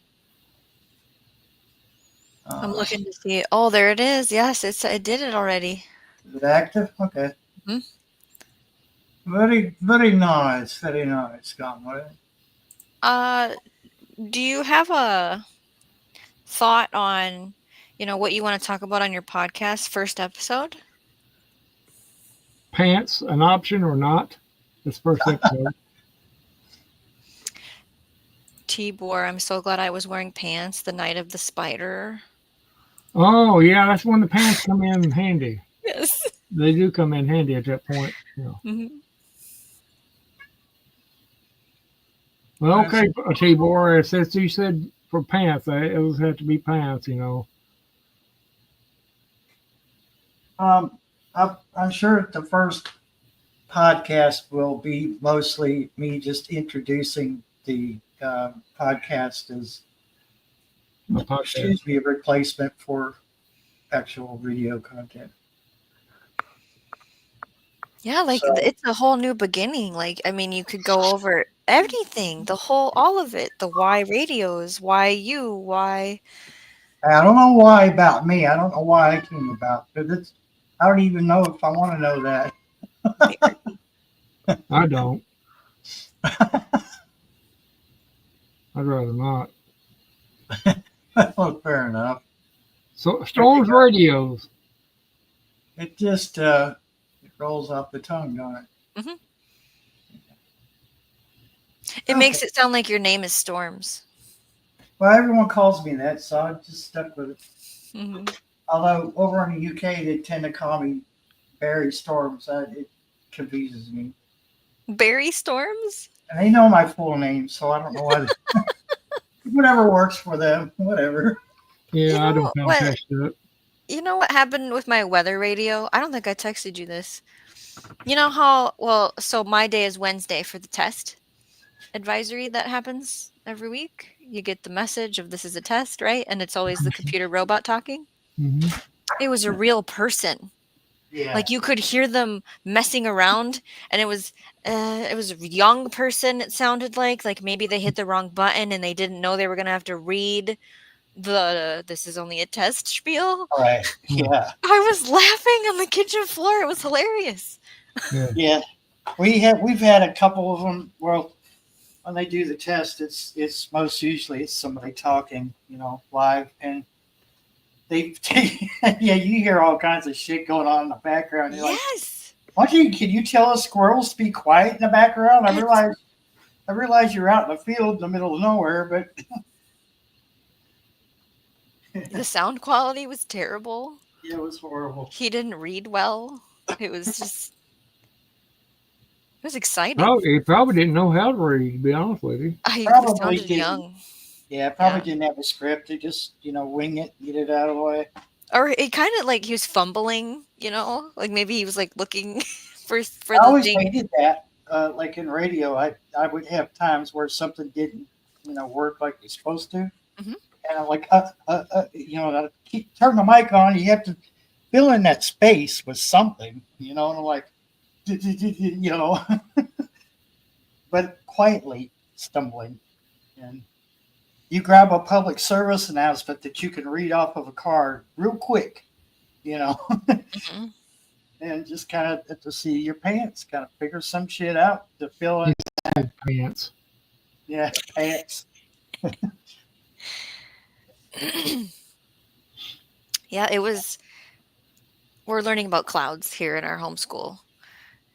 I'm looking to see. Oh, there it is. Yes, it did it already. Is it active? Okay. Mm-hmm. Very, very nice. Very nice, Conway. Do you have a thought on, what you want to talk about on your podcast first episode? Pants an option or not? This first episode. Tibor, I'm so glad I was wearing pants the night of the spider. Oh yeah, that's when the pants come in handy. Yes, they do come in handy at that point. Mm-hmm. Well, okay, Tibor, since you said for pants, it would have to be pants, I'm sure the first podcast will be mostly me just introducing the podcast as a replacement for actual video content. Yeah, it's a whole new beginning. You could go over everything, all of it, the why radios, why you, why. I don't know why about me. I don't know why I came about, but I don't even know if I want to know that. I don't. I'd rather not. Well, fair enough. So Storms Radios. It just it rolls off the tongue, don't it? Mm-hmm. It makes it sound like your name is Storms. Well, everyone calls me that, so I just stuck with it. Mm-hmm. Although over in the UK, they tend to call me Barry Storms. It confuses me. Barry Storms? And they know my full name, so I don't know why. Whatever works for them, whatever. Yeah, I don't catch that. You know what happened with my weather radio? I don't think I texted you this. You know how, so my day is Wednesday for the test. advisory that happens every week. You get the message of this is a test, right? And it's always the computer robot talking. Mm-hmm. It was a real person. Yeah. Like you could hear them messing around, and it was a young person. It sounded like maybe they hit the wrong button and they didn't know they were gonna have to read the "this is only a test" spiel. Right. Yeah. I was laughing on the kitchen floor. It was hilarious. Yeah. We've had a couple of them. Well, when they do the test, it's most usually it's somebody talking, live, and they yeah, you hear all kinds of shit going on in the background. You're Yes. like, can you tell us squirrels to be quiet in the background? I realize you're out in the field in the middle of nowhere, but The sound quality was terrible. it was horrible. He didn't read well. It was just. It was exciting. He probably didn't know how to read, to be honest with you. He Probably sounded didn't. young. Yeah, probably didn't have a script. They just, wing it, get it out of the way. Or it kind of like he was fumbling, like maybe he was like looking for I the always thing. hated that. Like in radio, I would have times where something didn't, work like it's supposed to. Mhm. And I'm like, turn the mic on. You have to fill in that space with something, and I'm like, but quietly stumbling. And you grab a public service announcement that you can read off of a card real quick, Mhm. and just kind of at the seat of your pants, kind of figure some shit out to fill in. Pants. Yeah, pants. Yeah, it was. We're learning about clouds here in our homeschool,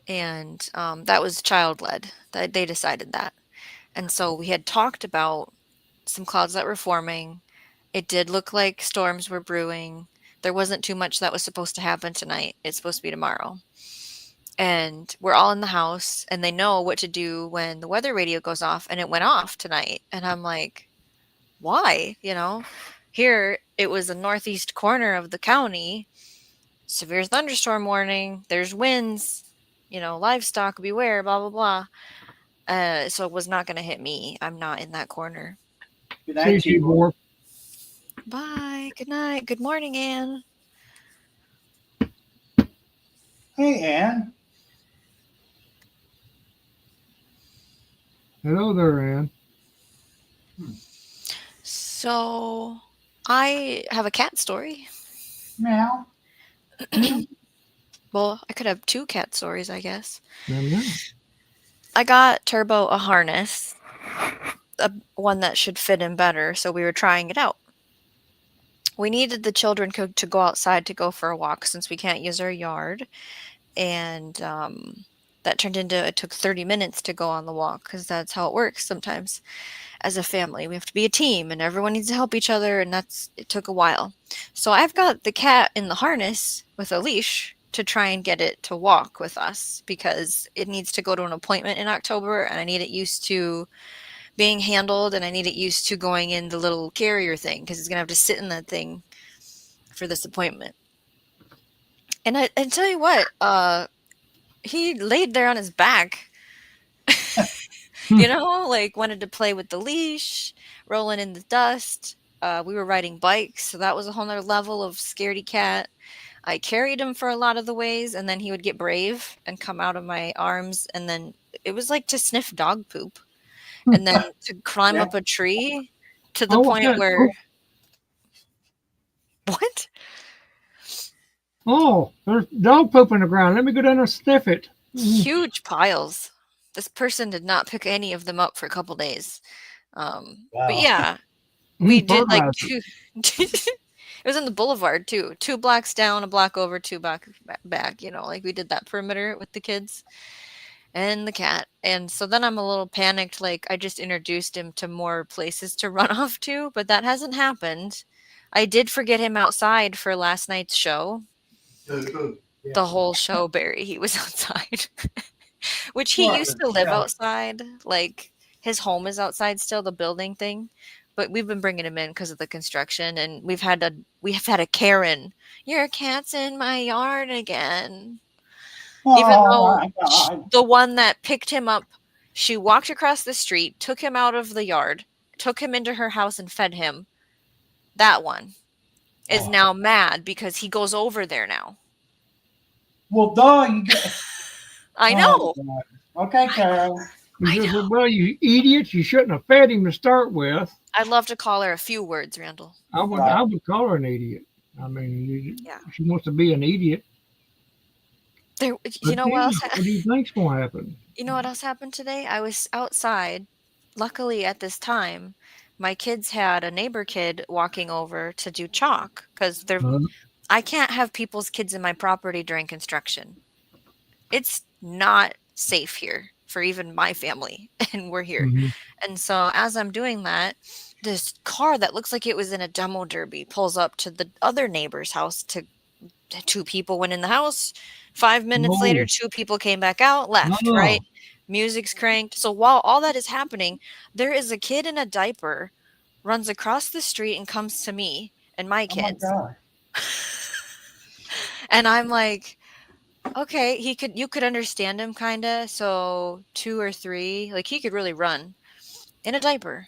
and that was child led. That they decided that, and so we had talked about some clouds that were forming. It did look like storms were brewing. There wasn't too much that was supposed to happen tonight. It's supposed to be tomorrow. And we're all in the house, and they know what to do when the weather radio goes off, and it went off tonight. And I'm like, why? Here it was the northeast corner of the county. Severe thunderstorm warning. There's winds. Livestock beware. Blah blah blah. So it was not going to hit me. I'm not in that corner. Good night, See you, Borg. Bye. Good night. Good morning, Anne. Hey, Ann. Hello there, Ann. So I have a cat story. Meow. Well, I could have two cat stories, I guess. No. I got Turbo a harness, one that should fit him better, so we were trying it out. We needed the children to go outside to go for a walk since we can't use our yard, and that turned into it took 30 minutes to go on the walk because that's how it works sometimes. As a family, we have to be a team, and everyone needs to help each other, and it took a while. So I've got the cat in the harness with a leash to try and get it to walk with us because it needs to go to an appointment in October, and I need it used to being handled, and I need it used to going in the little carrier thing because it's gonna have to sit in that thing for this appointment. And I tell you what, he laid there on his back. Wanted to play with the leash, rolling in the dust. We were riding bikes, so that was a whole nother level of scaredy cat. I carried him for a lot of the ways, and then he would get brave and come out of my arms, and then it was like to sniff dog poop, and then to climb up a tree to the point where... What? Oh, there's dog poop on the ground. Let me go down there and sniff it. Huge piles. This person did not pick any of them up for a couple days. Wow. But yeah, we did like two. It was in the boulevard too. 2 blocks down, a block over, 2 back. We did that perimeter with the kids and the cat. And so then I'm a little panicked. Like I just introduced him to more places to run off to, but that hasn't happened. I did forget him outside for last night's show. Yeah. The whole show, Barry, he was outside. Which he used to live outside. Like his home is outside still, the building thing. But we've been bringing him in because of the construction, and we have had a Karen. Your cat's in my yard again. Even though the one that picked him up She walked across the street, took him out of the yard, took him into her house and fed him. That one is Oh. now mad because he goes over there now. Well, duh, you get. I know. God. Okay, Carol. He I says, know. well, you idiot, you shouldn't have fed him to start with. I'd love to call her a few words, Randall. I would call her an idiot. I mean, Yeah. she wants to be an idiot. There, But you know what then, else? what do you think's going to happen? You know what else happened today? I was outside. Luckily, at this time, my kids had a neighbor kid walking over to do chalk because I can't have people's kids in my property during construction. It's not safe here for even my family, and we're here. Mhm. And so as I'm doing that, this car that looks like it was in a demo derby pulls up to the other neighbor's house. Two people went in the house. 5 minutes later, Oh. 2 people came back out, left, Oh. right? Music's cranked. So while all that is happening, there is a kid in a diaper runs across the street and comes to me and my Oh my kids. God. And I'm like, okay, you could understand him kind of. So 2 or 3, like he could really run in a diaper.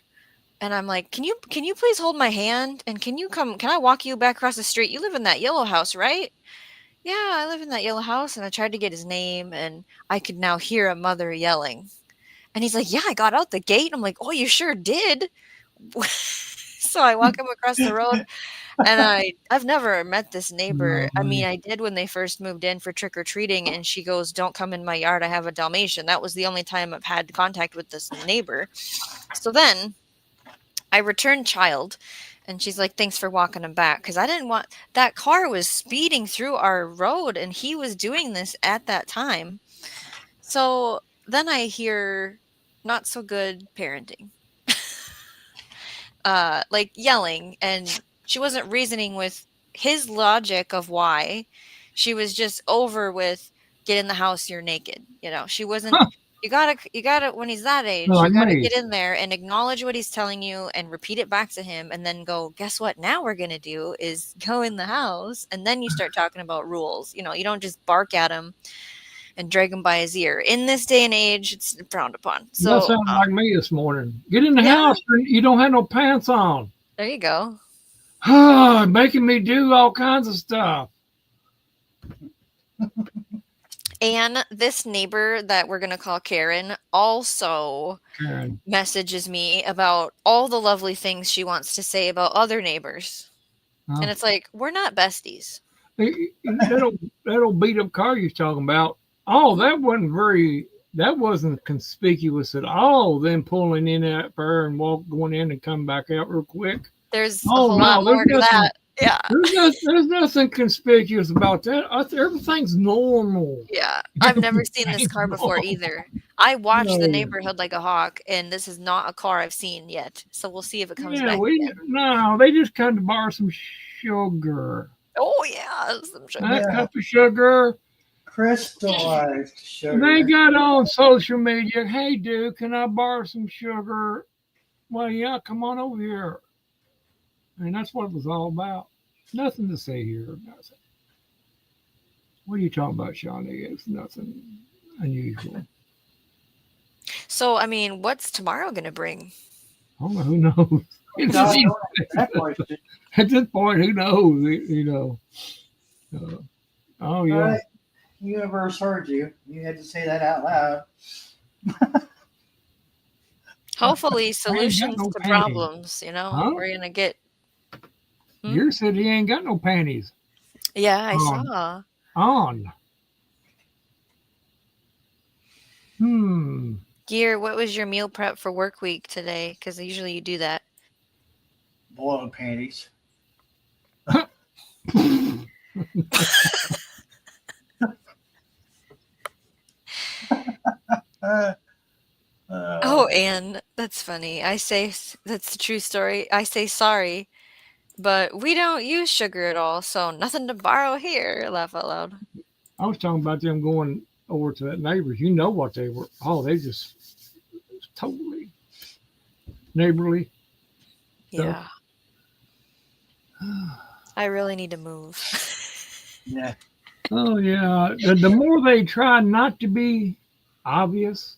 And I'm like, can you please hold my hand? And can I walk you back across the street? You live in that yellow house, right? Yeah, I live in that yellow house. And I tried to get his name, and I could now hear a mother yelling. And he's like, yeah, I got out the gate. I'm like, oh, you sure did. So I walk him across the road, and I've never met this neighbor. I mean, I did when they first moved in for trick-or-treating, and she goes, don't come in my yard. I have a Dalmatian. That was the only time I've had contact with this neighbor. So then I returned child, and she's like, thanks for walking him back. Because I didn't want, that car was speeding through our road, and he was doing this at that time. So then I hear not so good parenting. Like yelling, and she wasn't reasoning with his logic of why. She was just over with, get in the house, you're naked. You know, she wasn't. You gotta when he's that age, Like you gotta me. get in there and acknowledge what he's telling you and repeat it back to him, and then go, guess what now we're gonna do is go in the house, and then you start talking about rules. You know, you don't just bark at him and drag him by his ear. In this day and age, it's frowned upon. That So sounds like me this morning. Get in the Yeah. house. You don't have no pants on. there you go. Making me do all kinds of stuff. And this neighbor that we're going to call Karen also Karen. messages me about all the lovely things she wants to say about other neighbors. Huh? And it's like, we're not besties. That old beat up car you're talking about. Oh, that wasn't conspicuous at all. Them pulling in at her and going in and come back out real quick. There's Oh, a whole no, lot more to there's that. Yeah. There's nothing conspicuous about that. Everything's normal. Yeah. I've never seen this car before either. I watch No. the neighborhood like a hawk, and this is not a car I've seen yet. So we'll see if it comes back again. No, they just come to borrow some sugar. Oh, yeah. Some sugar. A Yeah. cup of sugar. Crystallized sugar. They got on social media. Hey, dude, can I borrow some sugar? Well, yeah, come on over here. And that's what it was all about. Nothing to say here. Nothing. What are you talking about, Shawnee? It's nothing unusual. So, I mean, what's tomorrow going to bring? I don't know. Who knows? No, don't answer that question. At this point, who knows? You know. Oh, All yeah. right. Universe heard you. You had to say that out loud. Hopefully, solutions no to panties. problems. You know, Huh? we're going to get. You said he ain't got no panties Yeah, I On. saw. on. Gear, what was your meal prep for work week today? Because usually you do that. Boiled panties. Oh, and that's funny. That's the true story. I say sorry, but we don't use sugar at all, so nothing to borrow here. Laugh out loud. I was talking about them going over to that neighbors. You know what they were. Oh, they just totally neighborly. Yeah. I really need to move. Yeah. Oh, yeah. The more they try not to be obvious,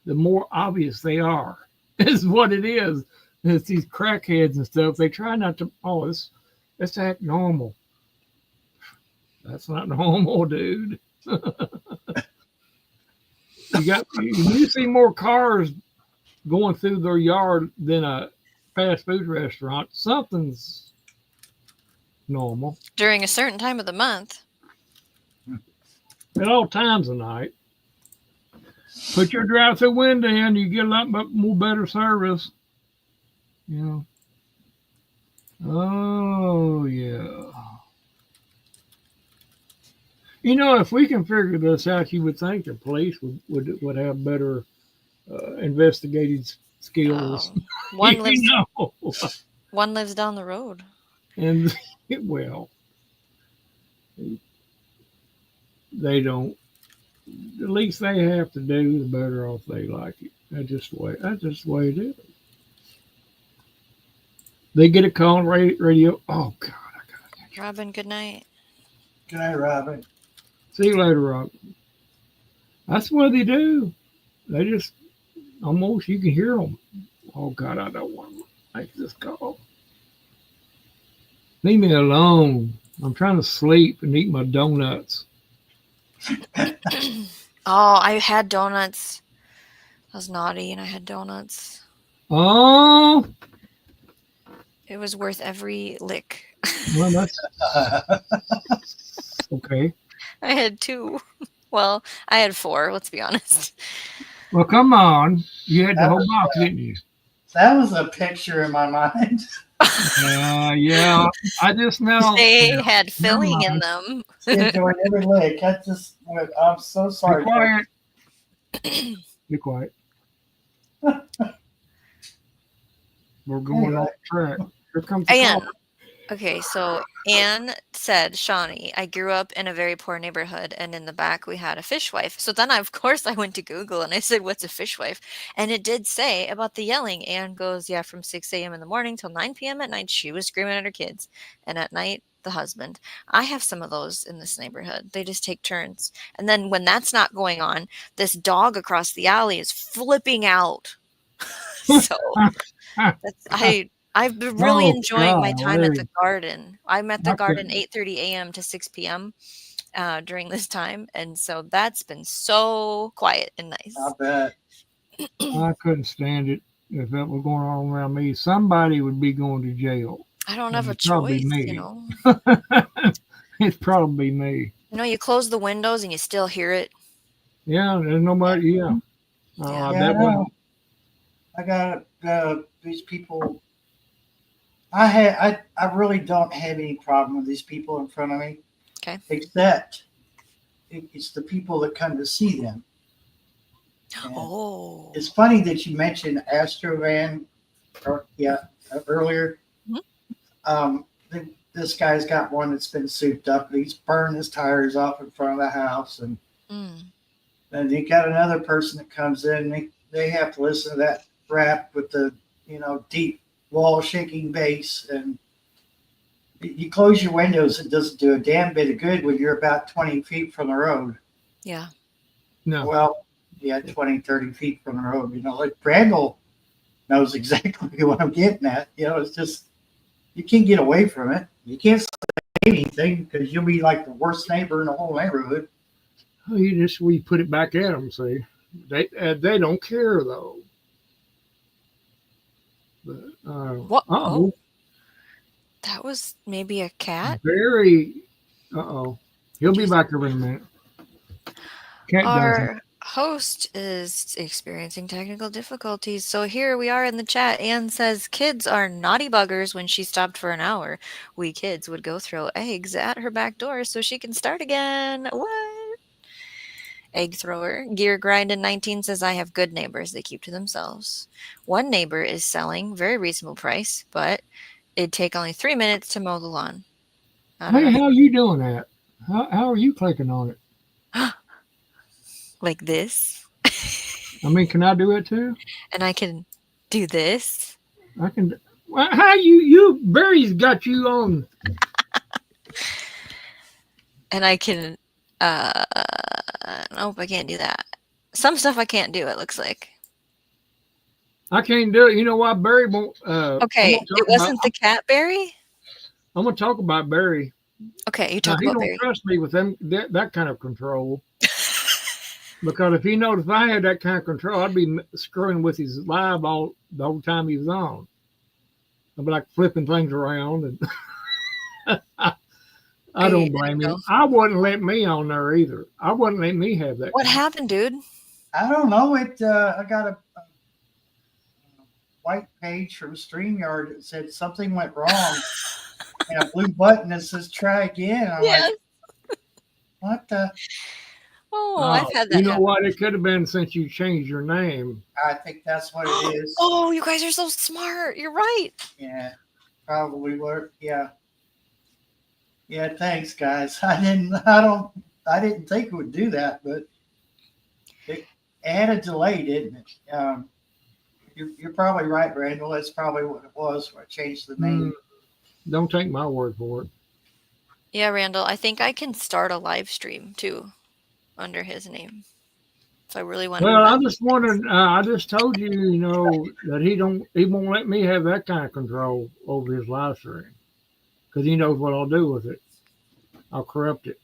the more obvious they are. Is what it is. It's these crackheads and stuff. They try not to. Oh, let's act normal. That's not normal, dude. You see more cars going through their yard than a fast food restaurant. Something's normal During a certain time of the month. at all times of night. Put your drive-through window in, you get a lot more better service. You know. Oh yeah. You know, if we can figure this out, you would think the police would have better investigative skills. One lives You know? one lives down the road. And well, they don't. The least they have to do, the better off they like it. That's just the way it is. They get a call on radio. Oh God, I got Robin, good night. Good night, Robin. See you later, Rob. That's what they do. They just almost, you can hear them. Oh God, I don't want to make this call. Leave me alone. I'm trying to sleep and eat my donuts. Oh, I had donuts. I was naughty and I had donuts. Oh, It was worth every lick. well, that's okay. I had 2. Well, I had 4, let's be honest. Well, come on. You had the That whole was, box, didn't you? That was a picture in my mind. Yeah. I just know. They Yeah, had filling in mind. them. Enjoyed every lick. I'm so Be sorry. quiet. Be quiet. We're going off track. Here comes the Anne. call. Okay, so Anne said, Shawnee, I grew up in a very poor neighborhood, and in the back we had a fishwife. So then, of course, I went to Google and I said, what's a fishwife? And it did say about the yelling. Anne goes, yeah, from 6 a.m. in the morning till 9 p.m. at night, she was screaming at her kids. And at night, the husband. I have some of those in this neighborhood. They just take turns. And then when that's not going on, this dog across the alley is flipping out. So I've been really enjoying my time at the garden. I'm at the garden 8:30 a.m. to 6 p.m. During this time, and so that's been so quiet and nice. I bet. I couldn't stand it if that was going on around me. Somebody would be going to jail. I don't have a It'd probably choice, me. you know. It'd probably me. You know, you close the windows and you still hear it. Yeah, there's nobody. Yeah. Yeah. That wasn't. I got these people. I really don't have any problem with these people in front of me. Okay. Except it's the people that come to see them. And Oh. it's funny that you mentioned Astrovan earlier. Mm-hmm. This guy's got one that's been souped up. He's burned his tires off in front of the house, and then you got another person that comes in. And they have to listen to that rap with the deep wall shaking bass, and you close your windows. It doesn't do a damn bit of good when you're about 20 feet from the road. Yeah. No. Well, yeah, 20, 30 feet from the road. Like Randall knows exactly what I'm getting at. It's just, you can't get away from it. You can't say anything because you'll be like the worst neighbor in the whole neighborhood. We put it back at them. See, they don't care though. But, What? Uh-oh. That was maybe a cat? Very. Uh-oh. He'll be back here in a minute. Cat Our host is experiencing technical difficulties. So here we are in the chat. Anne says kids are naughty buggers. When she stopped for an hour, we kids would go throw eggs at her back door so she can start again. What? Egg thrower. Gear Grind in 19 says, I have good neighbors. They keep to themselves. One neighbor is selling very reasonable price, but it'd take only 3 minutes to mow the lawn. Hey, how are you doing that? How are you clicking on it? Like this. I mean, can I do it too? And I can do this. I can. Well, how you Barry's got you on. And I can nope, I can't do that. Some stuff I can't do, it looks like. I can't do it. You know why Barry won't? Okay, it wasn't the cat Barry. I'm gonna talk about Barry. Okay, you Now talk he about don't Barry. trust me with that kind of control. Because if he knows if I had that kind of control, I'd be screwing with his live all the whole time he was on. I'd be like flipping things around, and I don't blame him. I wouldn't let me on there either. I wouldn't let me have that. What happened, dude? I don't know. I got a white page from StreamYard that said something went wrong, and a blue button that says try again. I'm like, what the? Oh, I've had that. You know what? It could have been since you changed your name. I think that's what it is. Oh, you guys are so smart. You're right. Yeah, probably were. Yeah. Yeah, thanks, guys. I didn't think it would do that, but it had a delay, didn't it? You're probably right, Randall. That's probably what it was. Where I changed the name. Don't take my word for it. Yeah, Randall. I think I can start a live stream too, under his name. So I really want. Well, I just wanted. I just told you, that he won't let me have that kind of control over his live stream because he knows what I'll do with it. I'll corrupt it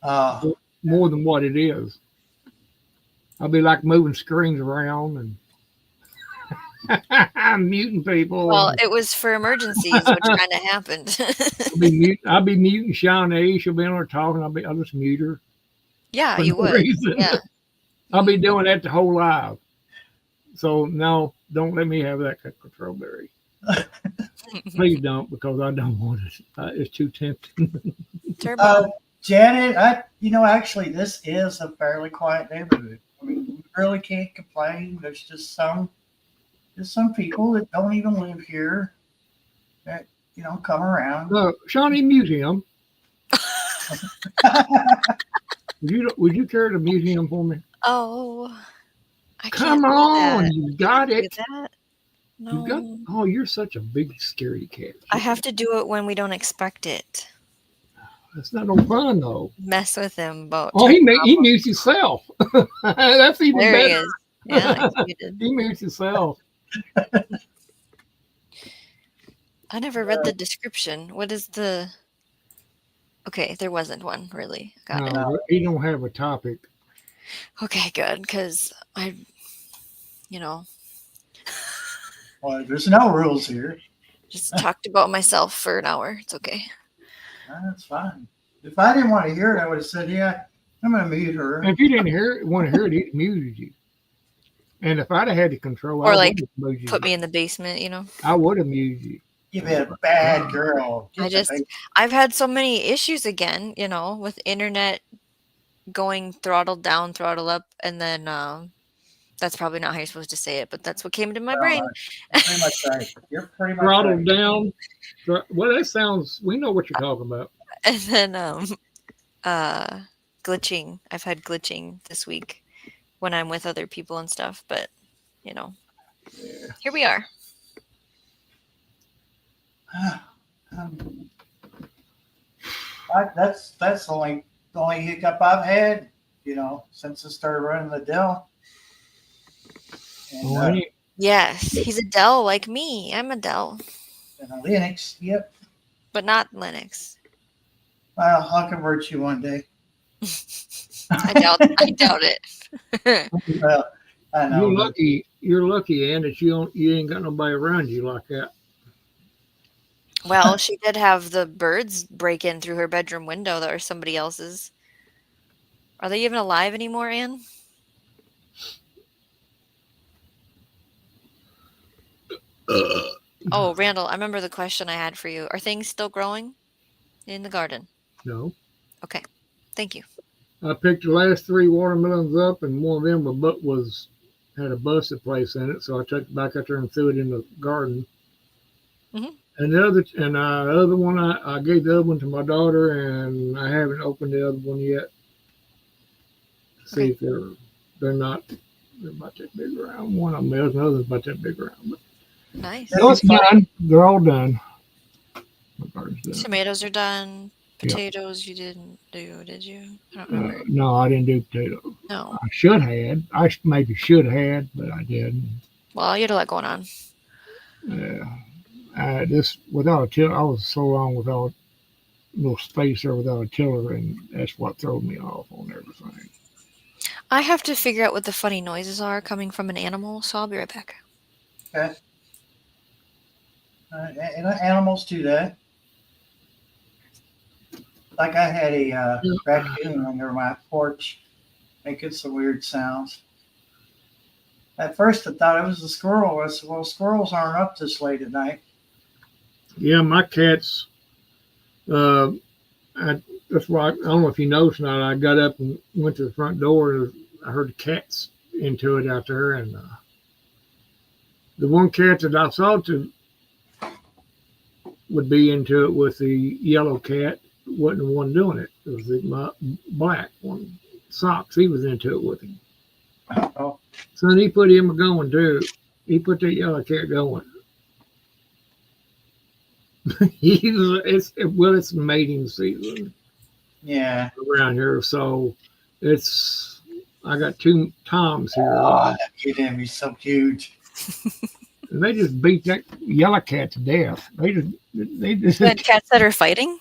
more than what it is. I'll be like moving screens around and I'm muting people. Well, it was for emergencies, which kind of happened. I'll be muting Shawnee. She'll be on there talking. I'll just mute her. Yeah, you would. Yeah. I'll be doing that the whole live. So no, don't let me have that kind of control, Barry. Please don't, because I don't want it. It's too tempting. Janet, actually, this is a fairly quiet neighborhood. I mean, we really can't complain. There's just some people that don't even live here that come around. Shawnee, mute him. Would you care to mute him for me? Oh, come on! You got it. No. You're such a big scaredy cat. I have to do it when we don't expect it. That's not no fun though. Mess with him, but he mutes himself. That's even there better. He is. Yeah, he mutes himself. I never read the description. What is the? Okay, there wasn't one really. Got it. He don't have a topic. Okay, good, because Well, there's no rules here. Just talked about myself for an hour. It's okay. That's fine. If I didn't want to hear it, I would have said, "Yeah, I'm going to mute her." And if you didn't want to hear it, he'd muted you. And if I'd have had the control, or like put me in the basement, I would have muted you. You've been a bad girl. I've had so many issues again, with internet going throttle down, throttle up, and then that's probably not how you're supposed to say it, but that's what came into my brain. Pretty much right. You're pretty much throttle right. Down. Well, that sounds. We know what you're talking about. And then glitching. I've had glitching this week when I'm with other people and stuff, but here we are. That's the only hiccup I've had, since I started running the Dell. And, yes, he's a Dell like me. I'm a Dell. And a Linux, yep. But not Linux. Well, I'll convert you one day. I doubt it. Well, I know. You're lucky, Ann, that you ain't got nobody around you like that. Well, she did have the birds break in through her bedroom window that are somebody else's. Are they even alive anymore, Ann? Oh, Randall, I remember the question I had for you. Are things still growing in the garden? No. Okay. Thank you. I picked the last 3 watermelons up, and one of them had a busted place in it, so I took it back out there and threw it in the garden. Mm-hmm. And the other one, I gave the other one to my daughter, and I haven't opened the other one yet to see if they're about that big around. One of them is, and the other's about that big around. But nice. No, it's done. They're all done. My garden's done. Tomatoes are done. Potatoes you didn't do, did you? I don't remember. No, I didn't do potatoes. No. I should have. I maybe should have, but I didn't. Well, you had a lot going on. Yeah. This without a tiller, I was so long without no space there without a tiller, and that's what threw me off on everything. I have to figure out what the funny noises are coming from an animal, so I'll be right back. Okay. And animals do that. Like I had a raccoon under my porch making some weird sounds. At first, I thought it was a squirrel. I said, well, squirrels aren't up this late at night. Yeah, my cats. Uh, that's why I don't know if you noticed or not. I got up and went to the front door, and I heard the cats into it out there, and the one cat that I thought would be into it with the yellow cat wasn't the one doing it. It was my black one, Socks. He was into it with him. Oh, Son, he put him going too. He put that yellow cat going. It's mating season yeah. around here, so I got two toms here, Oh, that kid him. He's so huge. and they just beat that yellow cat to death. They just You had cats that are fighting?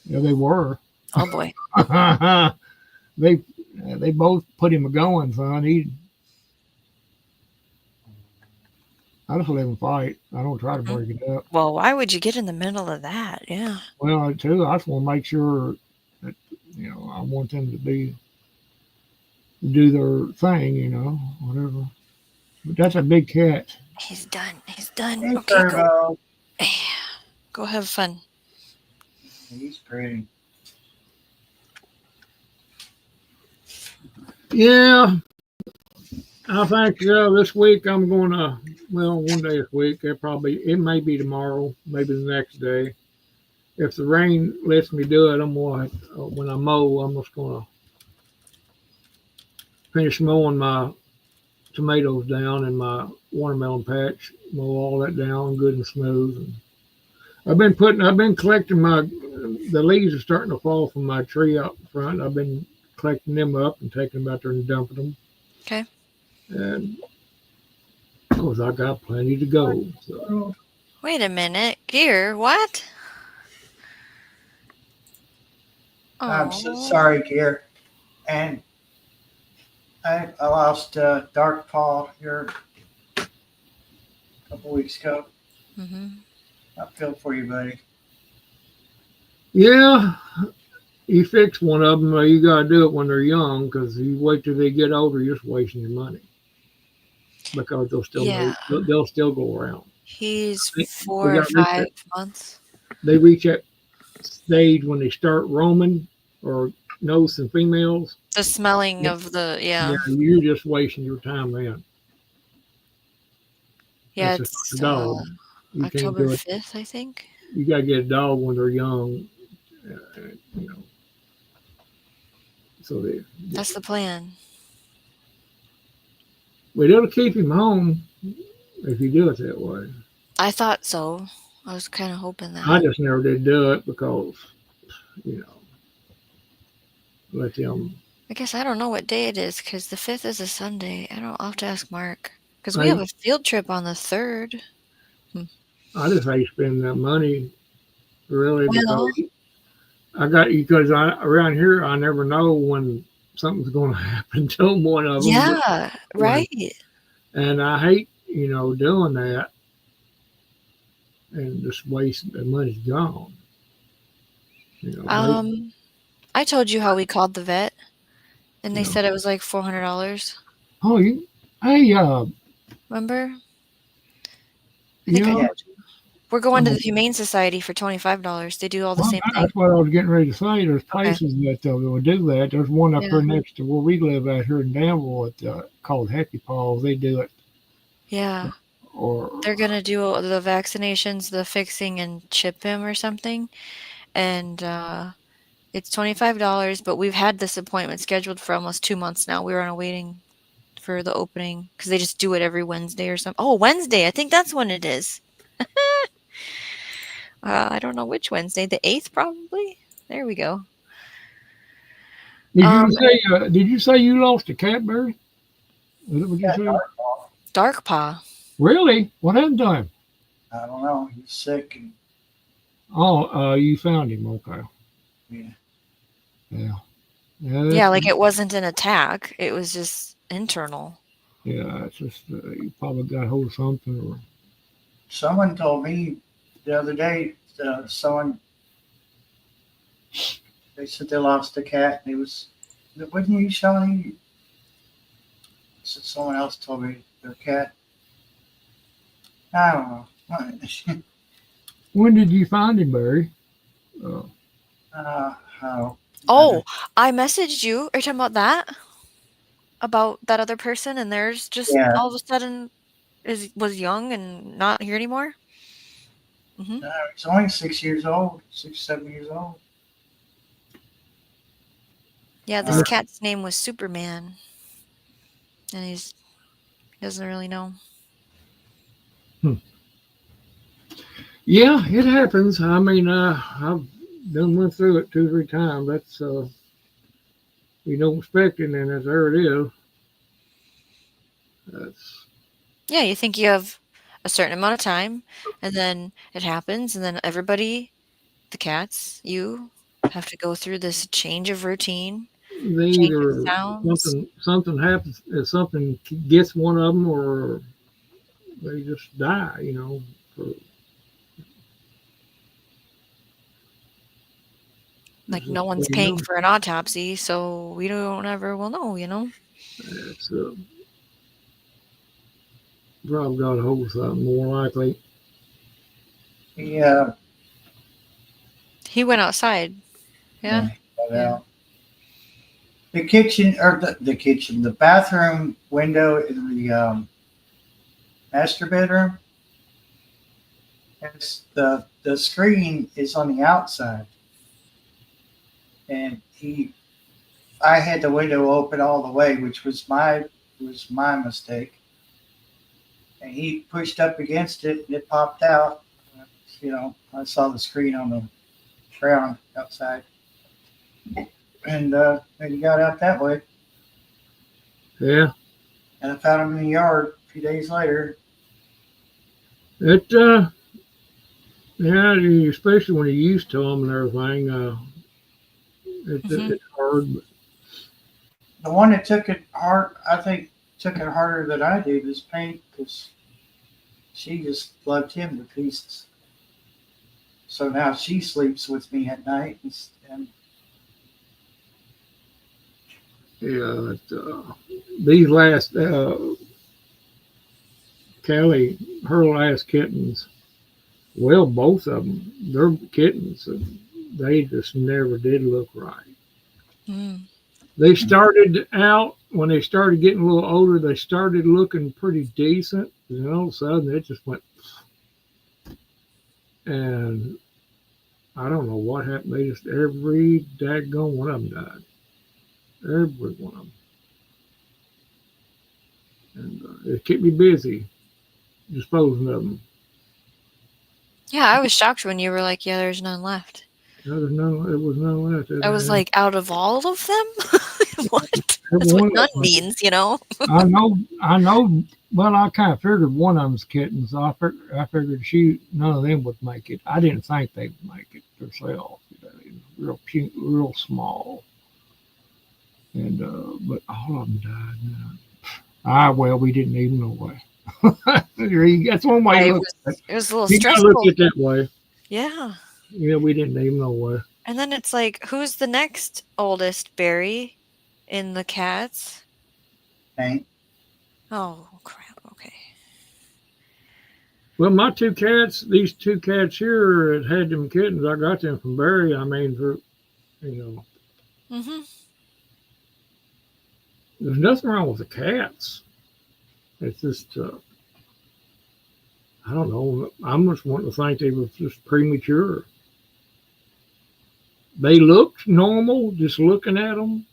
yeah, they were. Oh boy. They both put him going, son. I just let him fight. I don't try to break it up. Well, why would you get in the middle of that? Yeah. Well, too, I just want to make sure that I want them to do their thing, whatever. But that's a big cat. He's done. He's done. Hey, Okay, Turbo. go have fun. He's pretty. Yeah, I think this week I'm going to. Well, one day this week. It may be tomorrow, maybe the next day. If the rain lets me do it, I'm going to, when I mow, I'm just going to finish mowing my tomatoes down and my watermelon patch, mow all that down good and smooth. And I've been collecting the leaves are starting to fall from my tree out in front. I've been collecting them up and taking them out there and dumping them. Okay. And of course, I got plenty to go. So. Wait a minute. Gear, what? I'm so sorry, Gear. And I lost Dark Paw here a couple weeks ago. Mm-hmm. I feel for you, buddy. Yeah, you fix one of them. You got to do it when they're young, because you wait till they get older, you're just wasting your money. Because they'll still go around. He's 4 or 5 months. They reach that stage when they start roaming or know some females. The smelling of the You're just wasting your time, man. Yeah, That's it's a dog. October 5th, I think. You got to get a dog when they're young, So that's the plan. But it'll keep him home if you do it that way. I thought so. I was kind of hoping that. I just never did do it because, let them. I guess I don't know what day it is because the 5th is a Sunday. I'll have to ask Mark because we have a field trip on the 3rd. I just hate spending that money, really, because around here I never know when something's going to happen to one of them. Yeah, right. And I hate, doing that and just waste the money's gone. I told you how we called the vet, and they said it was like $400. Oh, remember? I think I told you. We're going to the Humane Society for $25. They do all the same thing. That's what I was getting ready to say. There's places that will do that. There's one up there next to where we live out here in Danville called Happy Paws. They do it. Yeah. Or they're going to do the vaccinations, the fixing, and chip him or something. And it's $25, but we've had this appointment scheduled for almost 2 months now. We were on a waiting for the opening because they just do it every Wednesday or something. Oh, Wednesday. I think that's when it is. I don't know which Wednesday. The 8th, probably. There we go. Did you say you lost a cat, Barry? What did you say? Dark Paw. Really? What happened to him? I don't know. He's sick. And, Oh, you found him. Okay. yeah. Yeah. Yeah, like it wasn't an attack. It was just internal. Yeah, it's just you probably got hold of something, or Someone told me the other day, they said they lost a cat, and it was, wasn't you, Shawnee? Someone else told me their cat. I don't know. when did you find him, Barry? How? Oh, I messaged you. Are you talking about that? About that other person, and theirs just Yeah. all of a sudden was young and not here anymore? Hmm. He's only 6 years old, 6, 7 years old. Yeah, this Uh, cat's name was Superman, and he doesn't really know. Yeah, it happens. I mean, I've done went through it 2 or 3 times. That's you don't expect it, and there it is. That's Yeah, you think you have a certain amount of time, and then it happens, and then everybody, the cats, you have to go through this change of routine, they change of either sounds. something happens, something gets one of them, or they just die. For, Like no just, one's paying for an autopsy, so we don't ever will know. It's probably got a hold of something more likely. Yeah. He went outside. Yeah. Yeah. The kitchen, or the bathroom window in the master bedroom. The screen is on the outside, and I had the window open all the way, which was my mistake. And he pushed up against it, and it popped out. I saw the screen on the ground outside, and he got out that way. Yeah. And I found him in the yard a few days later. It yeah, especially when you're used to them and everything. It's hard. But The one that took it hard, I think, took it harder than I did was Paint, because she just loved him to pieces. So now she sleeps with me at night, and yeah, these last Kelly, her last kittens. Well, both of them, they're kittens. And they just never did look right. Mm. They started out when they started getting a little older. They started looking pretty decent, and all of a sudden it just went. And I don't know what happened. They just every daggone one of them died. Every one of them, and it kept me busy disposing of them. Yeah, I was shocked when you were like, "Yeah, there's none left." No, it was none left. I was like, out of all of them? What? That's what none means, I know. Well, I kind of figured one of them's kittens. I figured none of them would make it. I didn't think they would make it themselves. Real cute, real small. And but all of them died. Well, we didn't even know why. That's one way to look at it. It was a little You stressful. look at it that way. Yeah. We didn't even know why. And then it's like, who's the next oldest Barry in the cats? Paint. Oh, crap. Okay. Well, my these 2 cats here that had them kittens, I got them from Barry. I mean, Mm-hmm. There's nothing wrong with the cats. It's just, I don't know. I'm just wanting to think they were just premature. They looked normal just looking at them,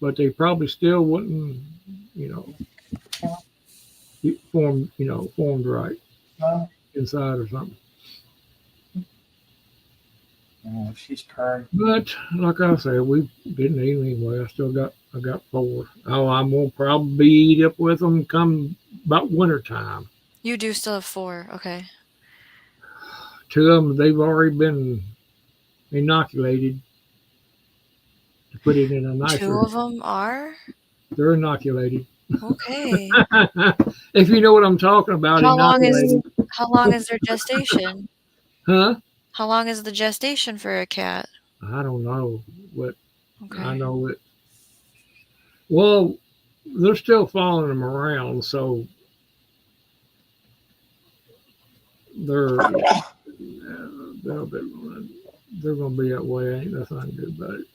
but they probably still wouldn't, formed right inside or something. Oh, she's purring. But like I said, we didn't eat anyway. I got 4. Oh, I'm gonna probably eat up with them come about winter time. You do still have 4. Okay. 2 of them, they've already been inoculated to put it in a 2 nicer. of them are? They're inoculated. Okay. If you know what I'm talking about, How long inoculated. is their gestation? Huh? How long is the gestation for a cat? I don't know. But I Okay. know it. Well, they're still following them around, so they're they're, they're going to be that way. Ain't nothing I can do about it.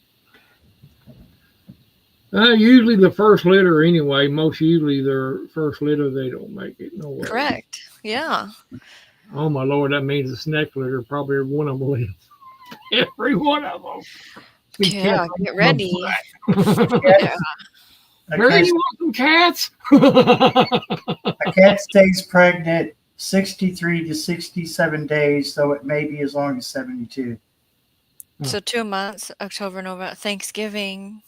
Usually the first litter, anyway. Most usually their first litter, they don't make it. No way. Correct. Yeah. Oh my lord, that means the next litter probably one of them will live. Every one of them. Be Yeah, cats get on ready. my Yeah. A Barry, cat, you want some cats? a cat stays pregnant 63 to 67 days, though it may be as long as 72. So 2 months, October, November, Thanksgiving,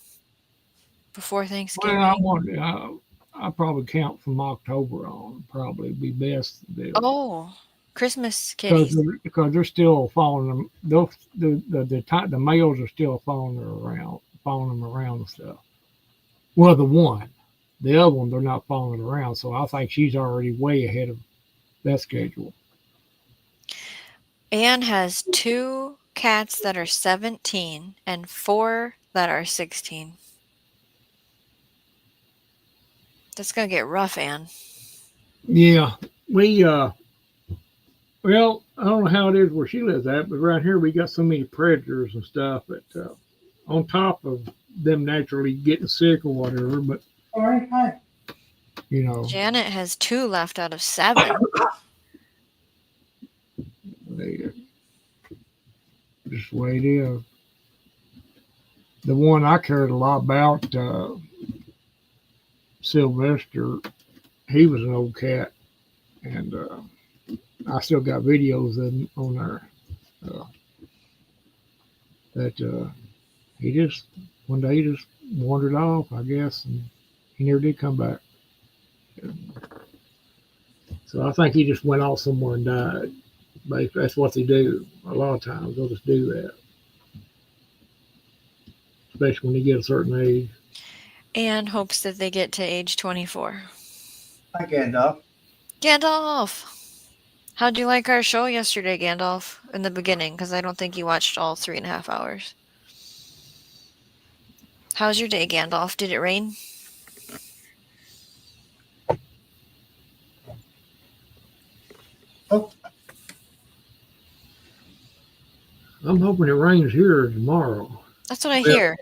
before Well, Thanksgiving. I probably count from October on. Probably be best Oh, Christmas because kitties. they're still following them. The males are still following them around and stuff. Well, the other one, they're not following around. So I think she's already way ahead of that schedule. Anne has 2 cats that are 17 and 4 that are 16. That's gonna get rough, Anne. Yeah, we well, I don't know how it is where she lives at, but right here we got so many predators and stuff that on top of them naturally getting sick or whatever, but All right, hi. you know, Janet has 2 left out of 7. they just the way it is. The one I cared a lot about, Sylvester, he was an old cat, and I still got videos of him on there. That he just one day he just wandered off, I guess, and he never did come back. So I think he just went off somewhere and died. But that's what they do. A lot of times they'll just do that, especially when they get a certain age. Anne hopes that they get to age 24. Hi, Gandalf. Gandalf! How'd you like our show yesterday, Gandalf, in the beginning? Because I don't think you watched all 3.5 hours. How's your day, Gandalf? Did it rain? Oh, I'm hoping it rains here tomorrow. That's what I Well, hear.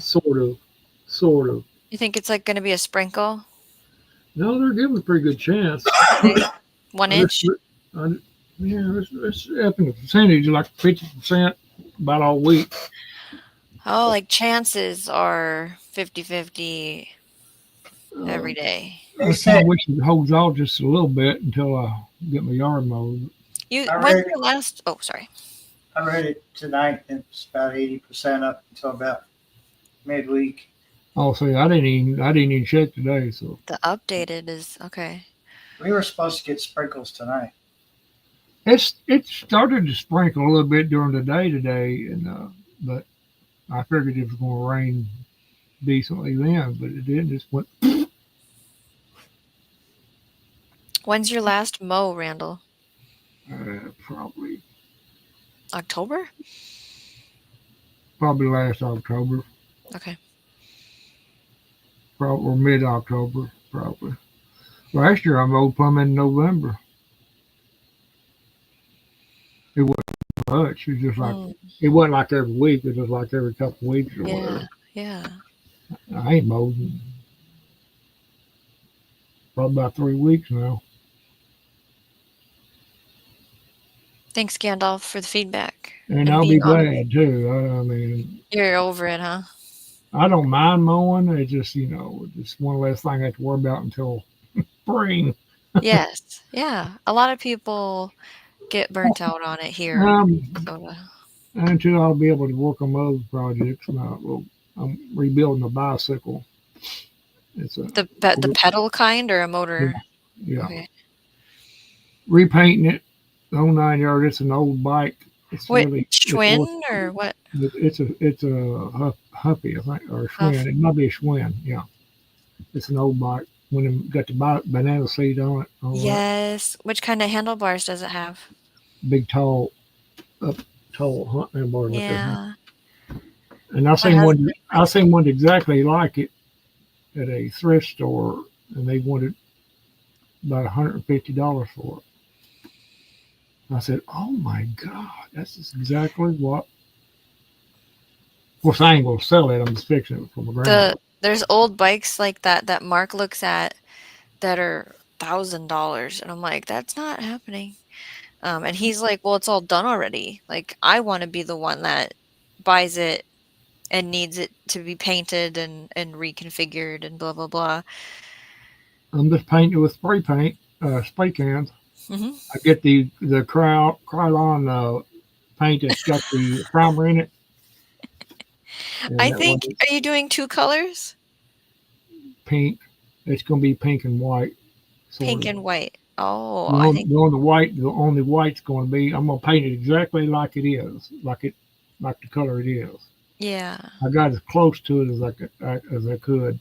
Sort of. You think it's like going to be a sprinkle? No, they're giving a pretty good chance. 1 I inch? just, yeah, it's up in the percentage, like 50% about all week. Oh, like chances are 50-50 every day. I kind of wish it holds off just a little bit until I get my yard mowed. When's read- your last? Oh, sorry. I read it tonight. It's about 80% up until about midweek. Oh, see, I didn't even check today. So The updated is okay. We were supposed to get sprinkles tonight. it started to sprinkle a little bit during the day today, and but I figured it was going to rain decently then, but it didn't. Just went. When's your last mow, Randall? Probably October? last October. Okay. Or mid-October, probably. Last year I mowed plumb in November. It wasn't much. It was just like it wasn't like every week. It was like every couple of weeks or whatever. Yeah. I ain't mowed in probably about 3 weeks now. Thanks, Gandalf, for the feedback. And I'll be glad too. I mean, you're over it, huh? I don't mind mowing. It's just just one less thing I have to worry about until spring. Yes. Yeah. A lot of people get burnt out on it here. Until I'll be able to work on other projects. I'm rebuilding a bicycle. It's the pedal kind or a motor? Yeah. Okay. repainting it. The whole 9 yards. It's an old bike. It's What, really Schwinn or what? it's a Huffy, I think, or a Huff. Schwinn. It might be a Schwinn. Yeah, it's an old bike. When it got the banana seat on it, all that Yes. Which kind of handlebars does it have? big tall, tall handlebar with there. Yeah. And I seen one. I seen one exactly like it at a thrift store, and they wanted about $150 for it. I said, "Oh my God, that's just exactly what." Of course, I ain't gonna sell it. I'm just fixing it for my grandma. There's old bikes like that Mark looks at that are $1,000, and I'm like, that's not happening. And he's like, well, it's all done already. Like, I want to be the one that buys it and needs it to be painted and reconfigured and blah blah blah. I'm just painting it with spray paint, spray cans. Hmm. I get the Krylon paint that's got the primer in it. I That think, one are you doing 2 colors? pink. It's gonna be pink and white. Pink and white. Oh, The I only, think, the only white, the only white's going to be. I'm gonna paint it exactly like it is, like the color it is. yeah, I got as close to it as I could.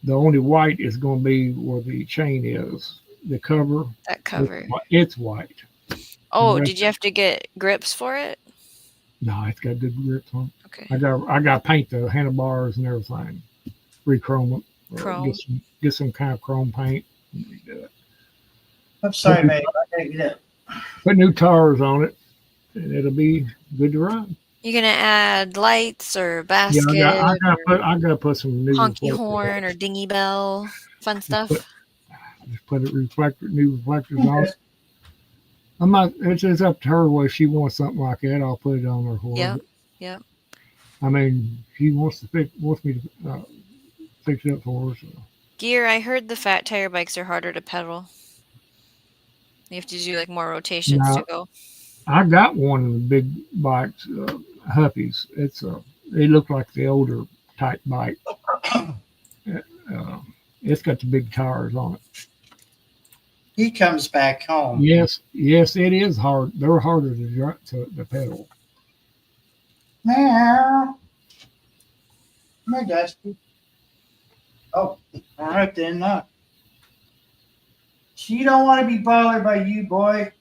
The only white is going to be where the chain is. The cover, that cover. it's white. Oh, The did you have to get grips for it? No, it's got good grips on. Okay. I got to paint the handlebars and everything, rechrome it, or Chrome. get some kind of chrome paint. And redo it. I'm sorry, babe. I gotta get up. Put new tires on it, and it'll be good to ride. You gonna add lights or basket? Yeah, I got to put some new honky reflectors horn on. or dingy bell, fun stuff. Just put new reflectors on it. I'm not. It's up to her whether she wants something like that. I'll put it on her for her. Yep. I mean, she wants me to fix it up for her. So. Gear. I heard the fat tire bikes are harder to pedal. You have to do like more rotations to go. I got one of the big bikes, Huppies. They look like the older type bike. It's got the big tires on it. He comes back home. Yes, it is hard. They're harder to pedal. Meow. My Dusty. Oh, all right then. She don't want to be bothered by you, boy.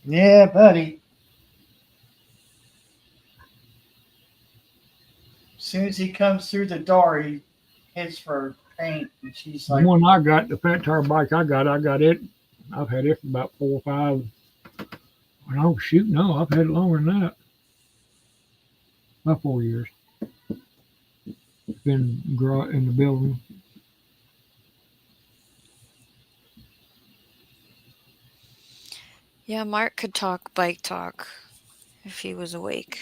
Yeah, buddy. As soon as he comes through the door, he hits for paint, and she's like, The one I got, the fat tire bike I got it. I've had it for about 4 or 5. Oh shoot, no, I've had it longer than that. About 4 years. It's been in the building. Yeah, Mark could talk bike talk if he was awake.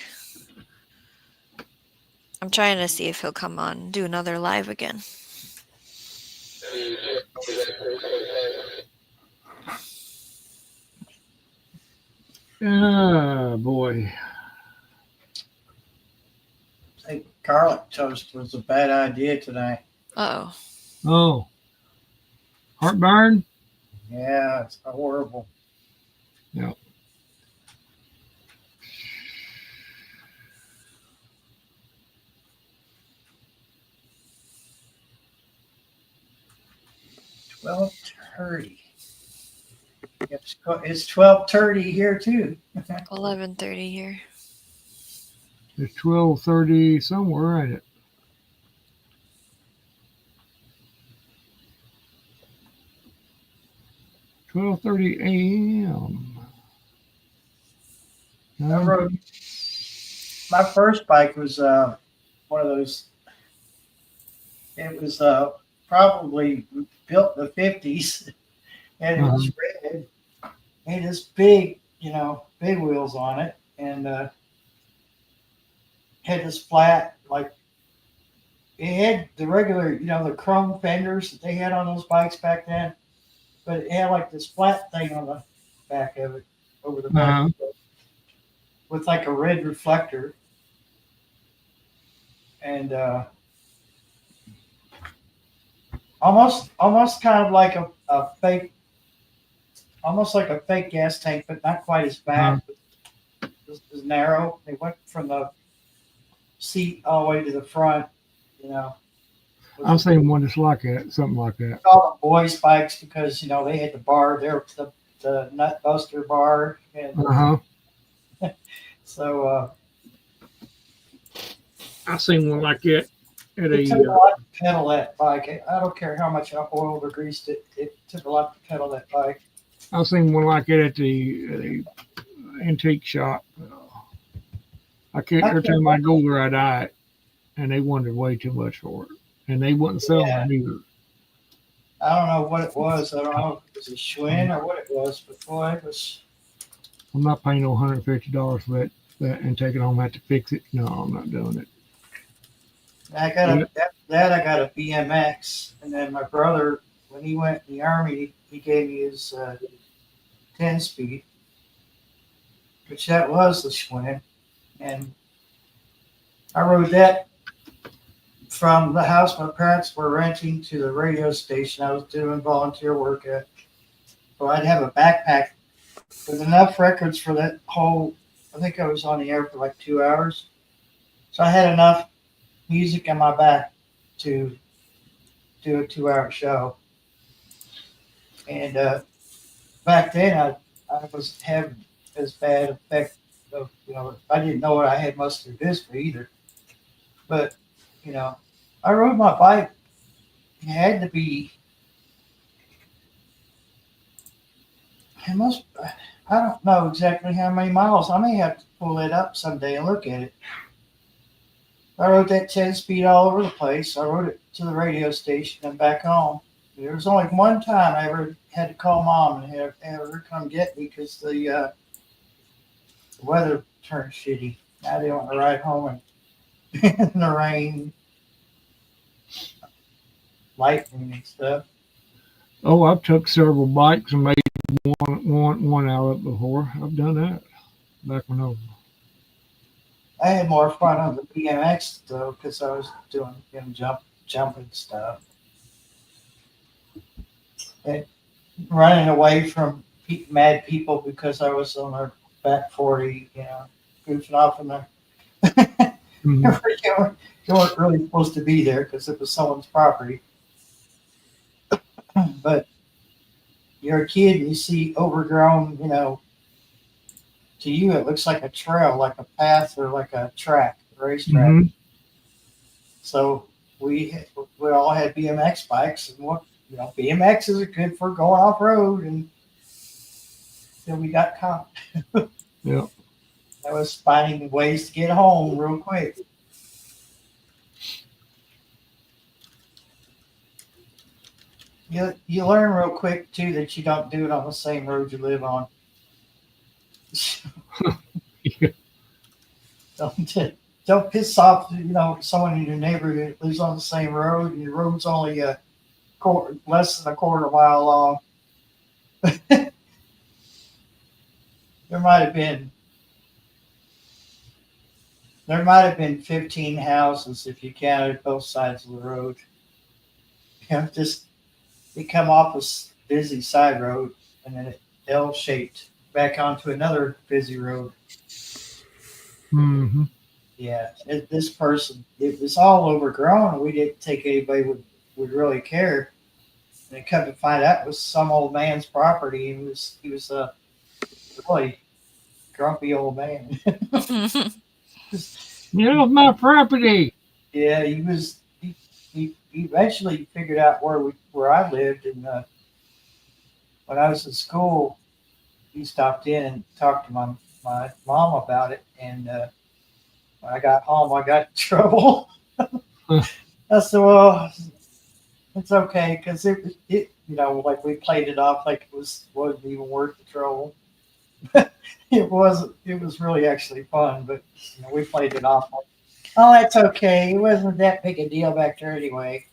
I'm trying to see if he'll come on and do another live again. Ah, boy. I think garlic toast was a bad idea tonight. Uh-oh. Oh. Heartburn? Yeah, it's horrible. Yeah. $12.30. It's 12:30 here too. 11:30 here. It's 12:30 somewhere, ain't it? $12:30 a.m. I rode. My first bike was one of those. It was probably built in the 50s, and it was red. It had this big, big wheels on it, and had this flat, like it had the regular, the chrome fenders that they had on those bikes back then, but it had like this flat thing on the back of it, over the back, with like a red reflector, and almost kind of like a fake, almost like a fake gas tank, but not quite as bad. It was narrow. They went from the seat all the way to the front. You know, I've seen one just like that, something like that. call them boys bikes because they had the bar there, the nut buster bar, and Uh huh. so I've seen one like that at it took a a. lot to pedal that bike. I don't care how much I oiled or greased it. It took a lot to pedal that bike. I've seen one like that at the antique shop. I can't. Every time I go there, I die, and they wanted way too much for it, and they wouldn't sell them either. I don't know what it was. I don't know if it was a Schwinn or what it was, but boy, it was. I'm not paying no $150 for that and taking home that to fix it. No, I'm not doing it. I got I got a BMX, and then my brother, when he went in the army, he gave me his 10-speed, which that was the Schwinn, and I rode that from the house my parents were renting to the radio station I was doing volunteer work at. So I'd have a backpack with enough records for that whole. I think I was on the air for like 2 hours, so I had enough music in my back to do a 2-hour show. And back then, I was having as bad effect of I didn't know what I had muscular dystrophy either, but I rode my bike. It had to be. I don't know exactly how many miles. I may have to pull it up someday and look at it. I rode that 10-speed all over the place. I rode it to the radio station and back home. There was only one time I ever had to call mom and have her come get me because the weather turned shitty. I didn't want to ride home in the rain, lightning and stuff. Oh, I've took several bikes and made one out of it before. I've done that back when I was. I had more fun on the BMX though because I was doing jumping stuff and running away from mad people because I was on their back 40, goofing off in there. Mm-hmm. You weren't really supposed to be there because it was someone's property. But you're a kid and you see overgrown, to you it looks like a trail, like a path or like a track, a racetrack. Mm-hmm. So we all had BMX bikes, and BMX is good for going off road, and then we got caught. Yeah. I was finding ways to get home real quick. You learn real quick too that you don't do it on the same road you live on. Yeah. Don't piss off someone in your neighborhood that lives on the same road and your road's only less than a quarter mile long. There might have been 15 houses if you counted both sides of the road. Just they come off this busy side road and then it L-shaped back onto another busy road. Mm-hmm. Yeah, this person, it was all overgrown, and we didn't think anybody would really care. And it come to find out it was some old man's property. He was a really grumpy old man. My property. Yeah, he was. He eventually figured out where I lived, and when I was in school, he stopped in and talked to my mom about it, and when I got home, I got in trouble. I said, "Well, it's okay," because it like we played it off like it wasn't even worth the trouble. It wasn't. It was really actually fun, but we played it off like, "Oh, that's okay. It wasn't that big a deal back there anyway."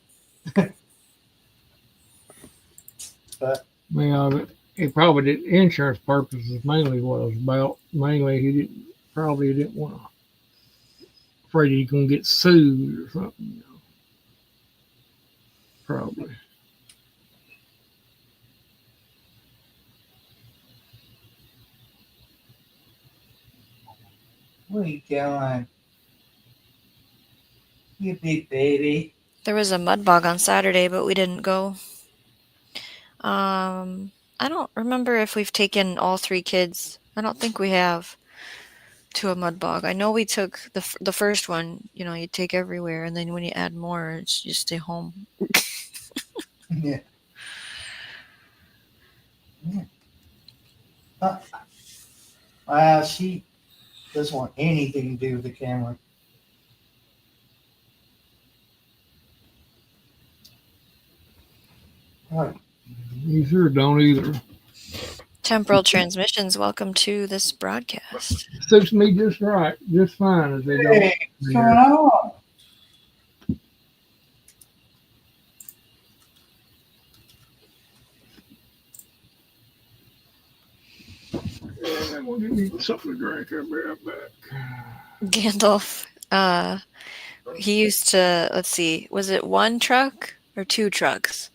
But Well, it probably did insurance purposes mainly what it was about. Mainly, he didn't want to. Afraid he's gonna get sued or something. Probably. What are you doing? You big baby. There was a mud bog on Saturday, but we didn't go. I don't remember if we've taken all 3 kids. I don't think we have to a mud bog. I know we took the first one. You know, you take everywhere, and then when you add more, it's you stay home. Yeah. Yeah. She doesn't want anything to do with the camera. Right. You sure don't either. Temporal Transmissions, welcome to this broadcast. Suits me just right, just fine as they don't. Hey, what's going on? I'm gonna need something to drink. I'll be right back. Gandalf, he used to, let's see, was it 1 truck or 2 trucks?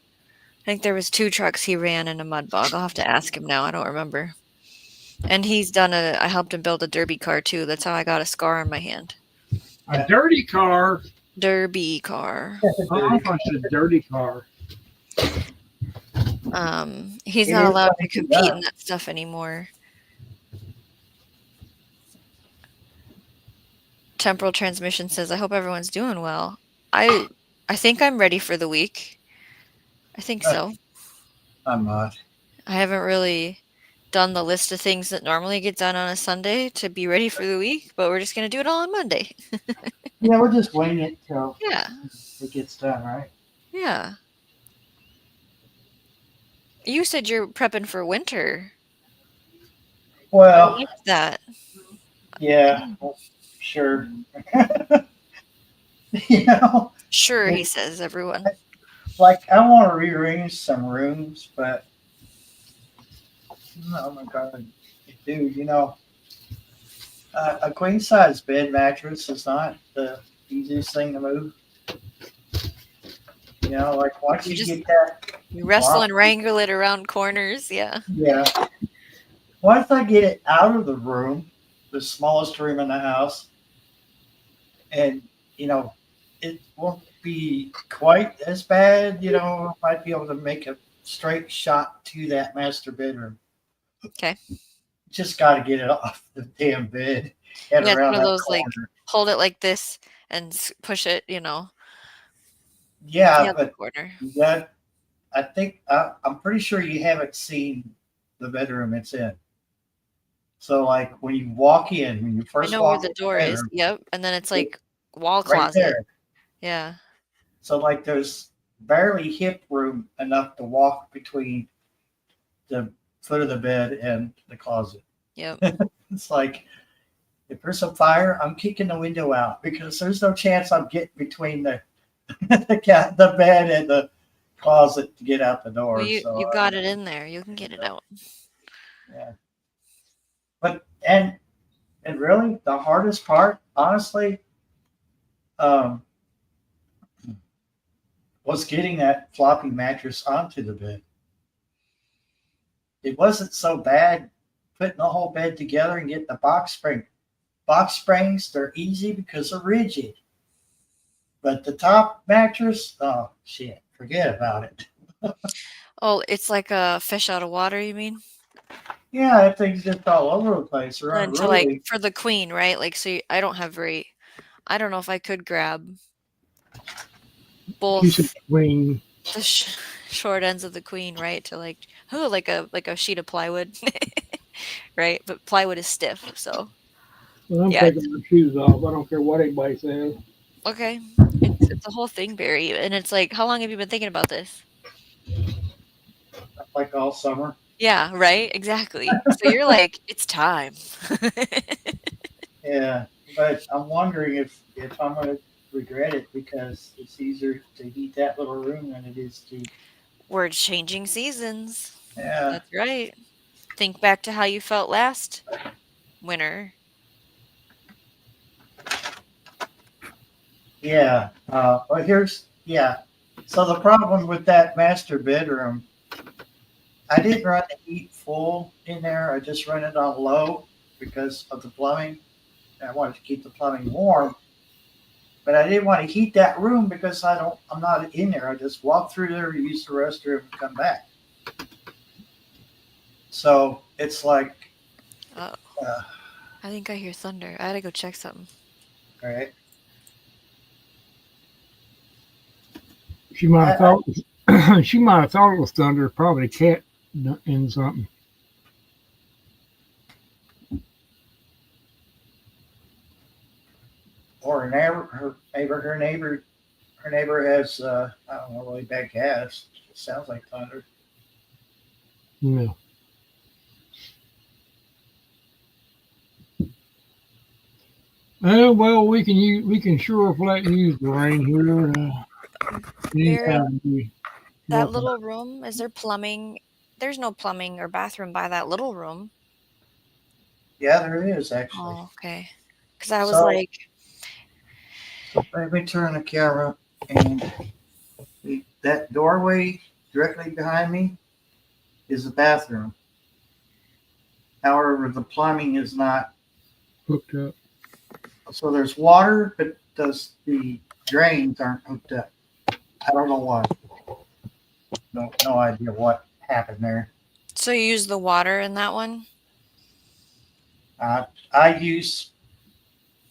I think there was 2 trucks he ran in a mud bog. I'll have to ask him now. I don't remember. And he's done I helped him build a derby car too. That's how I got a scar on my hand. A dirty car. Derby car. Oh, I thought you said dirty car. He's It not is allowed to something compete to in that stuff anymore. Temporal Transmission says, I hope everyone's doing well. I think I'm ready for the week. I think so. I'm not. I haven't really done the list of things that normally get done on a Sunday to be ready for the week, but we're just going to do it all on Monday. Yeah, we'll just wing it till Yeah. it gets done, right? Yeah. You said you're prepping for winter. I Well, like that. yeah, well, sure. You know, Sure, he says, everyone. like I want to rearrange some rooms, but oh my god, dude, you know, a queen size bed mattress is not the easiest thing to move. You know, like once You you just- get that, You wrestle and wrangle it around corners. Yeah. yeah. Once I get it out of the room, the smallest room in the house, and you know, it won't be quite as bad. You know, I might be able to make a straight shot to that master bedroom. Okay. Just got to get it off the damn bed and Yeah, it's around one of that those, corner. like, hold it like this and push it, yeah, the other but corner. that I think I'm pretty sure you haven't seen the bedroom it's in. So like when you walk in, when you I first know where walk the in door is. bedroom, Yep. And then it's like wall right closet. there. Yeah. So like there's barely hip room enough to walk between the foot of the bed and the closet. Yep. It's like if there's a fire, I'm kicking the window out because there's no chance I'm getting between the the bed and the closet to get out the door. Well, you So got it in there. You can get it out. yeah. But and really the hardest part, honestly, was getting that floppy mattress onto the bed. It wasn't so bad putting the whole bed together and getting the box spring. Box springs, they're easy because they're rigid. But the top mattress, oh shit, forget about it. Oh, it's like a fish out of water, you mean? Yeah, that thing's just all over the place. They're And to unruly. for the queen, right? Like, so I don't have I don't know if I could grab both You should queen. the short ends of the queen, right? To like a sheet of plywood, right? But plywood is stiff, so Well, I'm yeah. taking my shoes off. I don't care what anybody says. Okay, it's a whole thing, Barry, and it's like, how long have you been thinking about this? Like all summer. Yeah, right. Exactly. So you're like, it's time. Yeah, but I'm wondering if I'm going to regret it because it's easier to heat that little room than it is to. We're changing seasons. Yeah, That's right. Think back to how you felt last winter. yeah. Well, So the problem with that master bedroom, I didn't run the heat full in there. I just run it on low because of the plumbing. I wanted to keep the plumbing warm, but I didn't want to heat that room because I'm not in there. I just walk through there, use the restroom, and come back. So it's like, Oh, uh, I think I hear thunder. I gotta go check something. all right. She might have thought she might have thought it was thunder. Probably a cat in something. Or her neighbor has, I don't know, really bad gas. It sounds like thunder. Yeah. Well, we can sure let you use the rain here. Barry, Anytime we that welcome. little room, is there plumbing? There's no plumbing or bathroom by that little room. Yeah, there is actually. Oh, okay. Because I was So like, let me turn the camera, and that doorway directly behind me is the bathroom. However, the plumbing is not. Hooked up. So there's water, but the drains aren't hooked up. I don't know why. No idea what happened there. so you use the water in that one? Uh, I use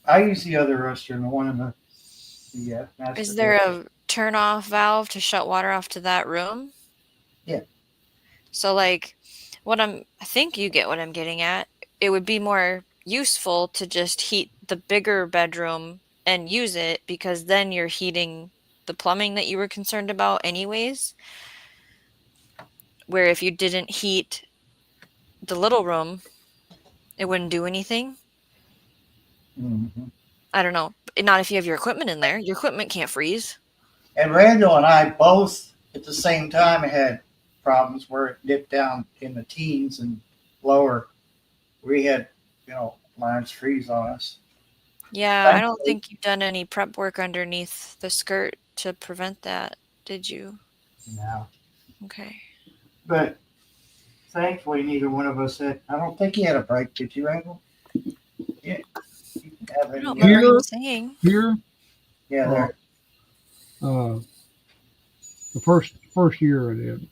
the other restroom, the one in the master Is there bedroom. a turn off valve to shut water off to that room? Yeah. So like I think you get what I'm getting at. It would be more useful to just heat the bigger bedroom and use it because then you're heating the plumbing that you were concerned about anyways. Where if you didn't heat the little room, it wouldn't do anything. Mhm. I don't know. Not if you have your equipment in there. Your equipment can't freeze. And Randall and I both at the same time had problems where it dipped down in the teens and lower. We had, lines freeze on us. Yeah, I don't Thankfully, think you've done any prep work underneath the skirt to prevent that, did you? no. Okay. But thankfully, neither one of us had. I don't think he had a break. Did you, Randall? Yeah. You have I any, don't remember Here, him saying. here, yeah, uh, there. uh, the first year I did.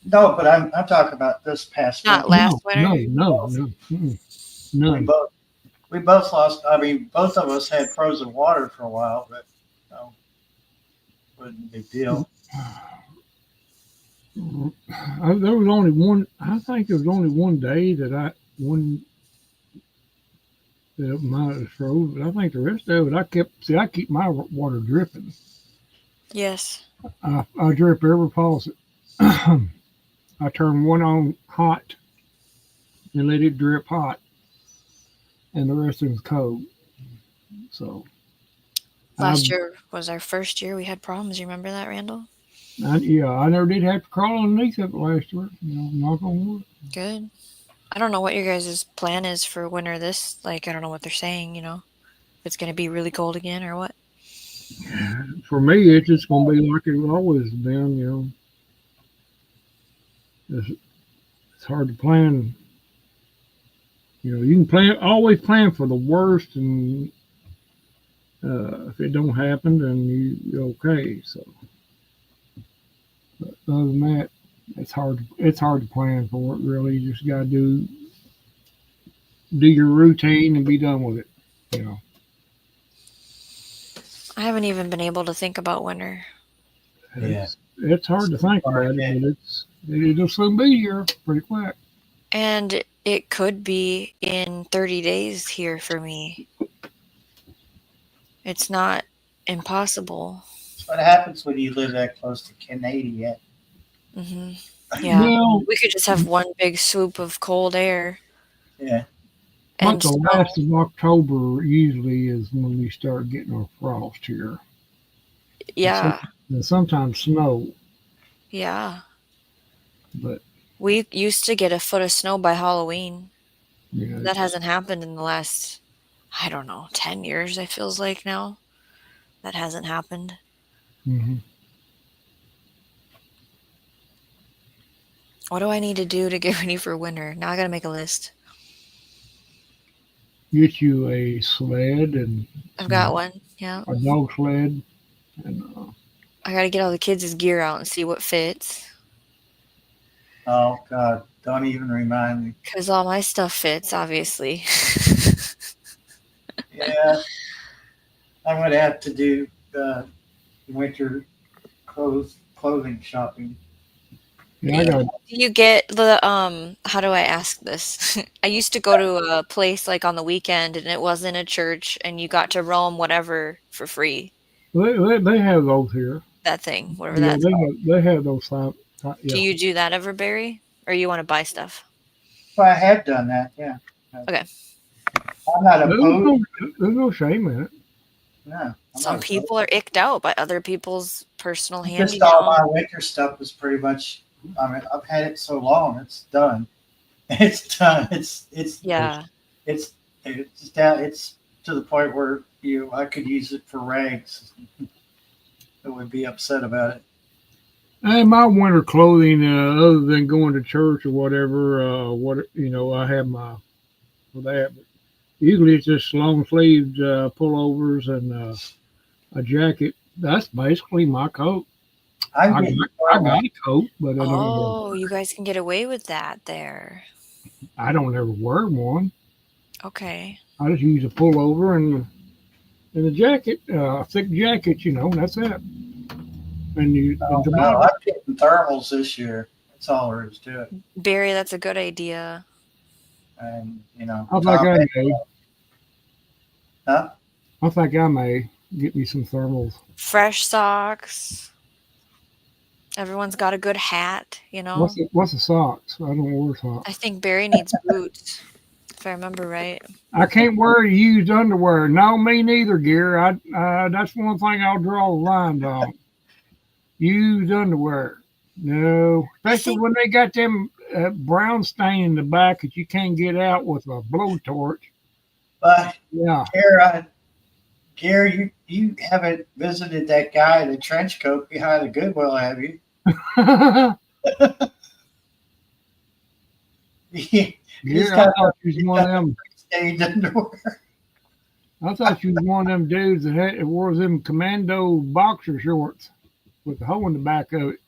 No, but I'm talking about this past Not winter. last No, winter. mm-mm, We none. both we both lost. I mean, both of us had frozen water for a while, but wasn't a big deal. There was only one. I think there was only one day that mine was froze. But I think the rest of it, I keep my water dripping. Yes. I drip every faucet. I turn one on hot and let it drip hot, and the rest of it's cold. So I, Last year was our first year we had problems. You remember that, Randall? yeah, I never did have to crawl underneath it last year. Knock on wood. Good. I don't know what your guys' plan is for winter this. Like, I don't know what they're saying, if it's going to be really cold again or what. For me, it's just gonna be like it always been. It's hard to plan. You can always plan for the worst, and if it don't happen, then you're okay. So, but other than that, it's hard. It's hard to plan for it. Really, you just gotta do your routine and be done with it. I haven't even been able to think about winter. Yeah. It's hard to think about it, but it'll soon be here pretty quick. And it could be in 30 days here for me. It's not impossible. That's what happens when you live that close to Canada. hmm Yeah. Well, We could just have one big swoop of cold air Yeah. about and the snow. last of October usually is when we start getting our frost here. Yeah. And sometimes snow, Yeah. but We used to get a foot of snow by Halloween. you know, That hasn't happened in the last, I don't know, 10 years, it feels like now. That hasn't happened. mhm. What do I need to do to get ready for winter? Now I gotta make a list. get you a sled and I've got one. Yeah. a dog sled, and I got to get all the kids' gear out and see what fits. Oh God, don't even remind me. Because all my stuff fits, obviously. Yeah, I'm gonna have to do winter clothing shopping. yeah, I got Do you get the how do I ask this? I used to go to a place like on the weekend and it wasn't a church and you got to roam whatever for free. they have those here. That thing, whatever Yeah, that's called. they have those. Do Yeah, you do that ever, Barry? Or you want to buy stuff? Well, I have done that. Yeah. Okay. I'm not there's opposed. no shame in it. No, I'm Some not people are icked out by other people's personal opposed. handy. Just all my winter stuff was pretty much. I mean, I've had it so long. It's done. It's done. Yeah. It's down. It's to the point where I could use it for rags. I would be upset about it. And my winter clothing, other than going to church or whatever, I have my for that. But usually it's just long sleeved pullovers and a jacket. That's basically my coat. I got a coat, but Oh, you guys can get away with that there. I don't ever wear one. Okay. I just use a pullover and a jacket, thick jacket. That's it. And I'm getting thermals this year. That's all there is to it. Barry, that's a good idea. And I think I may. Huh? I think I may get me some thermals. Fresh socks. Everyone's got a good hat, What's the socks? I don't wear socks. I think Barry needs boots, if I remember right. I can't wear used underwear. No, me neither, Gear. That's one thing I'll draw a line on. Used underwear. No. Especially when they got them brown stain in the back that you can't get out with a blowtorch. But yeah. Gary, you haven't visited that guy in the trench coat behind the Goodwill, have you? He's got I thought you was one of them stained underwear. I thought you was one of them dudes that wore them commando boxer shorts with the hole in the back of it.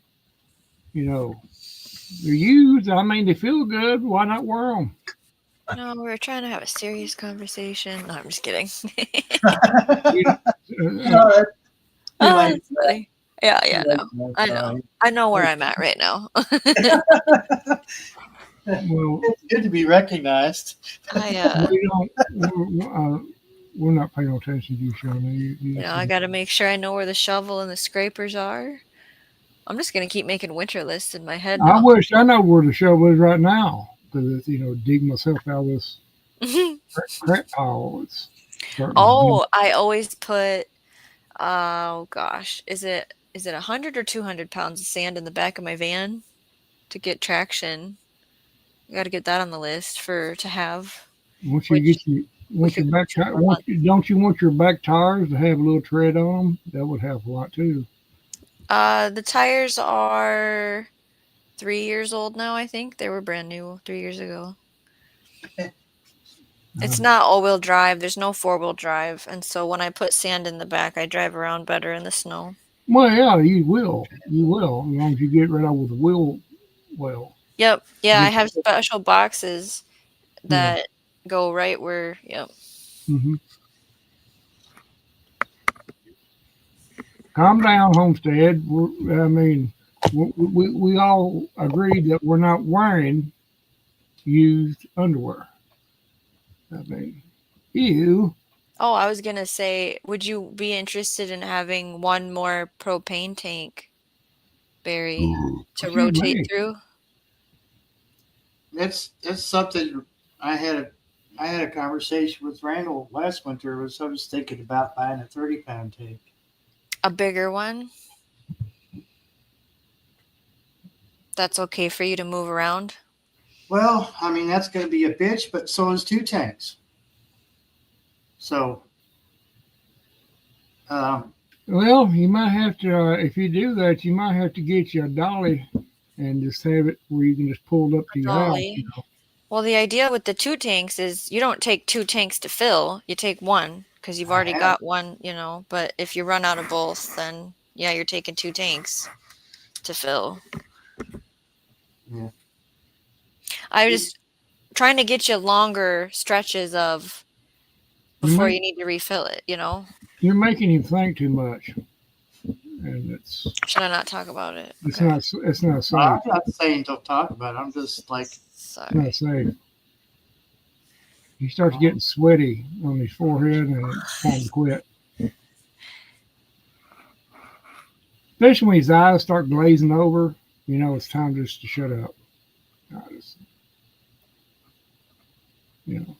They're used. I mean, they feel good. Why not wear them? No, we were trying to have a serious conversation. No, I'm just kidding. That's funny. Yeah, no. I know. I know where I'm at right now. Well, it's good to be recognized. We're not paying attention to you, Shauna. I got to make sure I know where the shovel and the scrapers are. I'm just gonna keep making winter lists in my head. I wish I know where the shovel is right now because dig myself out of this crap pile. I always put. Oh gosh, is it 100 or 200 pounds of sand in the back of my van to get traction? I got to get that on the list to have. Once you get your back, don't you want your back tires to have a little tread on them? That would help a lot too. The tires are 3 years old now. I think they were brand new 3 years ago. It's not all-wheel drive. There's no four-wheel drive, and so when I put sand in the back, I drive around better in the snow. Well, yeah, you will. You will, as long as you get rid of the wheel well. Yep. Yeah, I have special boxes that go right where. Yep. Mm-hmm. Calm down, Homestead. We all agreed that we're not wearing used underwear. You. Oh, I was gonna say, would you be interested in having one more propane tank, Barry, to rotate through? It's something I had a conversation with Randall last winter. I was thinking about buying a 30-pound tank. A bigger one? That's okay for you to move around? Well, I mean, that's going to be a bitch, but so is 2 tanks. So, well, you might have to, if you do that, you might have to get you a dolly and just have it where you can just pull it up to your house. Well, the idea with the 2 tanks is you don't take 2 tanks to fill, you take 1 because you've I already have. got 1, you know, but if you run out of both, then yeah, you're taking 2 tanks to fill. Yeah. I was just trying to get you longer stretches of before you need to refill it, you know? You're making him think too much, and Should I not talk about it? it's Okay. not it's not safe. I'm not saying don't talk about it. I'm just like, It's not Sorry. safe. He starts getting sweaty on his forehead, and it's time to quit. Especially when his eyes start glazing over, you know it's time just to shut up. You know.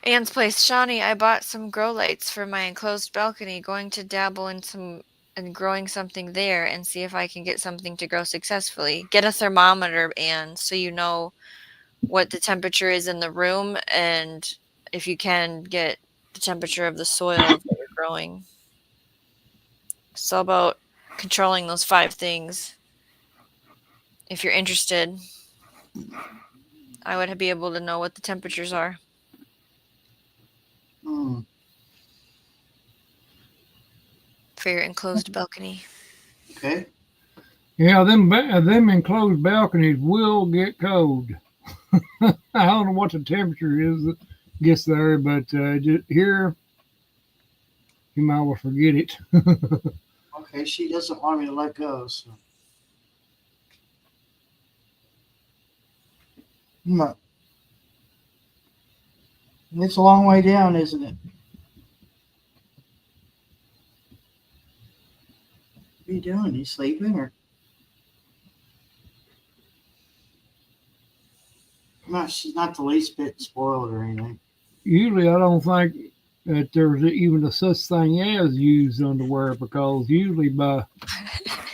Anne's place, Shawnee, I bought some grow lights for my enclosed balcony. Going to dabble in growing something there and see if I can get something to grow successfully. Get a thermometer, Anne, so you know what the temperature is in the room and if you can get the temperature of the soil that you're growing. So about controlling those 5 things. If you're interested, I would be able to know what the temperatures are. For your enclosed balcony. okay. Yeah, them enclosed balconies will get cold. I don't know what the temperature is that gets there, but here you might well forget it. Okay, she doesn't want me to let go, so. It's a long way down, isn't it? What are you doing? You sleeping or? No, she's not the least bit spoiled or anything. Usually, I don't think that there's even a such thing as used underwear because usually by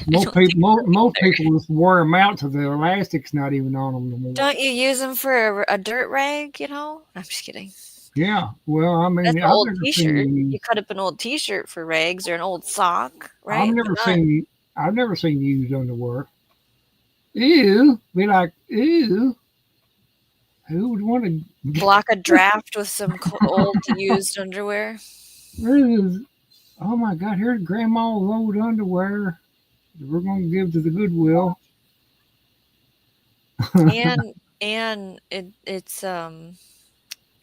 most people just wear them out to the elastic's not even on them no more. Don't you use them for a dirt rag, you know? I'm just kidding. Yeah, well, I mean, That's an I've old never t-shirt. seen You cut up an old t-shirt for rags or an old sock, right? I've never seen used underwear. Ew, be like, ew. Who would want to block a draft with some old used underwear? Oh my God! Here's Grandma's old underwear. We're gonna give to the Goodwill. and it's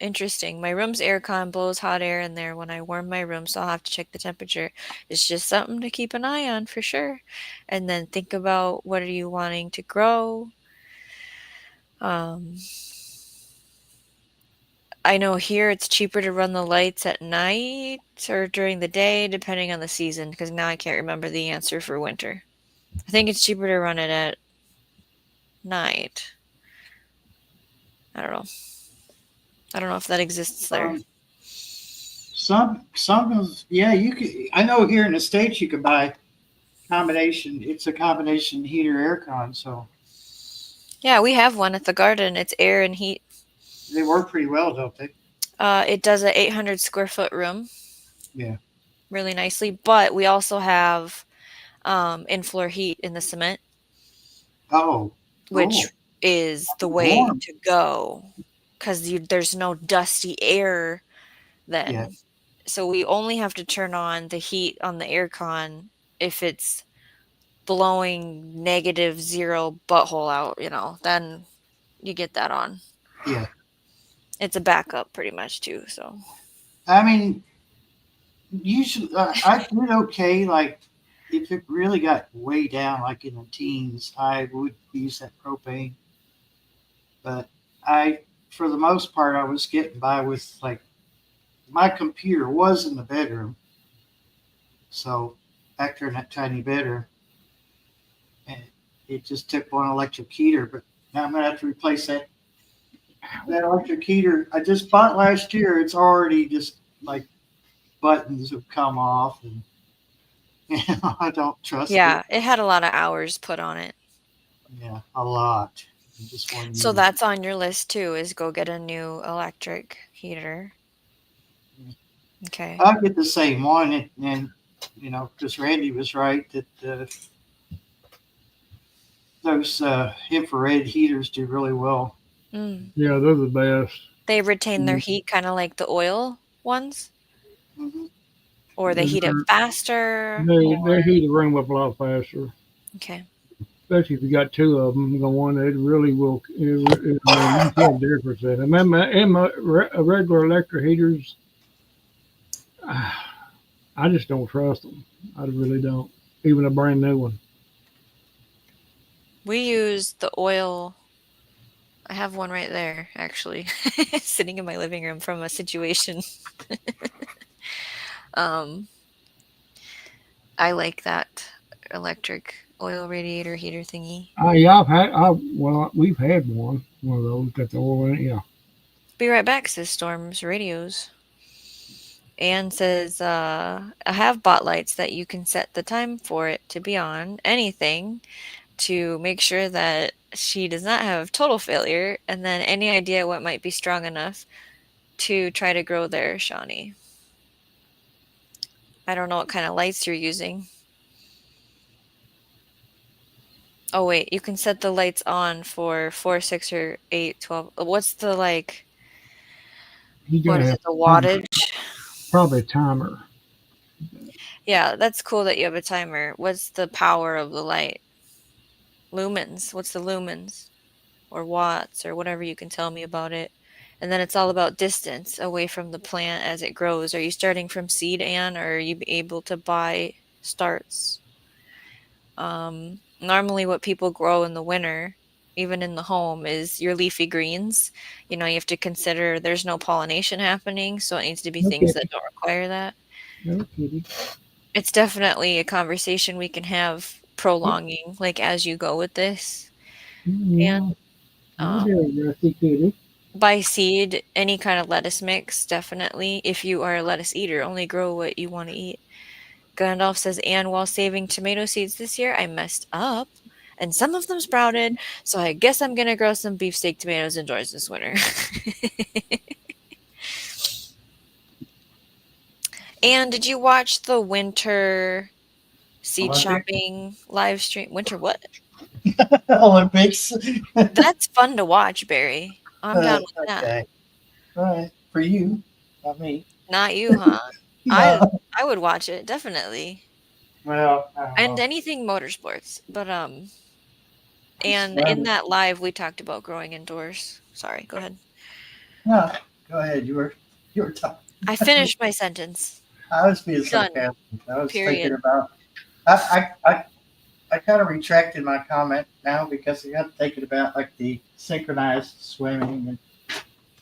interesting. My room's aircon blows hot air in there when I warm my room, so I'll have to check the temperature. It's just something to keep an eye on for sure. And then think about what are you wanting to grow. I know here it's cheaper to run the lights at night or during the day, depending on the season, because now I can't remember the answer for winter. I think it's cheaper to run it at night. I don't know if that exists there. Some of you could. I know here in the States you can buy combination. It's a combination heater aircon, so yeah, we have one at the garden. It's air and heat. They work pretty well, don't they? It does a 800 square foot room. Yeah. Really nicely, but we also have in-floor heat in the cement. Oh. Which is the way to go because there's no dusty air then. Yeah. So we only have to turn on the heat on the aircon if it's blowing -0 butthole out, you know, then you get that on. Yeah. It's a backup pretty much too, so. I mean, usually I did okay. Like if it really got way down, like in the teens, I would use that propane. But for the most part, I was getting by with like my computer was in the bedroom. So back there in that tiny bedroom, and it just took one electric heater. But now I'm gonna have to replace that electric heater I just bought last year. It's already just like buttons have come off, and I don't trust it. Yeah, it had a lot of hours put on it. Yeah, a lot. So that's on your list too, is go get a new electric heater. Okay. I'll get the same one, and you know, because Randy was right that those infrared heaters do really well. Mm. Yeah, they're the best. They retain their heat kind of like the oil ones, Mhm. or they heat up They're- faster. They heat the room up a lot faster. Okay. Especially if you got two of them going, it really will. I mean, you can tell the difference in them. Regular electric heaters, I just don't trust them. I really don't. Even a brand new one. We use the oil. I have one right there, actually, sitting in my living room from a situation. um, I like that electric oil radiator heater thingy. Yeah, we've had one of those. Got the oil in it. Yeah. Be right back, says Storm's Radios. Anne says, I have bought lights that you can set the time for it to be on, anything, to make sure that she does not have total failure, and then any idea what might be strong enough to try to grow there, Shawnee. I don't know what kind of lights you're using. Oh, wait, you can set the lights on for 4, 6, or 8, 12. What's the, like, You what gotta is have it, the wattage? probably a timer. Yeah, that's cool that you have a timer. What's the power of the light? Lumens. What's the lumens? Or watts, or whatever you can tell me about it. And then it's all about distance away from the plant as it grows. Are you starting from seed, Anne, or are you able to buy starts? Normally, what people grow in the winter, even in the home, is your leafy greens. You know, you have to consider there's no pollination happening, so it needs to be Okay. things that don't require that. No kidding. It's definitely a conversation we can have prolonging, like as you go with this. And Yeah. No um, doubt, Rusty Kitty. buy seed, any kind of lettuce mix, definitely. If you are a lettuce eater, only grow what you want to eat. Gandalf says, and while saving tomato seeds this year, I messed up. And some of them sprouted, so I guess I'm gonna grow some beefsteak tomatoes indoors this winter. And did you watch the winter seed Olympic shopping live stream? Winter what? Olympics. That's fun to watch, Barry. I'm down with that. Okay. All right. For you, not me. Not you, huh? I No. I would watch it, definitely. Well, I don't And know. anything motorsports. But It's and in fun. that live we talked about growing indoors. Sorry, go ahead. No, go ahead. You were talking. I finished my sentence. I was being Done. sarcastic. I was thinking Period. about. I kind of retracted my comment now because I got thinking about like the synchronized swimming and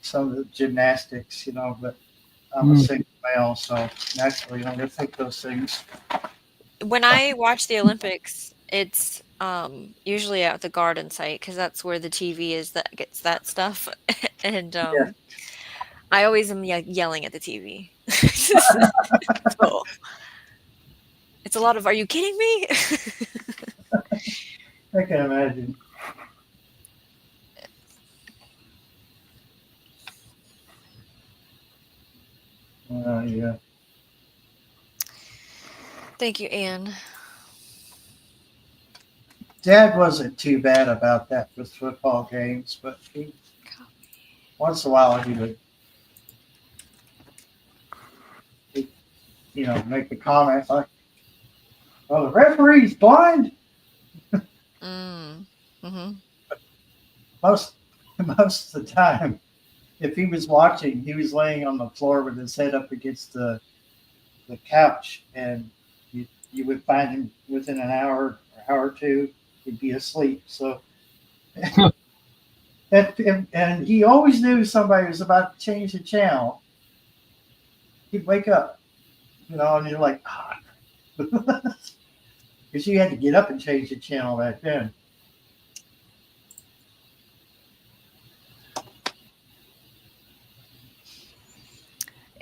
some of the gymnastics, But I'm a Mm. single male, so naturally I'm gonna think those things. When I watch the Olympics, it's usually at the garden site because that's where the TV is that gets that stuff. And Yeah. I always am yelling at the TV. So it's a lot of, are you kidding me? I can imagine. Yeah. Thank you, Anne. Dad wasn't too bad about that with football games, but once in a while he would make a comment like, "Well, the referee's blind." Mm. Mm-hmm. Most most of the time, if he was watching, he was laying on the floor with his head up against the couch, and you would find him within an hour or two, he'd be asleep. So, and he always knew somebody was about to change the channel. He'd wake up, and you're like, because you had to get up and change the channel back then.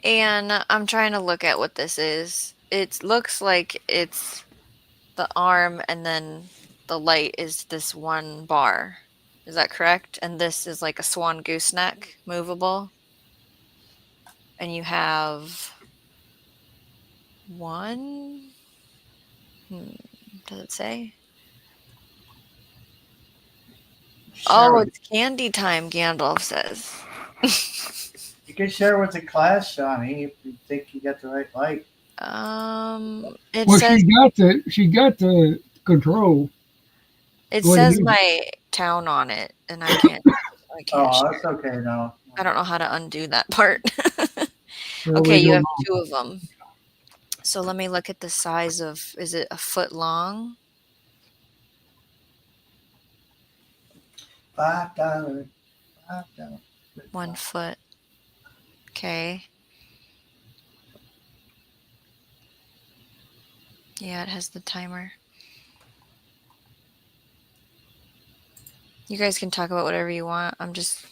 And I'm trying to look at what this is. It looks like it's the arm and then the light is this one bar. Is that correct? And this is like a swan gooseneck movable. And you have one. Does it say? Oh, Share it's candy time, Gandalf says. you can share with the class, Shawnee, if you think you got the right light. It Well, says she got the control. it What do says you? my town on it, and I can't Oh, share. that's okay. No. I don't know how to undo that part. Well, Okay, we you don't have know. 2 of them. So let me look at the size of, is it a foot long? $5. $5. 1 foot. Okay. Yeah, it has the timer. You guys can talk about whatever you want. I'm just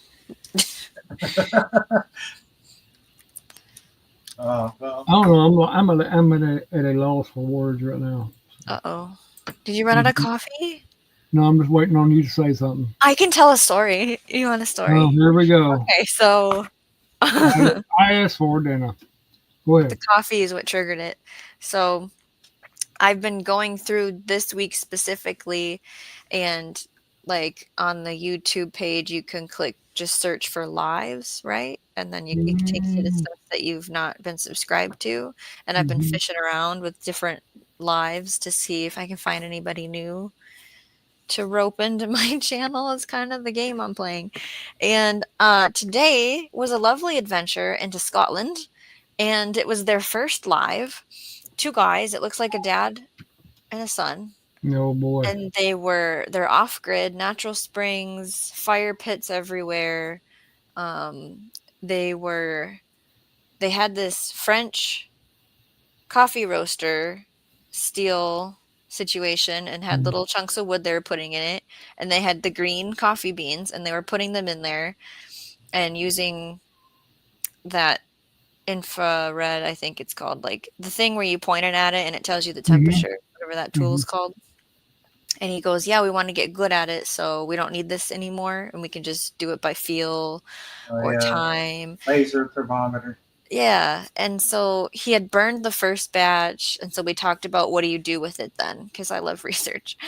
Oh, well. I don't know. I'm at a loss for words right now. uh-oh. Did you run out of coffee? No, I'm just waiting on you to say something. I can tell a story. You want a Oh, story? here we go. Okay, so I asked for it, didn't I? Go the ahead. coffee is what triggered it. So I've been going through this week specifically, and like on the YouTube page, you can click just search for lives, right? And then it takes you to Mm-hmm. stuff that you've not been subscribed to. And I've been fishing around with different lives to see if I can find anybody new to rope into my channel. Is kind of the game I'm playing. And today was a lovely adventure into Scotland, and it was their first live. 2 guys. It looks like a dad and a son. Oh boy. And they're off grid, natural springs, fire pits everywhere. Um, they had this French coffee roaster steel situation and had little chunks of wood they were putting in it, and they had the green coffee beans and they were putting them in there and using that infrared, I think it's called, like the thing where you point it at it and it tells you the temperature, whatever that tool is called. And he goes, yeah, we want to get good at it, so we don't need this anymore, and we can just do it by feel or Yeah. time. Laser thermometer. Yeah, and so he had burned the first batch, and so we talked about what do you do with it then, because I love research.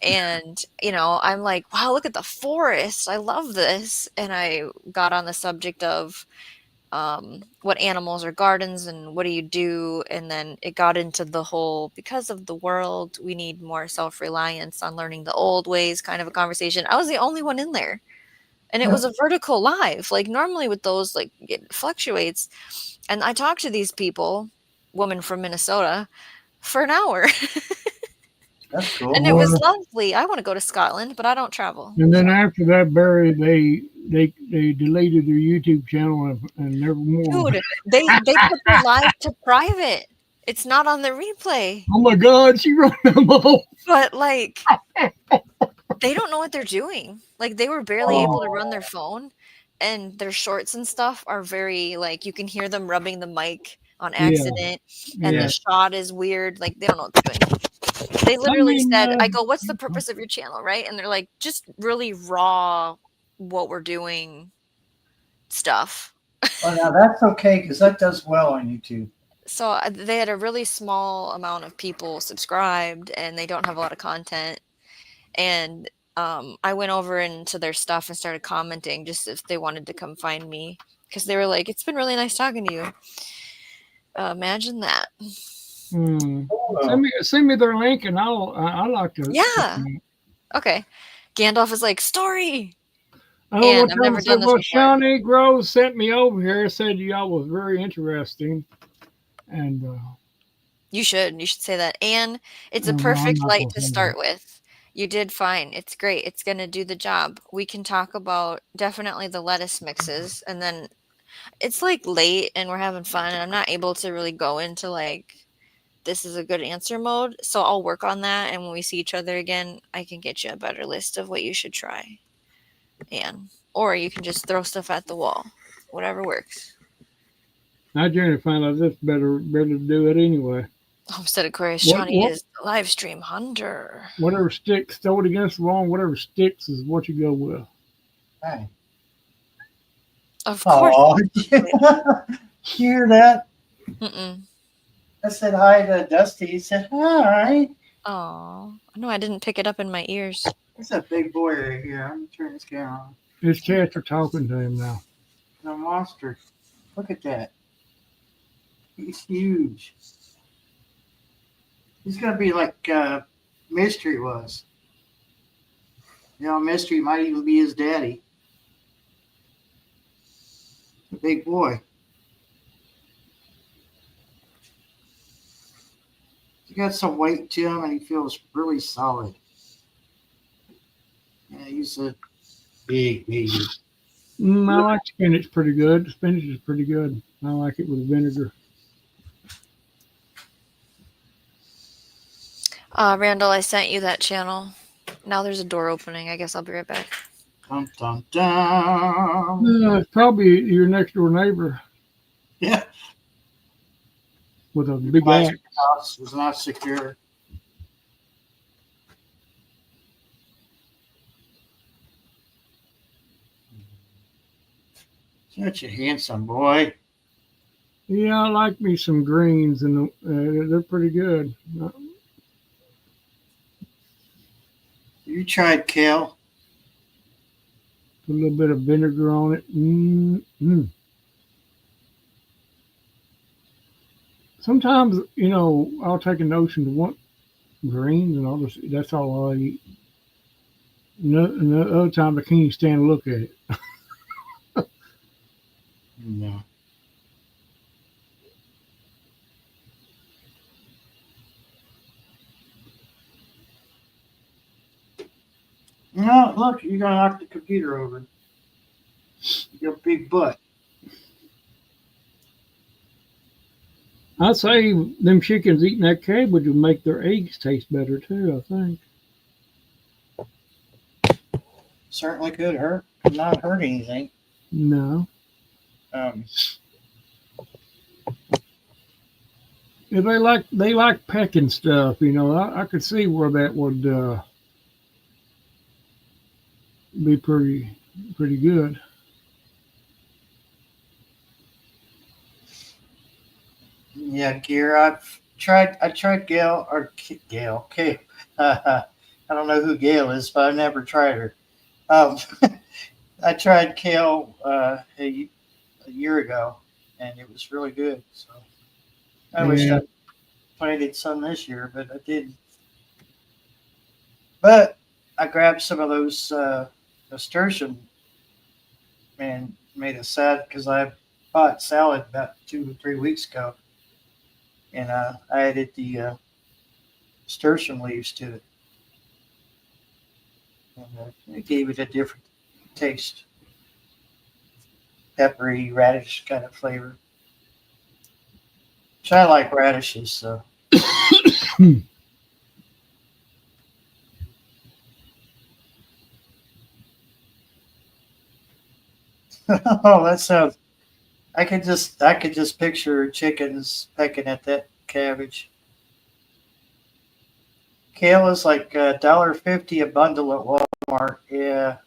And, I'm like, wow, look at the forest. I love this. And I got on the subject of what animals are gardens and what do you do, and then it got into the whole, because of the world we need more self-reliance on learning the old ways kind of a conversation. I was the only one in there, and it was a vertical live. Like normally with those, like it fluctuates, and I talked to these people, woman from Minnesota, for an hour. That's cool. And it was lovely. I want to go to Scotland, but I don't travel. And then after that, Barry, they deleted their YouTube channel and never more. Dude, they put their live to private. It's not on the replay. Oh my God, she wrote them all. But like, they don't know what they're doing. Like they were barely able to run their phone, and their shorts and stuff are very like you can hear them rubbing the mic on accident, and the shot is weird. Like they don't know what they're doing. They literally said, I go, what's the purpose of your channel, right? And they're like, just really raw what we're doing stuff. Well, now that's okay because that does well on YouTube. So they had a really small amount of people subscribed, and they don't have a lot of content. And I went over into their stuff and started commenting just if they wanted to come find me, because they were like, it's been really nice talking to you. Imagine that. Send me their link, and I'd like to. Yeah. Okay. Gandalf is like, story. Oh, and I've never done this before. Shawnee Grove sent me over here. Said y'all was very interesting, and you should say that. And it's a perfect light to start with. You did fine. It's great. It's gonna do the job. We can talk about definitely the lettuce mixes, and then it's like late and we're having fun, and I'm not able to really go into like this is a good answer mode. So I'll work on that, and when we see each other again, I can get you a better list of what you should try. Or you can just throw stuff at the wall. Whatever works. I generally find out it's better to do it anyway. Homestead Aquarius, Shawnee is the live stream hunter. Whatever sticks, throw it against the wall. Whatever sticks is what you go with. Hey. Of course. Hear that? Mm-mm. I said hi to Dusty. He said, hi. Oh, no, I didn't pick it up in my ears. That's a big boy right here. I'm gonna turn this camera on. His cats are talking to him now. The monster. Look at that. He's huge. He's gonna be like Mystery was. You know, Mystery might even be his daddy. A big boy. He got some weight to him, and he feels really solid. Yeah, he's a big baby. I like spinach pretty good. Spinach is pretty good. I like it with vinegar. Randall, I sent you that channel. Now there's a door opening. I guess I'll be right back. Dum dum dum. It's probably your next door neighbor Yeah. with a big My axe. house is not secure. Such a handsome boy. Yeah, I like me some greens, and they're pretty good. You tried kale? Put a little bit of vinegar on it. Sometimes, I'll take a notion to want greens, and that's all I eat. And the other time, I can't even stand to look at it. No. No, look, you're gonna knock the computer over. Your big butt. I'd say them chickens eating that cabbage would make their eggs taste better too, I think. Certainly could hurt. Not hurt anything. No. If they like pecking stuff, I could see where that would be pretty good. Yeah, Gear. I tried Gail. Okay. I don't know who Gail is, but I never tried her. I tried kale a year ago, and it was really good. So I wish I planted some this year, but I didn't. But I grabbed some of those nasturtium and made a salad because I bought salad about 2 or 3 weeks ago, and I added the nasturtium leaves to it, and it gave it a different taste, peppery radish kind of flavor. Which I like radishes, so. Oh, that sounds. I could just picture chickens pecking at that cabbage. Kale is like $1.50 a bundle at Walmart. Yeah.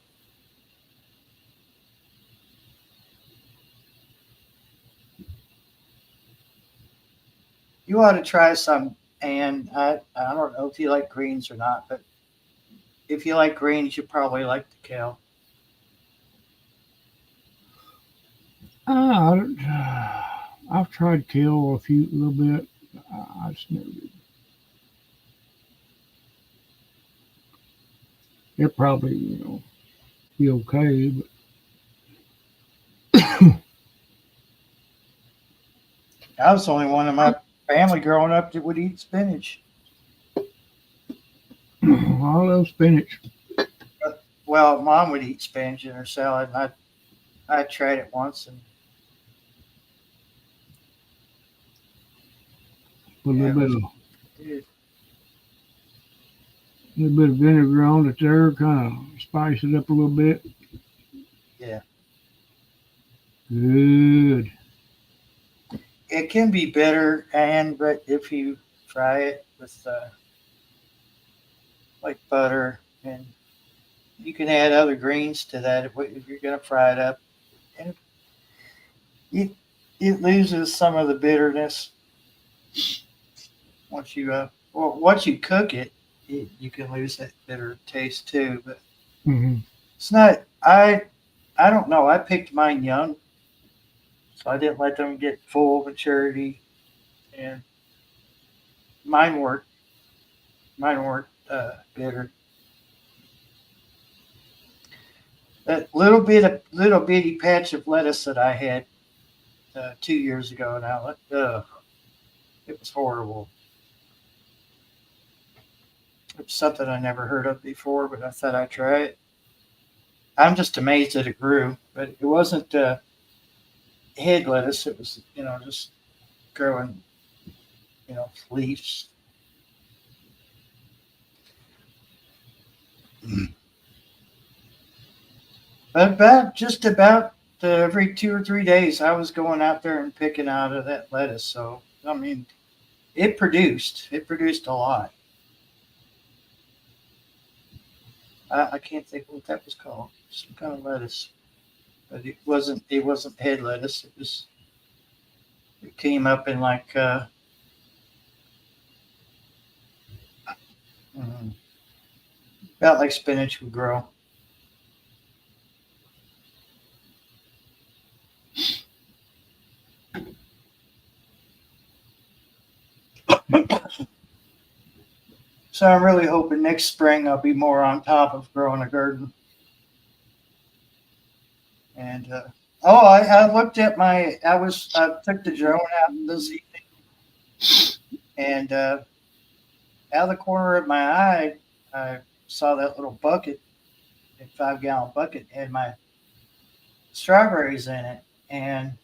You ought to try some, and I don't know if you like greens or not, but if you like greens, you probably like the kale. I've tried kale a little bit. I just never did. It probably, be okay, but I was the only one in my family growing up that would eat spinach. I love spinach. Well, Mom would eat spinach in her salad, and I tried it once, and Put a little bit of vinegar on it there, kind of spice it up a little bit. Yeah. Good. It can be bitter, but if you fry it with like butter, and you can add other greens to that if you're going to fry it up, and it loses some of the bitterness once you cook it. you can lose that bitter taste too. But Hmm. it's not. I don't know. I picked mine young, so I didn't let them get full maturity, and mine weren't mine weren't bitter. That little bitty patch of lettuce that I had 2 years ago now, it was horrible. It was something I never heard of before, but I thought I'd try it. I'm just amazed that it grew, but it wasn't head lettuce. It was, just growing, leaves. But just about every 2 or 3 days, I was going out there and picking out of that lettuce. So I mean, it produced a lot. I can't think what that was called. Some kind of lettuce, but it wasn't head lettuce. It came up in like mm, about like spinach would grow. So I'm really hoping next spring I'll be more on top of growing a garden. And I looked at I took the drone out this evening, and out of the corner of my eye, I saw that little bucket, a 5 gallon bucket, had my strawberries in it, and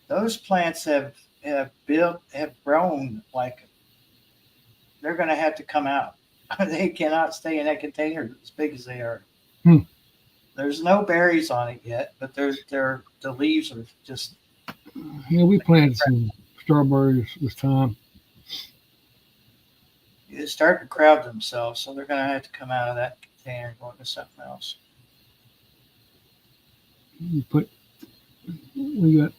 those plants have grown like they're going to have to come out. They cannot stay in that container as big as they are. Hmm. There's no berries on it yet, but the leaves are just Yeah, we planted some strawberries this time. they start to crowd themselves, so they're going to have to come out of that container and go into something else. We got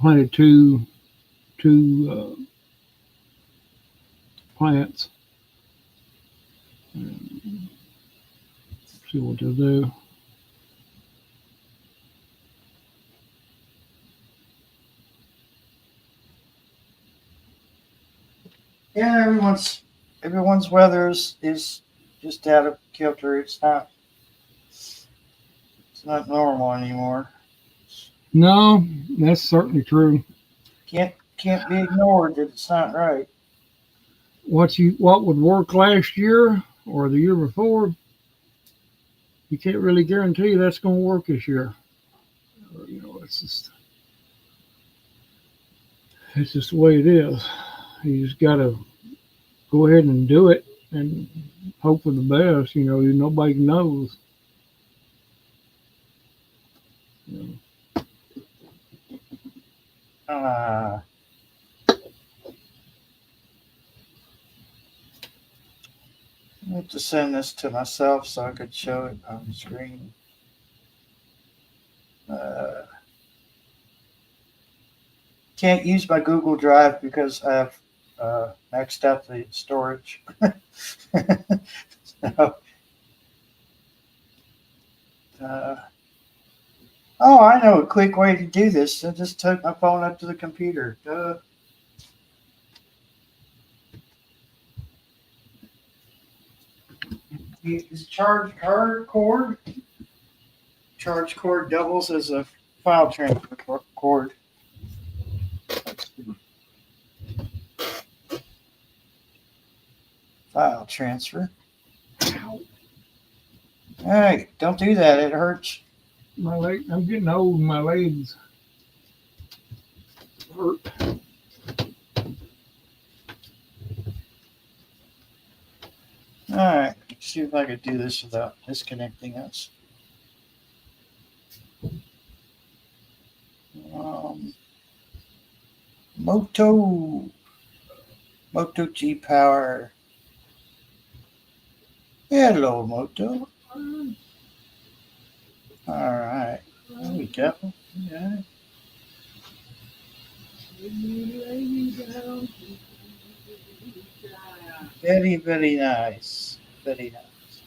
planted two plants. See what they'll do. Yeah, everyone's weather is just out of kilter. It's not normal anymore. No, that's certainly true. Can't be ignored that it's not right. What would work last year or the year before, you can't really guarantee that's going to work this year. It's just the way it is. You just got to go ahead and do it and hope for the best. Nobody knows. You know. Uh, I have to send this to myself so I could show it on the screen. Can't use my Google Drive because I have maxed out the storage. So, I know a quick way to do this. I just took my phone up to the computer. Is charge cord? Charge cord doubles as a file transfer cord. File transfer. Hey, don't do that. It hurts. My leg, I'm getting old and my legs hurt. All right. Let's see if I could do this without disconnecting us. Moto G Power. Hello, Moto. All right. There we go. Yeah. Very, very nice. Very nice.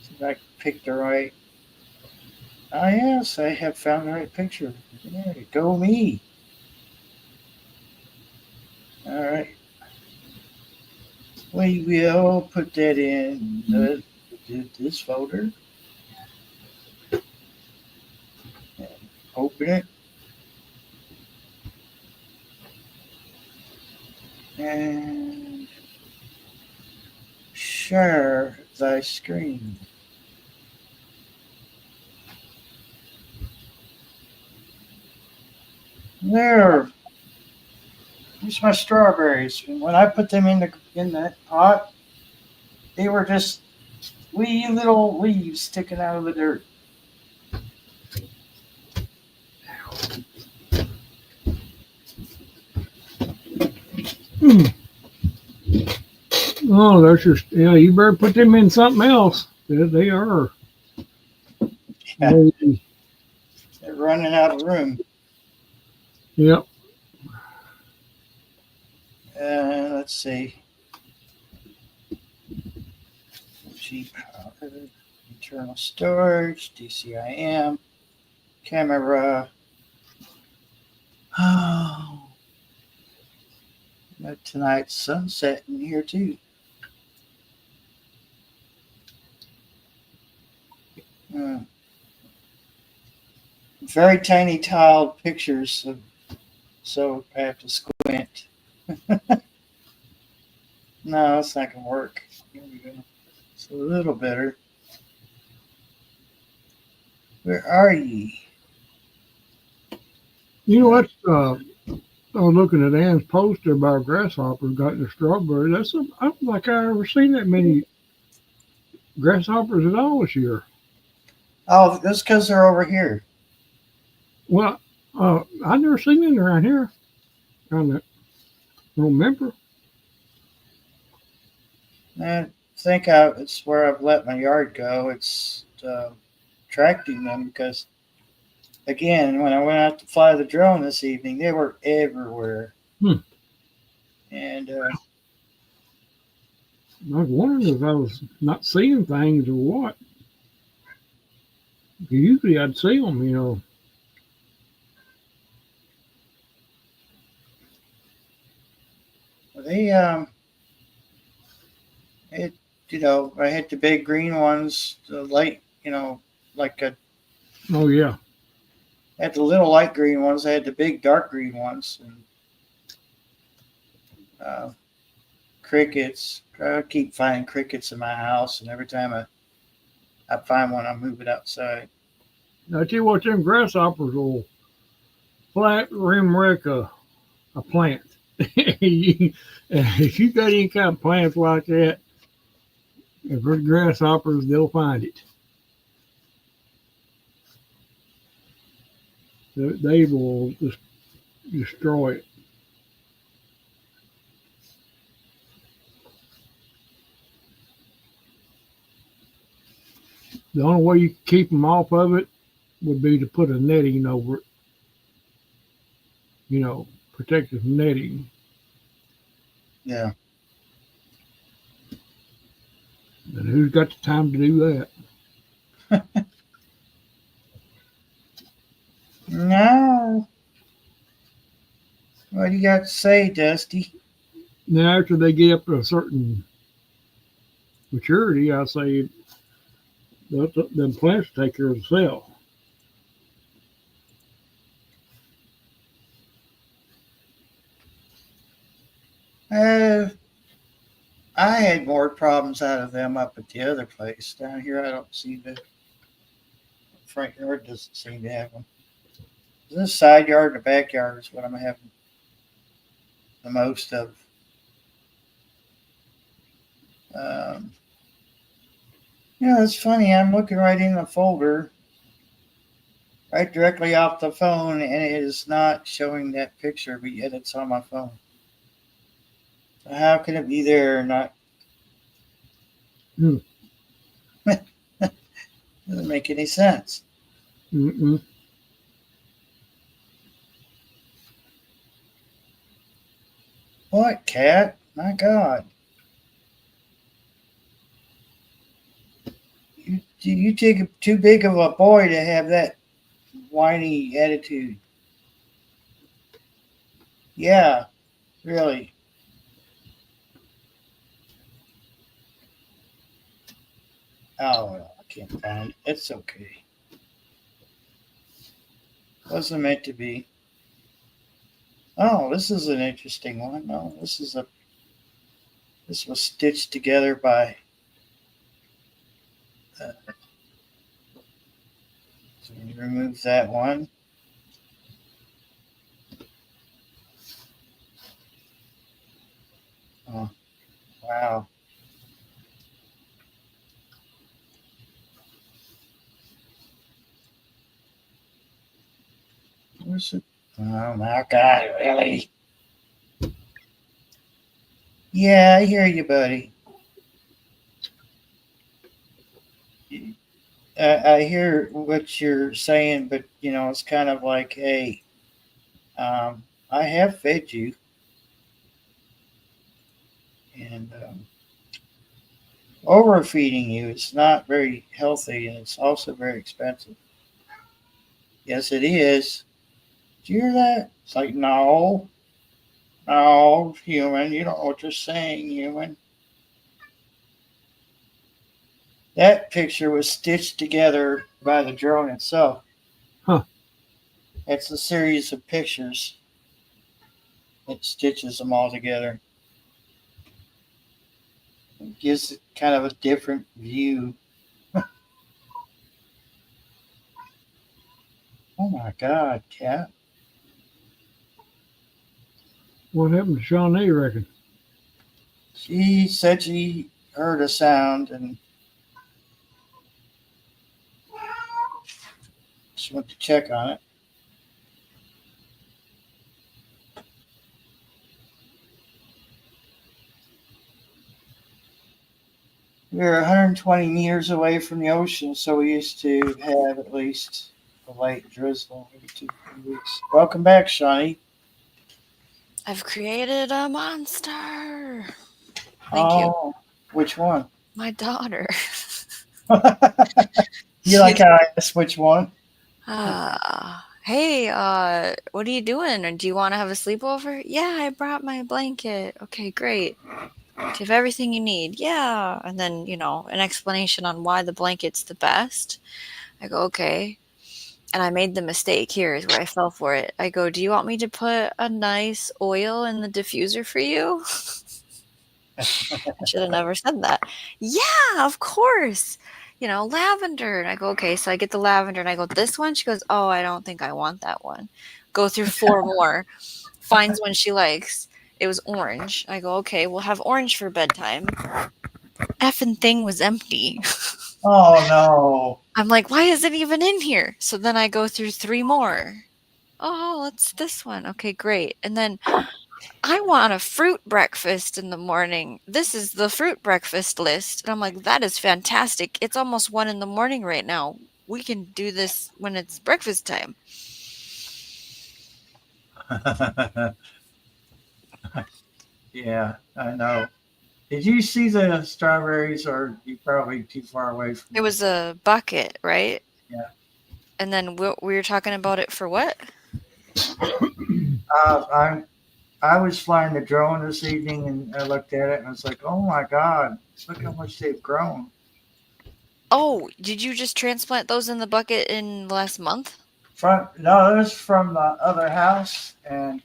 See if I can pick the right. Ah, yes, I have found the right picture. There you go, me. All right. We will put that in this folder. And open it. And share thy screen. There. Here's my strawberries. And when I put them in that pot, they were just wee little leaves sticking out of the dirt. Oh, that's just you better put them in something else. They are. Yeah. They- They're running out of room. Yep. Let's see. G power, internal storage, DCIM, camera. Oh, got tonight's sunset in here too. Very tiny tiled pictures, so I have to squint. No, it's not gonna work. Here we go. It's a little better. Where are ye? You know what? I was looking at Ann's poster about grasshoppers got the strawberry. I don't think I ever seen that many grasshoppers at all this year. Oh, that's because they're over here. Well, I never seen them around here. I don't remember. I think it's where I've let my yard go. It's attracting them because, again, when I went out to fly the drone this evening, they were everywhere. And I was wondering if I was not seeing things or what. Usually I'd see them, you know. they, it, I had the big green ones, the light, like Oh yeah. I had the little light green ones. I had the big dark green ones, and crickets. I keep finding crickets in my house, and every time I find one, I move it outside. I tell you what, them grasshoppers will flat rim wreck a plant. If you got any kind of plants like that, if there's grasshoppers, they'll find it. They will just destroy it. The only way you can keep them off of it would be to put a netting over it. You know, protective netting. Yeah. And who's got the time to do that? No. What do you got to say, Dusty? Now, after they get up to a certain maturity, I say them plants take care of themselves. I had more problems out of them up at the other place. Down here, I don't seem to. Front yard doesn't seem to have them. This side yard and the backyard is what I'm having the most of. It's funny. I'm looking right in the folder, right directly off the phone, and it is not showing that picture, but yet it's on my phone. So how can it be there or not? Doesn't make any sense. Mm-mm. What, cat? My God. You take too big of a boy to have that whiny attitude. Yeah, really. Oh, well, I can't find it. It's okay. Wasn't meant to be. Oh, this is an interesting one. No, this was stitched together by. Uh, so we remove that one. Oh, wow. Where's it? Oh my God! Really? Yeah, I hear you, buddy. I hear what you're saying, but it's kind of like, hey, I have fed you, and overfeeding you is not very healthy, and it's also very expensive. Yes, it is. Do you hear that? It's like, no, no, human, you don't know what you're saying, human. That picture was stitched together by the drone itself. Huh. It's a series of pictures. It stitches them all together. It gives it kind of a different view. Oh my God, cat. What happened to Shawnee, you reckon? She said she heard a sound and she went to check on it. We were 120 meters away from the ocean, so we used to have at least a light drizzle every 2 weeks. Welcome back, Shawnee. I've created a monster. Thank you. Oh, which one? My daughter. You like how I asked which one? Hey, what are you doing? Or do you want to have a sleepover? Yeah, I brought my blanket. Okay, great. Do you have everything you need? Yeah. And then, an explanation on why the blanket's the best. I go, okay. And I made the mistake. Here is where I fell for it. I go, do you want me to put a nice oil in the diffuser for you? I should have never said that. Yeah, of course. Lavender. And I go, okay. So I get the lavender and I go, this one? She goes, oh, I don't think I want that one. Go through 4 more. Finds one she likes. It was orange. I go, okay, we'll have orange for bedtime. Effing thing was empty. Oh, no. I'm like, why is it even in here? So then I go through 3 more. Oh, it's this one. Okay, great. And then I want a fruit breakfast in the morning. This is the fruit breakfast list. And I'm like, that is fantastic. It's almost 1 in the morning right now. We can do this when it's breakfast time. Yeah, I know. Did you see the strawberries, or you probably too far away from It was a bucket, right? Yeah. And then we were talking about it for what? I was flying the drone this evening, and I looked at it, and I was like, oh my God, look how much they've grown. Oh, did you just transplant those in the bucket in the last month? No, it was from the other house, and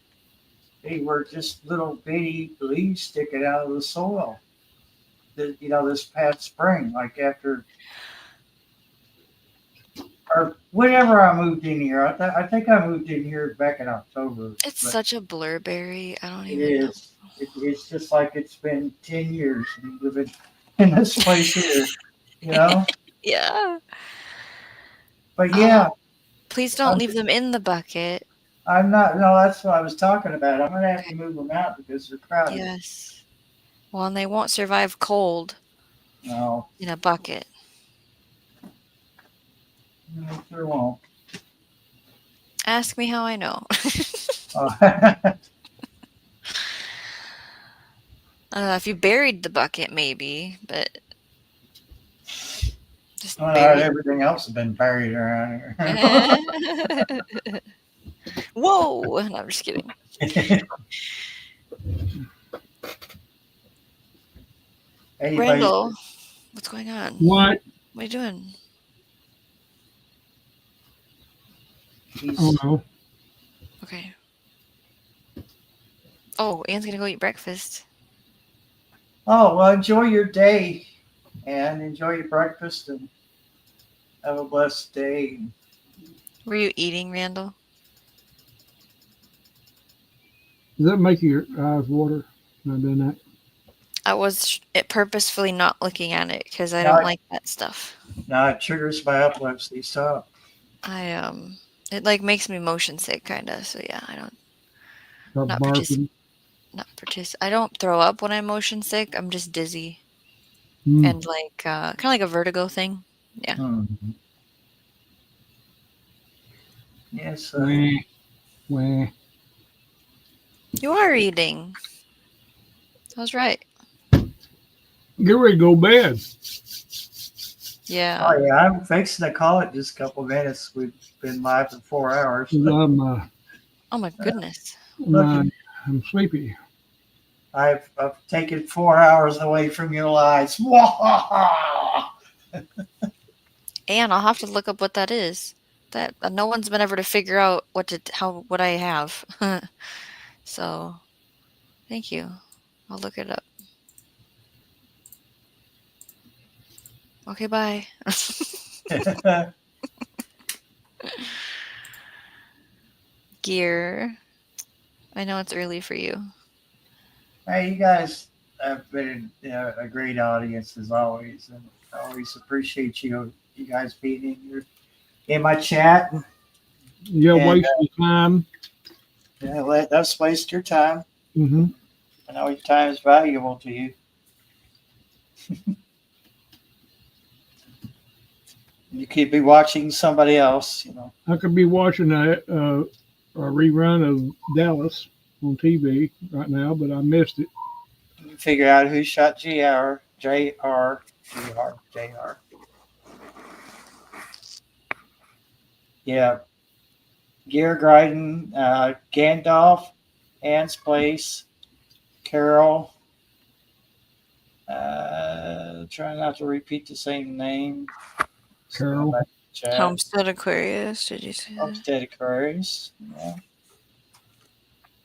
they were just little bitty leaves sticking out of the soil. This past spring, like after or whenever I moved in here. I think I moved in here back in October. It's such a blurberry. I don't It even know. is. It's just like it's been 10 years living in this place here, you know? Yeah. But yeah, Please don't leave them in the bucket. I'm not. No, that's what I was talking about. I'm going to have to move them out because they're crowded. Yes. Well, and they won't survive cold No, in a bucket. they won't. Ask me how I know. If you buried the bucket, maybe, but Just Well, buried. everything else has been buried around here. Whoa! No, I'm just kidding. Anybody, Randall, what's going on? What? What are you doing? Oh no. Okay. Oh, Anne's gonna go eat breakfast. oh, well, enjoy your day and enjoy your breakfast and have a blessed day. Were you eating, Randall? Does that make your eyes water? Not doing that. I was purposefully not looking at it because I No, don't like that stuff. No, it triggers my epilepsy. Stop. It like makes me motion sick, kind of. So yeah, I don't Start not barking. I don't throw up when I'm motion sick. I'm just dizzy Hmm. and like kind of like a vertigo thing. Yeah. Mhm. Yes. Wah, wah. You are eating. I was right. Get ready to go to bed. Yeah. Oh yeah, I'm fixing to call it just a couple minutes. We've been live for 4 hours. 'Cause Oh my goodness. I'm sleepy. I've taken 4 hours away from your lives. And I'll have to look up what that is. That no one's been ever to figure out what I have. So, thank you. I'll look it up. Okay, bye. Gear. I know it's early for you. Hey, you guys have been a great audience as always, and I always appreciate you guys being in my chat. You're And, wasting time. Let us waste your time. Mm-hmm. I know your time is valuable to you. You could be watching somebody else, I could be watching a rerun of Dallas on TV right now, but I missed it. You figure out who shot JR. Yeah. Gear Gryden, Gandalf, Anne's Place, Carol. Try not to repeat the same name. Carol. Homestead Aquarius. Did you say that? Homestead Aquarius. Yeah.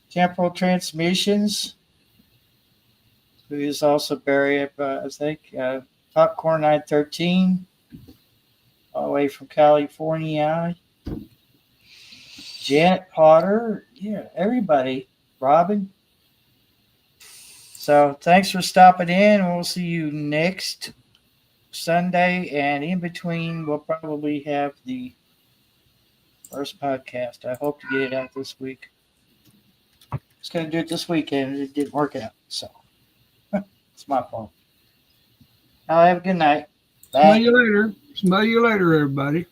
Temporal Transmissions, who is also buried, I think. Popcorn 913, all the way from California. Janet Potter. Yeah, everybody. Robin. So thanks for stopping in. We'll see you next Sunday, and in between we'll probably have the first podcast. I hope to get it out this week. I was going to do it this weekend, and it didn't work out, so it's my fault. Have a good night. Bye. Smell you later, everybody.